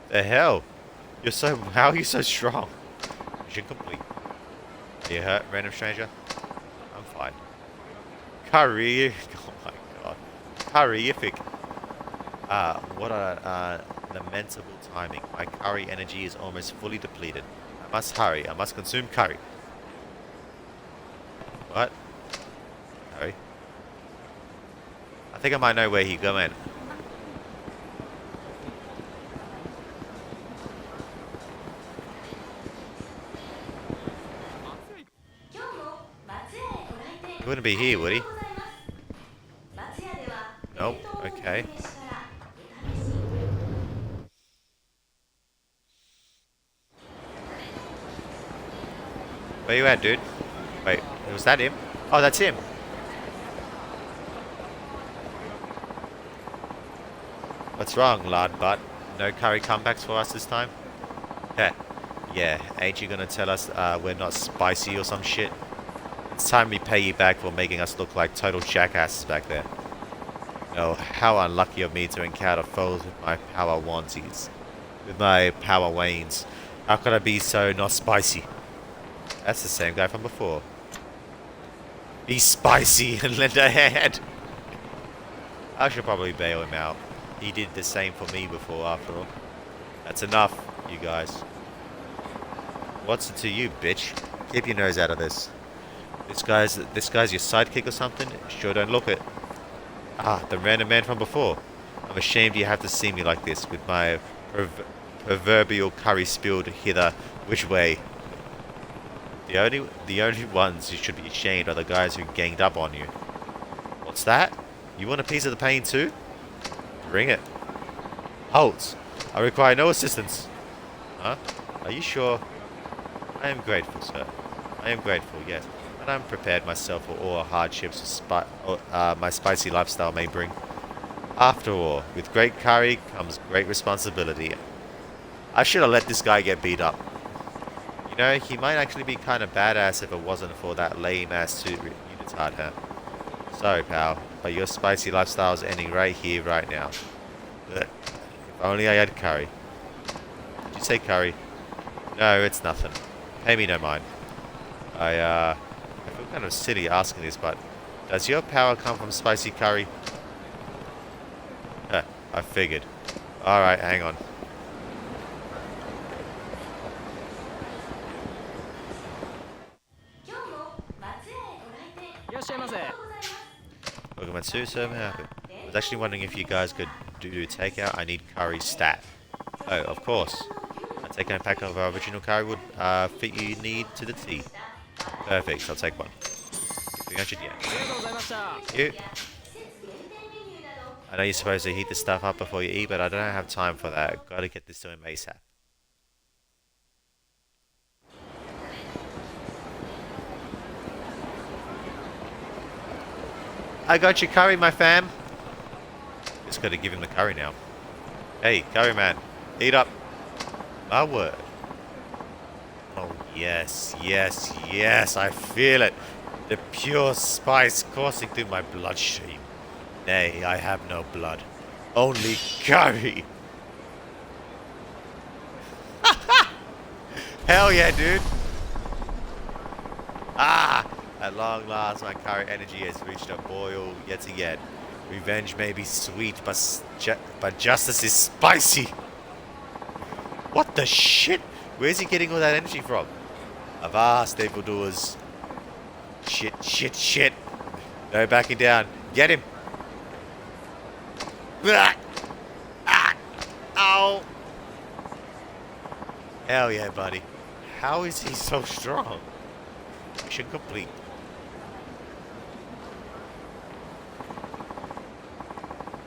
A: The hell? How are you so strong? Mission complete. Are you hurt, random stranger? I'm fine. Curry. Oh my god. Curry-ific. What a lamentable timing. My curry energy is almost fully depleted. I must hurry. I must consume curry. What? Curry? I think I might know where he going. He wouldn't be here, would he? Nope. Okay. Where you at, dude? Wait, was that him? Oh, that's him. What's wrong, lard butt? No curry comebacks for us this time? Heh. Yeah, ain't you gonna tell us we're not spicy or some shit? It's time we pay you back for making us look like total jackasses back there. No, how unlucky of me to encounter foes with my power wanties. With my power wanes. How could I be so not spicy? That's the same guy from before. Be spicy and lend a hand. I should probably bail him out. He did the same for me before, after all. That's enough, you guys. What's it to you, bitch? Keep your nose out of this. This guy's your sidekick or something? Sure don't look it. Ah, the random man from before. I'm ashamed you have to see me like this, with my proverbial curry spilled hither which way. The only ones who should be ashamed are the guys who ganged up on you. What's that? You want a piece of the pain too? Bring it. Halt! I require no assistance. Huh? Are you sure? I am grateful, sir. I am grateful, yes. But I'm prepared myself for all hardships my spicy lifestyle may bring. After all, with great curry comes great responsibility. I should have let this guy get beat up. You know, he might actually be kind of badass if it wasn't for that lame-ass suit unitard, huh? Sorry, pal, but your spicy lifestyle is ending right here, right now. Ugh. If only I had curry. Did you say curry? No, it's nothing. Pay me no mind. I feel kind of silly asking this, but does your power come from spicy curry? I figured. Alright, hang on. Welcome to so happy. I was actually wondering if you guys could do takeout. I need curry stat. Oh, of course. A take-home pack of our original curry would fit you need to the T. Perfect, I'll take one. 300 yen. Thank you. I know you're supposed to heat the stuff up before you eat, but I don't have time for that. Gotta get this to him ASAP. I got your curry, my fam. Just gotta give him the curry now. Hey, curry man, eat up. My word. Oh, yes, yes, yes, I feel it. The pure spice coursing through my bloodstream. Nay, I have no blood. Only curry. Hell yeah, dude. Ah! At long last, my current energy has reached a boil yet again. Revenge may be sweet, but justice is spicy. What the shit? Where's he getting all that energy from? Avast, evildoers. Shit, shit, shit. No backing down. Get him. Ah! Ah! Ow! Hell yeah, buddy. How is he so strong? Mission complete.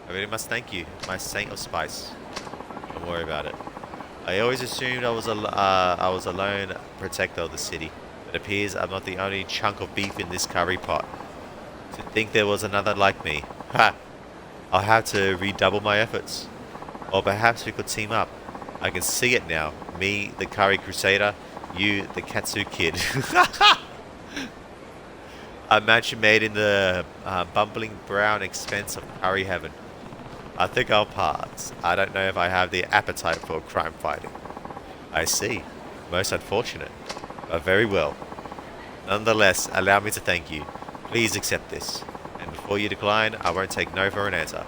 A: I really must thank you, my saint of spice. Don't worry about it. I always assumed I was a lone protector of the city. It appears I'm not the only chunk of beef in this curry pot. To think there was another like me. Ha! I'll have to redouble my efforts. Or perhaps we could team up. I can see it now. Me, the curry crusader. You, the katsu kid. A match made in the bumbling brown expense of curry heaven. I think I'll pass. I don't know if I have the appetite for crime fighting. I see. Most unfortunate. But very well. Nonetheless, allow me to thank you. Please accept this. And before you decline, I won't take no for an answer.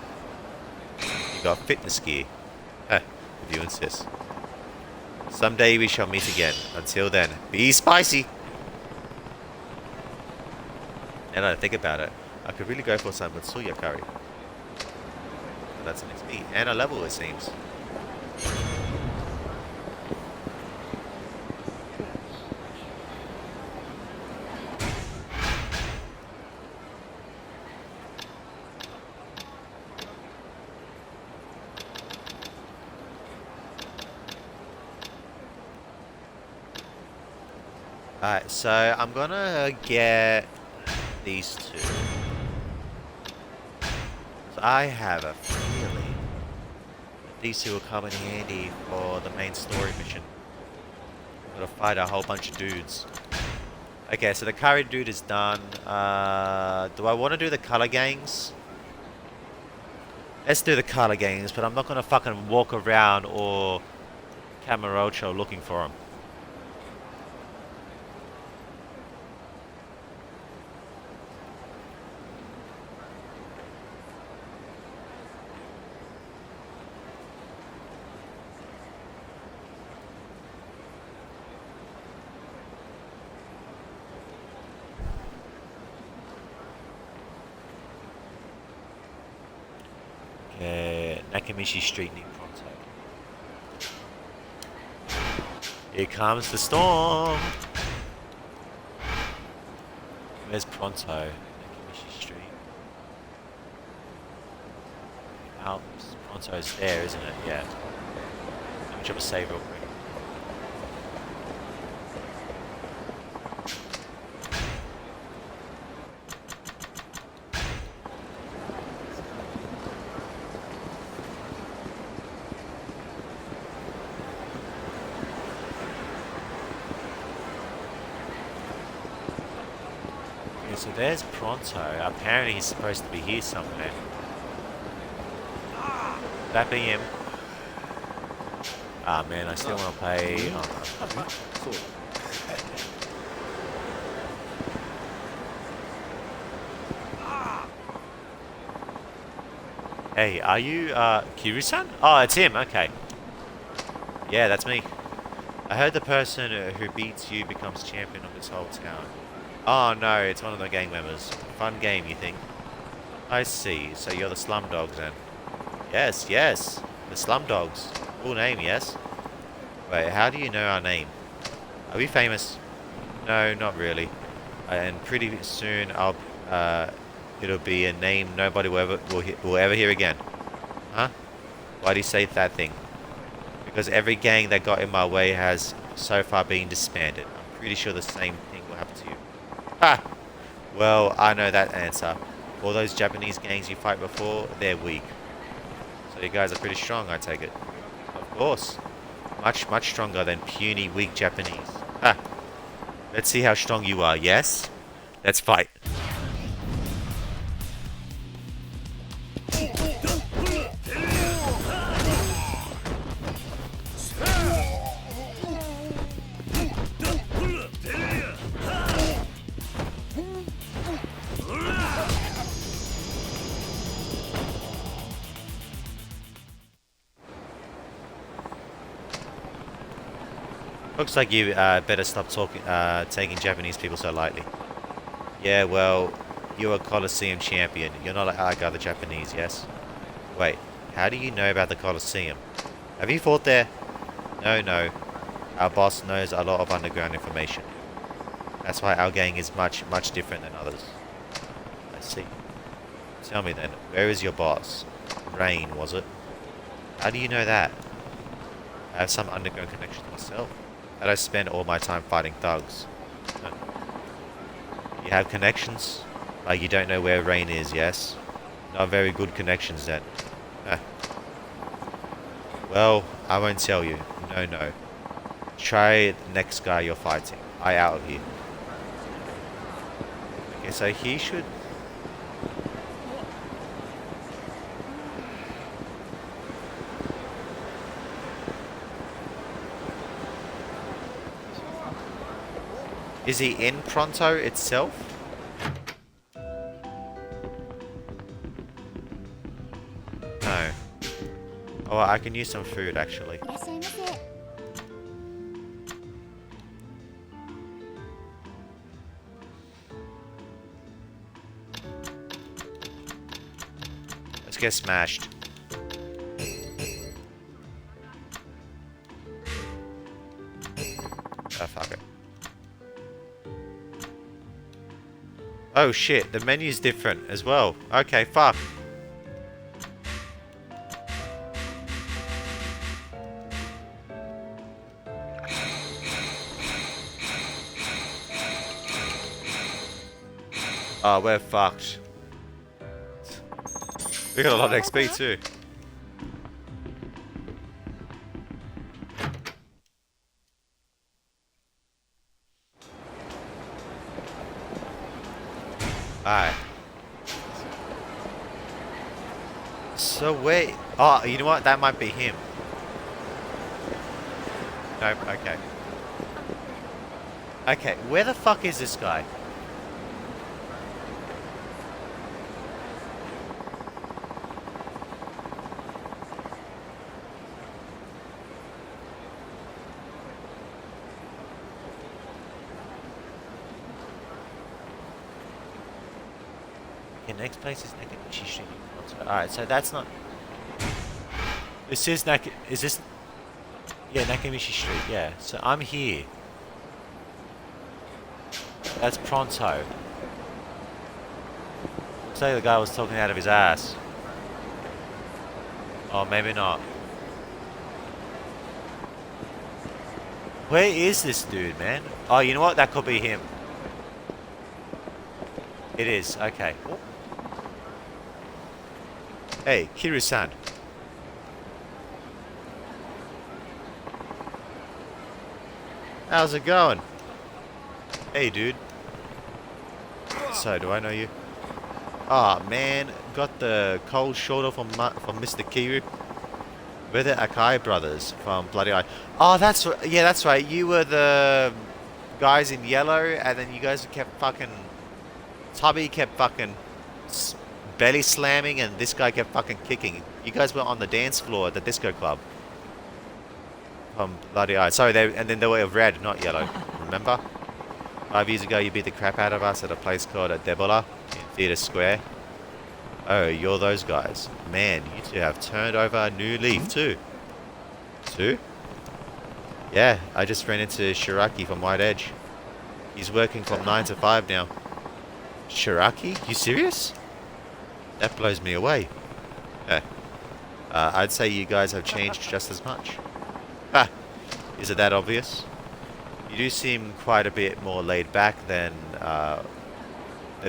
A: You got fitness gear. Heh, if you insist. Someday we shall meet again. Until then, be spicy! And I think about it, I could really go for some Matsuya curry. That's an XP and a level, it seems. Alright, so I'm gonna get these two. So I have a feeling that these two will come in handy for the main story mission. I'm gonna fight a whole bunch of dudes. Okay, so the curry dude is done. Do I want to do the color gangs? Let's do the color gangs, but I'm not gonna fucking walk around or Camarocho looking for them. Nakamichi Street near Pronto. Here comes the storm. Where's Pronto? Nakamichi Street. Alps. Pronto's there, isn't it? Yeah. Let me drop a save real quick. So there's Pronto. Apparently he's supposed to be here somewhere. That be him. Ah man, I still want to play. Oh, no. Hey, are you Kiryu-san? Oh, it's him. Okay. Yeah, that's me. I heard the person who beats you becomes champion of this whole town. Oh no, it's one of the gang members. Fun game, you think? I see. So you're the Slum Dogs then? Yes, yes. The Slum Dogs. Cool name, yes? Wait, how do you know our name? Are we famous? No, not really. And pretty soon it'll be a name nobody will ever hear again. Huh? Why do you say that thing? Because every gang that got in my way has so far been disbanded. I'm pretty sure the same thing will happen to you. Ha! Well, I know that answer. All those Japanese gangs you fight before, they're weak. So you guys are pretty strong, I take it. Of course. Much, much stronger than puny, weak Japanese. Ha! Let's see how strong you are, yes? Let's fight. Looks like you better stop taking Japanese people so lightly. Yeah, well, you're a Colosseum champion. You're not like other Japanese, yes? Wait, how do you know about the Colosseum? Have you fought there? No. Our boss knows a lot of underground information. That's why our gang is much different than others. I see. Tell me then, where is your boss? Rain, was it? How do you know that? I have some underground connection myself. I don't spend all my time fighting thugs. No. You have connections? Like you don't know where Rain is, yes? Not very good connections then. Well, I won't tell you. No. Try the next guy you're fighting. Out of here. Okay, so he should... Is he in Pronto itself? No. Oh, I can use some food actually. Let's get smashed. Oh, fuck it. Oh shit, the menu's different as well. Okay, fuck. Oh, we're fucked. We got a lot of XP too. Alright. So wait. Oh, you know what? That might be him. Nope, okay. Okay, where the fuck is this guy? Okay, next place is Nakamichi Street. Alright, so that's not... This is Is this... Yeah, Nakamichi Street, yeah. So I'm here. That's Pronto. Looks like the guy was talking out of his ass. Oh, maybe not. Where is this dude, man? Oh, you know what? That could be him. It is, okay. Oh. Hey, Kiru-san. How's it going? Hey, dude. So, do I know you? Ah, oh, man. Got the cold shoulder from Mr. Kiru. We're the Akai brothers from Bloody Eye. Oh, that's right. Yeah, that's right. You were the guys in yellow, and then you guys kept fucking... Tubby kept fucking belly slamming, and this guy kept fucking kicking. You guys were on the dance floor at the disco club. From Bloody Eye. Sorry, and then they were red, not yellow. Remember? 5 years ago, you beat the crap out of us at a place called Debola in Theatre Square. Oh, you're those guys. Man, you two have turned over a new leaf, too. Two? Yeah, I just ran into Shiraki from White Edge. He's working from 9 to 5 now. Shiraki? You serious? That blows me away. I'd say you guys have changed just as much. Ah, is it that obvious? You do seem quite a bit more laid back than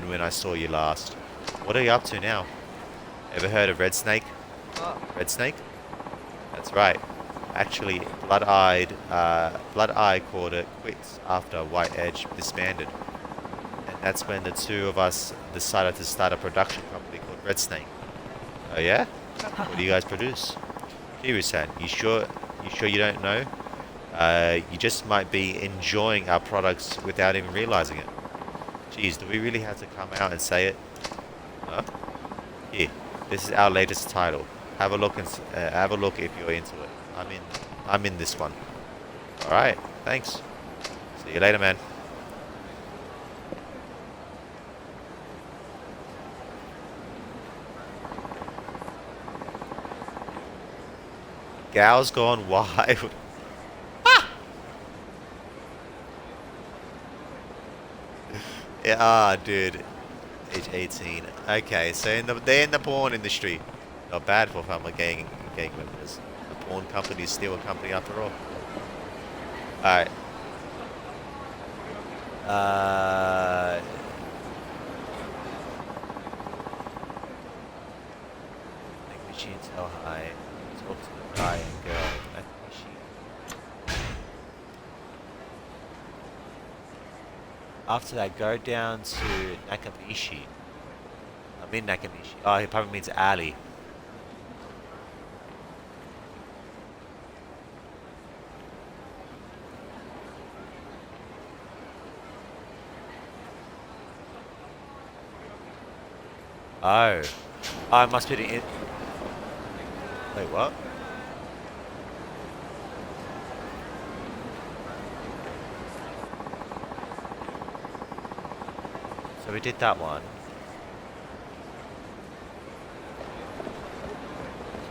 A: when I saw you last. What are you up to now? Ever heard of Red Snake? Red Snake? That's right. Actually, Blood Eye called it quits after White Edge disbanded. And that's when the two of us decided to start a production company called Red Snake. Oh yeah? What do you guys produce? Kiru-san, you sure you don't know? You just might be enjoying our products without even realizing it. Jeez, do we really have to come out and say it? Huh? Here, this is our latest title. Have a look and have a look if you're into it. I'm in this one. Alright, thanks. See you later, man. Gal's gone wild. Yeah, dude. Age 18. Okay, so they're in the porn industry. Not bad for former gang members. The porn company is still a company after all. Alright. Make machine tell hi. Talk to the guy and girl. Make machine. After that, go down to Nakamishi. I mean Nakamishi. Oh, he probably means alley. Oh. Oh, I must be the in... Wait, what? So we did that one.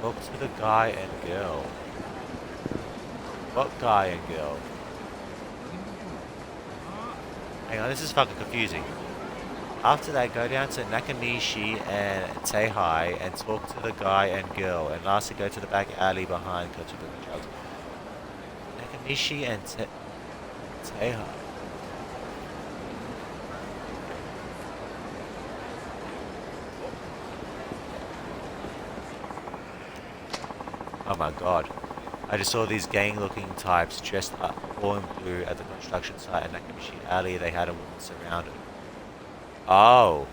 A: Talk to the guy and girl. What guy and girl? Hang on, this is fucking confusing. After that, go down to Nakamishi and say hi and talk to the guy and girl. And lastly, go to the back alley behind Kochiba Drugs. Nakamishi and say hi. Oh my god. I just saw these gang-looking types dressed up all in blue at the construction site at Nakamishi Alley. They had a woman surrounded. Oh.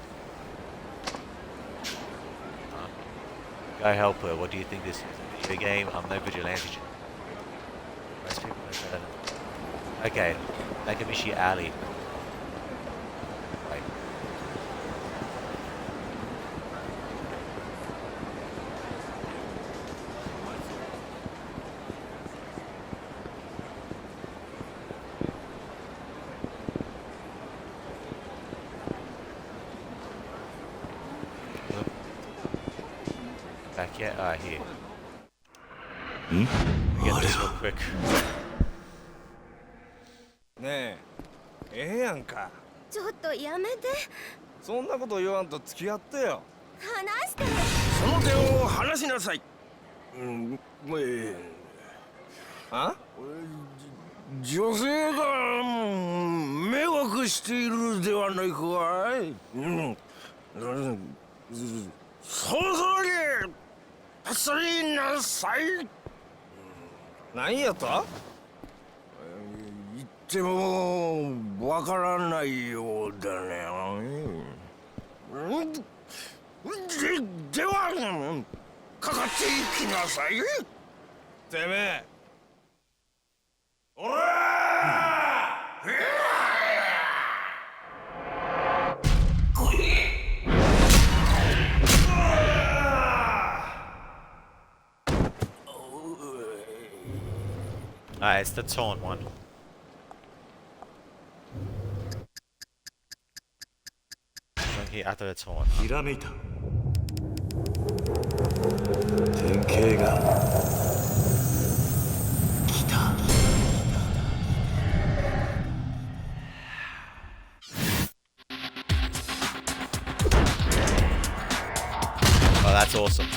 A: Go help her. What do you think this is? A video game? I'm no vigilante. Most people know better than... Okay. Nakamishi Alley. Wait. Back yet? Ah, here. Get this real quick.
C: ねえ、ええやんか。
E: ちょっとやめて。
C: そんなこと言わんと付き合ってよ。
E: 話して。
C: その手を離しなさい。あ？女性が迷惑しているではないかい。そろそろに立ちなさい。何やと？言ってもわからないようだね。ではかかっていきなさい。てめえ。おら！It's
A: the taunt one. Monkey after the taunt.
F: ひらめいた典型が来た
A: Oh, that's awesome.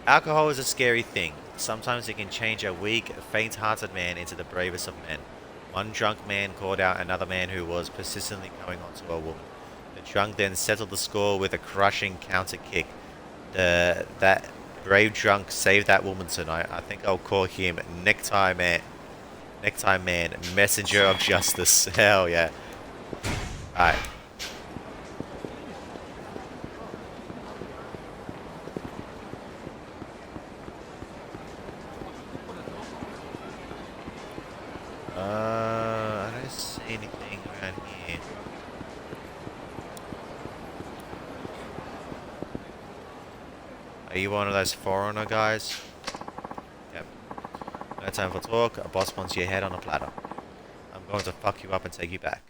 A: Alcohol is a scary thing. Sometimes it can change a weak, faint-hearted man into the bravest of men. One drunk man called out another man who was persistently coming onto a woman. The drunk then settled the score with a crushing counter kick. That brave drunk saved that woman tonight. I think I'll call him Necktie Man. Necktie Man, Messenger of Justice. Hell yeah. Alright. I don't see anything around here. Are you one of those foreigner guys? Yep. No time for talk. A boss wants your head on a platter. I'm going to fuck you up and take you back.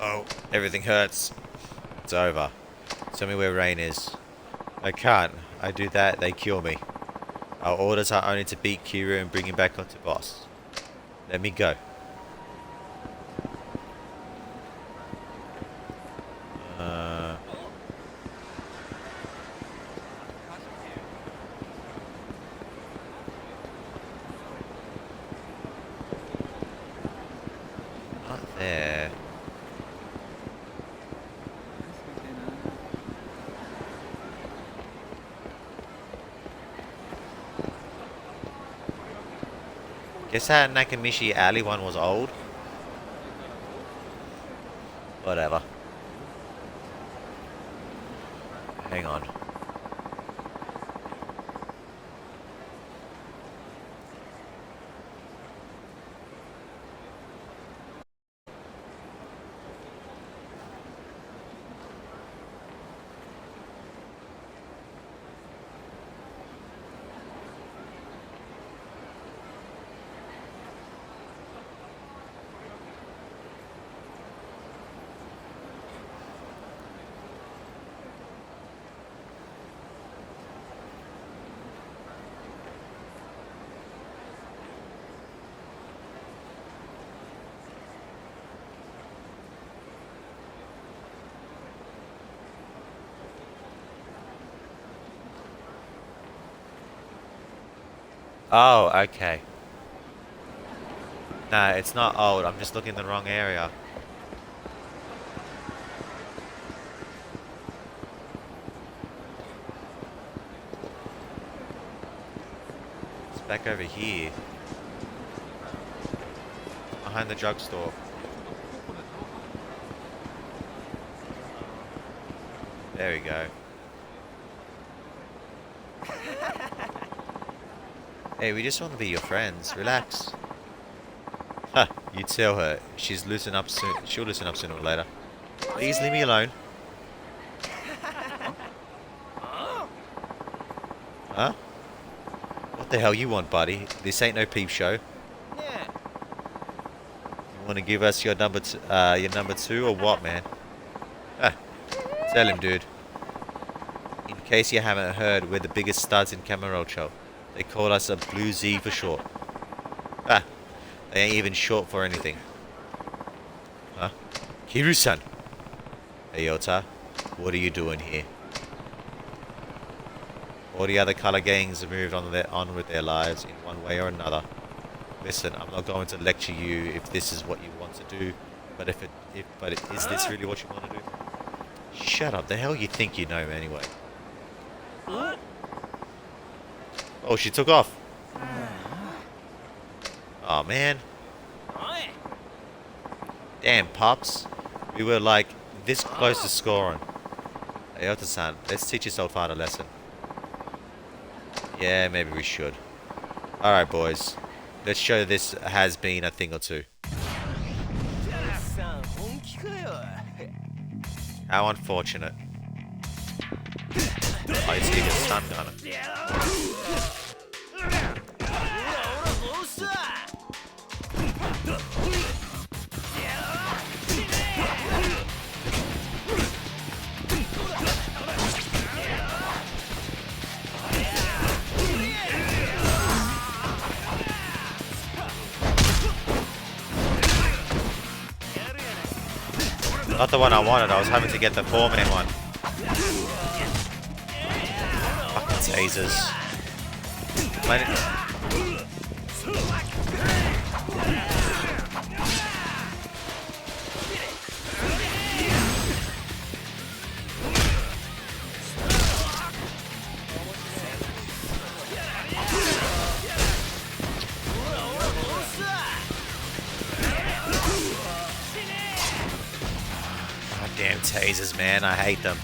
A: Oh, everything hurts. It's over. Tell me where Rain is. I can't. I do that, they kill me. Our orders are only to beat Kiryu and bring him back onto boss. Let me go. Not there. Guess that Nakamichi Alley one was old. Whatever. Hang on. Oh, okay. Nah, it's not old. I'm just looking in the wrong area. It's back over here. Behind the drugstore. There we go. Hey, we just want to be your friends. Relax. Huh, you tell her. She's loosen up soon. She'll loosen up sooner or later. Please leave me alone. Huh? What the hell you want, buddy? This ain't no peep show. You want to give us your number two or what, man? Ah, tell him, dude. In case you haven't heard, we're the biggest studs in Kamurocho. They call us a Blue Z for short. Ah, they ain't even short for anything. Huh? Kiryu-san! Hey, Yota. What are you doing here? All the other color gangs have moved on with their lives in one way or another. Listen, I'm not going to lecture you if this is what you want to do, but is this really what you want to do? Shut up. The hell you think you know anyway? Oh, she took off. Oh, man. Damn, Pops. We were like this close to scoring. Ayota-san, let's teach this old father a lesson. Yeah, maybe we should. Alright, boys. Let's show this has been a thing or two. How unfortunate. I see you get stun gunner. Not the one I wanted, I was having to get the 4-man one. Fucking tasers. Damn tasers, man. I hate them.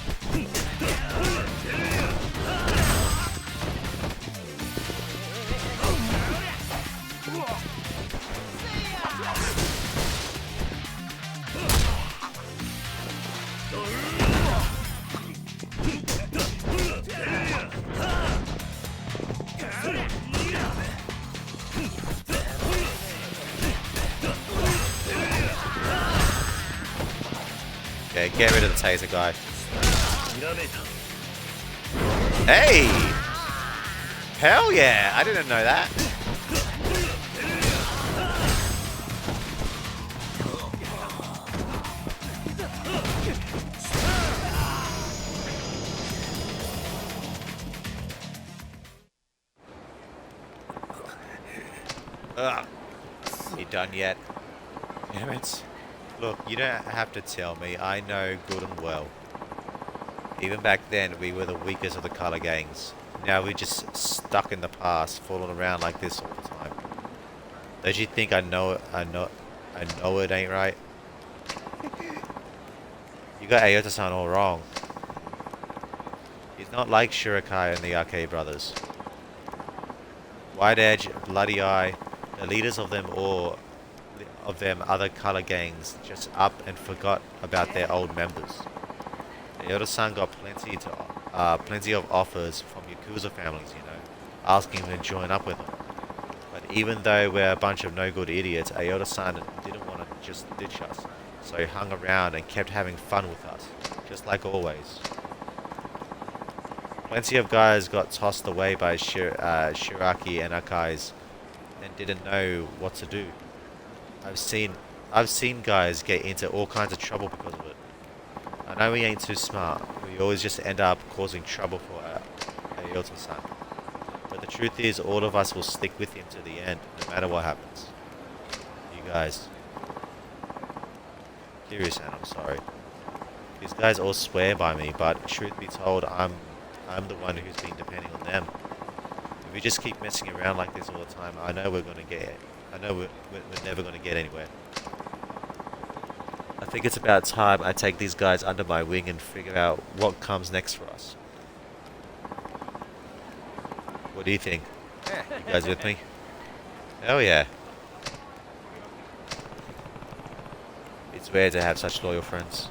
A: Okay, get rid of the taser guy. Hey! Hell yeah! I didn't know that. Ugh. You done yet? Damn it. Look, you don't have to tell me. I know good and well. Even back then, we were the weakest of the color gangs. Now we're just stuck in the past, fooling around like this all the time. Don't you think I know it? I know it ain't right. You got Aota-san all wrong. He's not like Shurikai and the Arcade Brothers. White Edge, Bloody Eye, the leaders of them all, of them other color gangs, just up and forgot about their old members. Aota-san got plenty of offers from Yakuza families, you know, asking him to join up with them. But even though we're a bunch of no-good idiots, Aota-san didn't want to just ditch us, so he hung around and kept having fun with us, just like always. Plenty of guys got tossed away by Shiraki and Akai's and didn't know what to do. I've seen guys get into all kinds of trouble because of it. I know we ain't too smart. We always just end up causing trouble for Aota-san. But the truth is, all of us will stick with him to the end, no matter what happens. You guys. Curious, and I'm sorry. These guys all swear by me, but truth be told, I'm the one who's been depending on them. If we just keep messing around like this all the time, I know we're never gonna get anywhere. I think it's about time I take these guys under my wing and figure out what comes next for us. What do you think? You guys with me? Hell yeah. It's rare to have such loyal friends.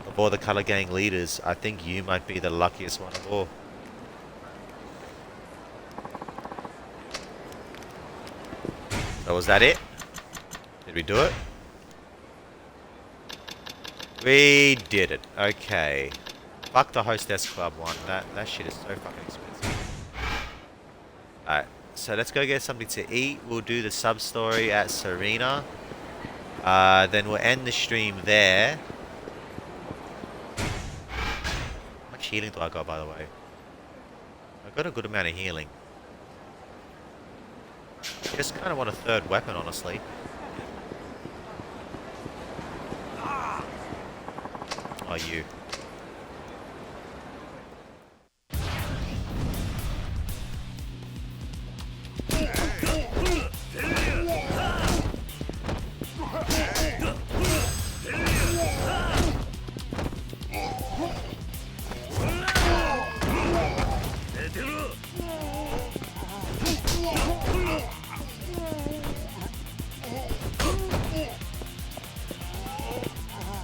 A: Of all the color gang leaders, I think you might be the luckiest one of all. So was that it? Did we do it? We did it. Okay. Fuck the Hostess Club one. That shit is so fucking expensive. Alright. So let's go get something to eat. We'll do the sub-story at Serena. Then we'll end the stream there. How much healing do I got, by the way? I've got a good amount of healing. I just kind of want a third weapon, honestly. Oh, you.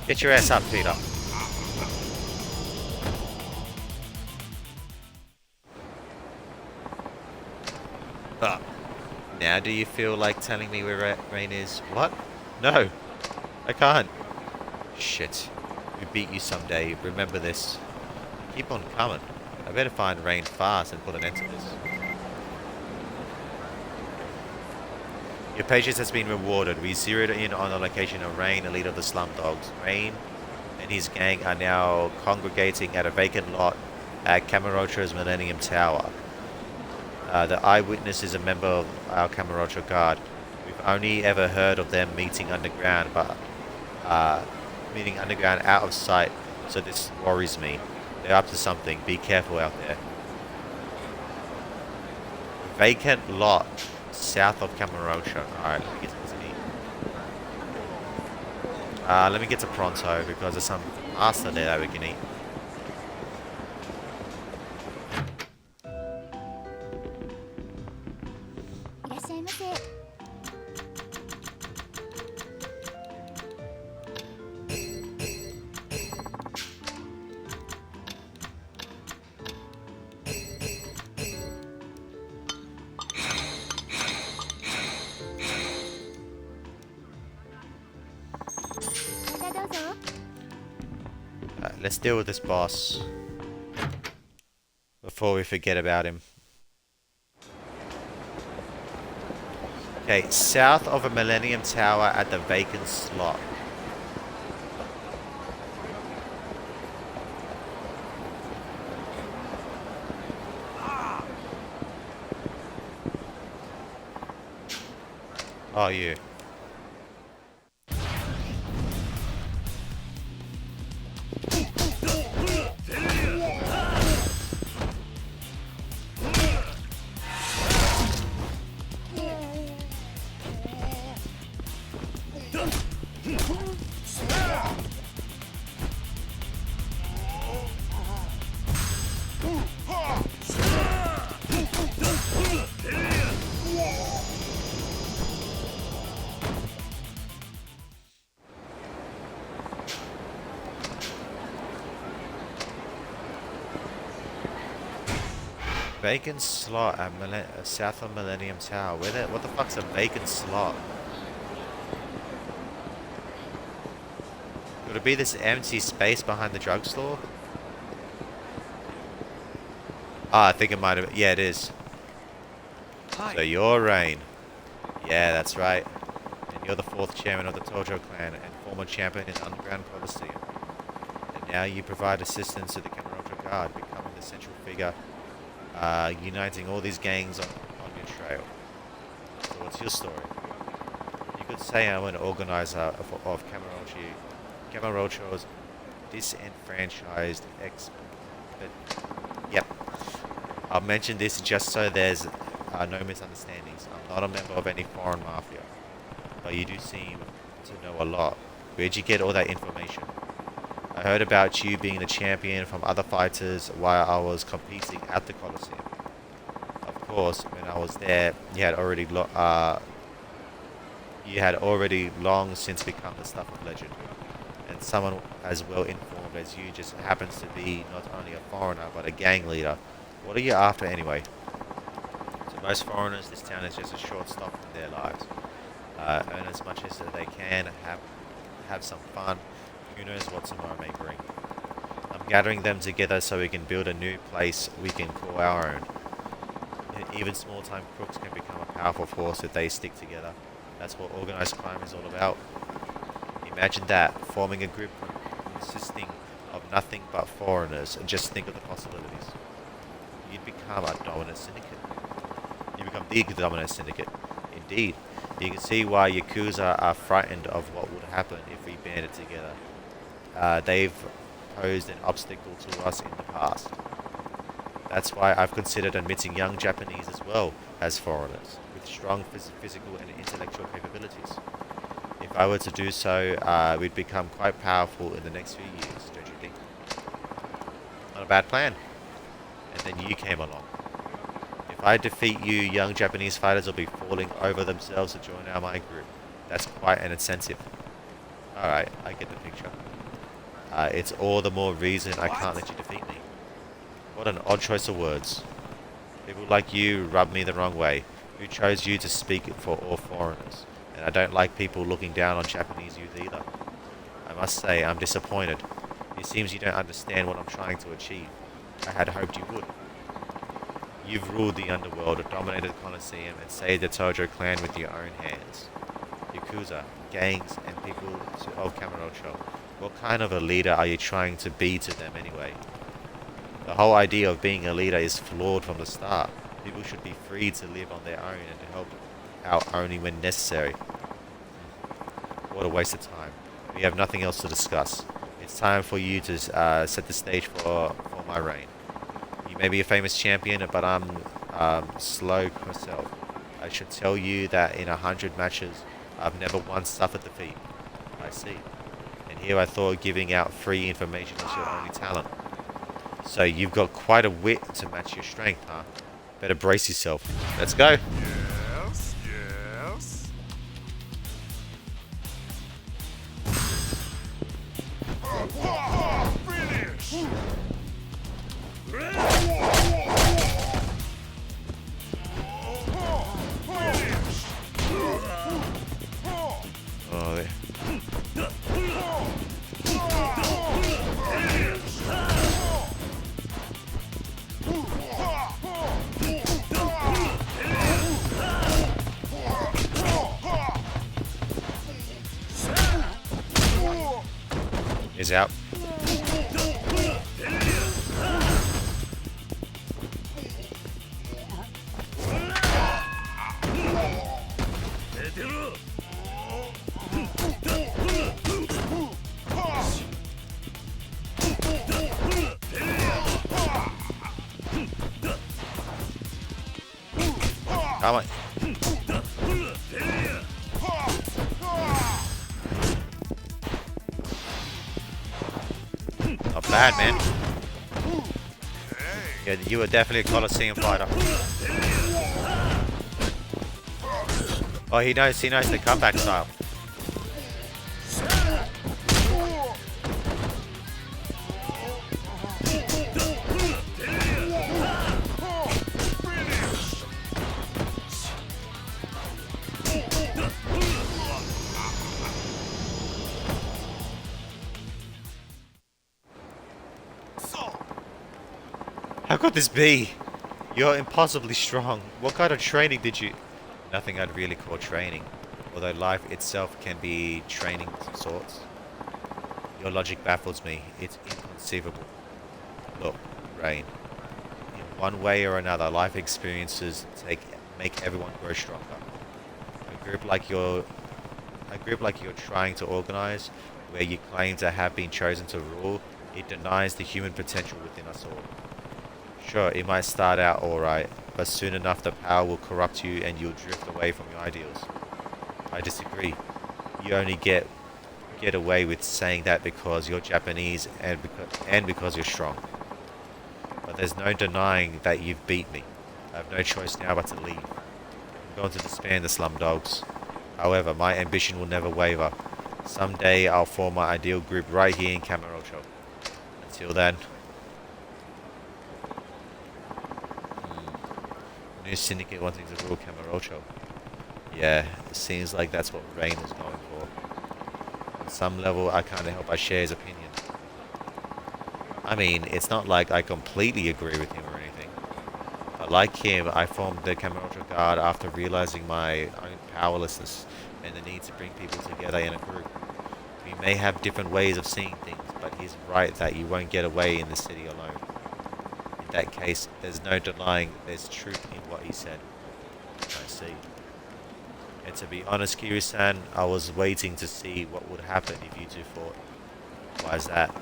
A: Get your ass up, Peter. Ah. Now do you feel like telling me where Rain is? What? No. I can't. Shit. We beat you someday. Remember this. Keep on coming. I better find Rain fast and put an end to this. Your patience has been rewarded. We zeroed in on the location of Rain, the leader of the Slum Dogs. Rain and his gang are now congregating at a vacant lot at Kamurocho's Millennium Tower. The eyewitness is a member of our Kamurocho Guard. We've only ever heard of them meeting underground, but meeting underground out of sight, so this worries me. They're up to something. Be careful out there. Vacant lot south of Kamurocho. Alright, let me get to this meet. Let me get to Pronto because there's some pasta there that we can eat. Let's deal with this boss before we forget about him. Okay, south of a Millennium Tower at the vacant slot. Oh, you. Vacant slot at south of Millennium Tower. What the fuck's a vacant slot? Would it be this empty space behind the drugstore? Ah, I think it might have. Yeah, it is.
D: Hi.
A: So you're Rain. Yeah, that's right. And you're the 4th chairman of the Tojo clan and former champion in Underground Coliseum. And now you provide assistance to the Kamurocho Guard, becoming the central figure, uniting all these gangs on your trail. So what's your story? You could say I'm an organizer of Kamurocho's disenfranchised but yep. I'll mention this just so there's no misunderstandings. I'm not a member of any foreign mafia, but you do seem to know a lot. Where'd you get all that information? I heard about you being the champion from other fighters while I was competing at the Coliseum. Of course, when I was there, you had already long since become the stuff of legend. And someone as well informed as you just happens to be not only a foreigner, but a gang leader. What are you after anyway? To most foreigners, this town is just a short stop in their lives. Earn as much as they can, have some fun. Who knows what tomorrow may bring. I'm gathering them together so we can build a new place we can call our own. Even small-time crooks can become a powerful force if they stick together. That's what organized crime is all about. Imagine that, forming a group consisting of nothing but foreigners, and just think of the possibilities. You'd become a dominant syndicate. You become the dominant syndicate. Indeed, you can see why Yakuza are frightened of what would happen if we banded together. They've posed an obstacle to us in the past. That's why I've considered admitting young Japanese as well as foreigners, with strong physical and intellectual capabilities. If I were to do so, we'd become quite powerful in the next few years, don't you think? Not a bad plan. And then you came along. If I defeat you, young Japanese fighters will be falling over themselves to join my group. That's quite an incentive. Alright, I get the picture. It's all the more reason I can't let you defeat me. What an odd choice of words. People like you rub me the wrong way. Who chose you to speak for all foreigners? And I don't like people looking down on Japanese youth either. I must say, I'm disappointed. It seems you don't understand what I'm trying to achieve. I had hoped you would. You've ruled the underworld, dominated the Coliseum, and saved the Tojo clan with your own hands. Yakuza, gangs, and people of Kamurocho. What kind of a leader are you trying to be to them anyway? The whole idea of being a leader is flawed from the start. People should be free to live on their own and to help out only when necessary. What a waste of time. We have nothing else to discuss. It's time for you to set the stage for my reign. You may be a famous champion, but I'm slow myself. I should tell you that in 100 matches, I've never once suffered defeat. I see. And here I thought giving out free information is your only talent. So you've got quite a wit to match your strength, huh? Better brace yourself. Let's go.
C: Yes, yes. Finish.
A: Oh, he's out. Come on. Not bad, man. Yeah, you were definitely a Coliseum fighter. Oh, he knows the comeback style. How could this be? You're impossibly strong. What kind of training did you... Nothing I'd really call training. Although life itself can be training of sorts. Your logic baffles me. It's inconceivable. Look, Rain. In one way or another, life experiences make everyone grow stronger. A group like you're trying to organize, where you claim to have been chosen to rule, it denies the human potential within us all. Sure, it might start out alright, but soon enough the power will corrupt you and you'll drift away from your ideals. I disagree. You only get away with saying that because you're Japanese and because you're strong. But there's no denying that you've beat me. I have no choice now but to leave. I'm going to disband the slum dogs. However, my ambition will never waver. Someday I'll form my ideal group right here in Kamurocho. Until then... New syndicate wanting to rule Kamurocho. Yeah, it seems like that's what Rain was going for. On some level, I can't help but share his opinion. I mean, it's not like I completely agree with him or anything. But like him, I formed the Kamurocho Guard after realizing my own powerlessness and the need to bring people together in a group. We may have different ways of seeing things, but he's right that you won't get away in the city alone. In that case, there's no denying there's truth in what he said. I see. And to be honest, Kiryu-san, I was waiting to see what would happen if you two fought. Why is that?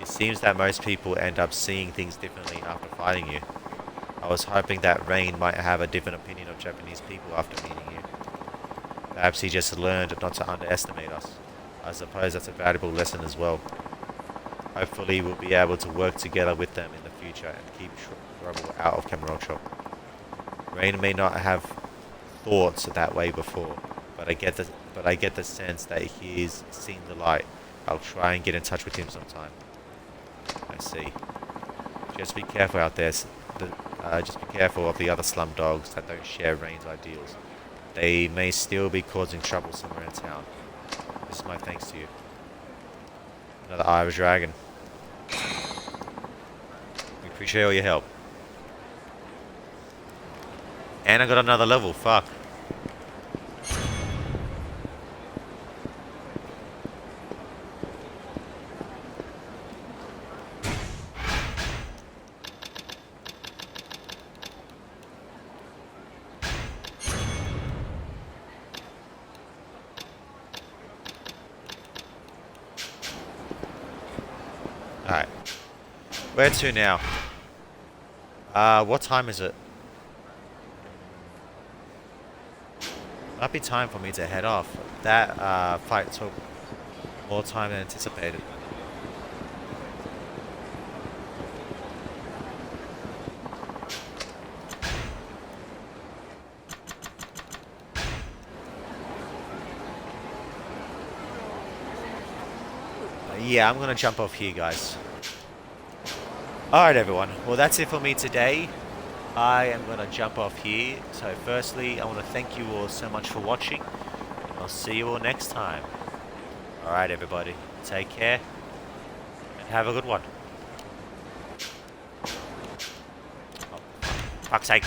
A: It seems that most people end up seeing things differently after fighting you. I was hoping that Rain might have a different opinion of Japanese people after meeting you. Perhaps he just learned not to underestimate us. I suppose that's a valuable lesson as well. Hopefully we'll be able to work together with them in the future and keep trouble out of Kamurocho. Rain may not have thoughts that way before, but I get the sense that he's seen the light. I'll try and get in touch with him sometime. I see. Just be careful out there. Just be careful of the other slum dogs that don't share Rain's ideals. They may still be causing trouble somewhere in town. This is my thanks to you. Another Eye of a Dragon. We appreciate all your help. And I got another level, fuck. Alright. Where to now? What time is it? Might be time for me to head off. That fight took More time than anticipated. Yeah, I'm gonna jump off here, guys. Alright everyone, well that's it for me today. I am gonna jump off here. So firstly, I want to thank you all so much for watching. And I'll see you all next time. Alright everybody, take care. And have a good one. Oh, fuck's sake.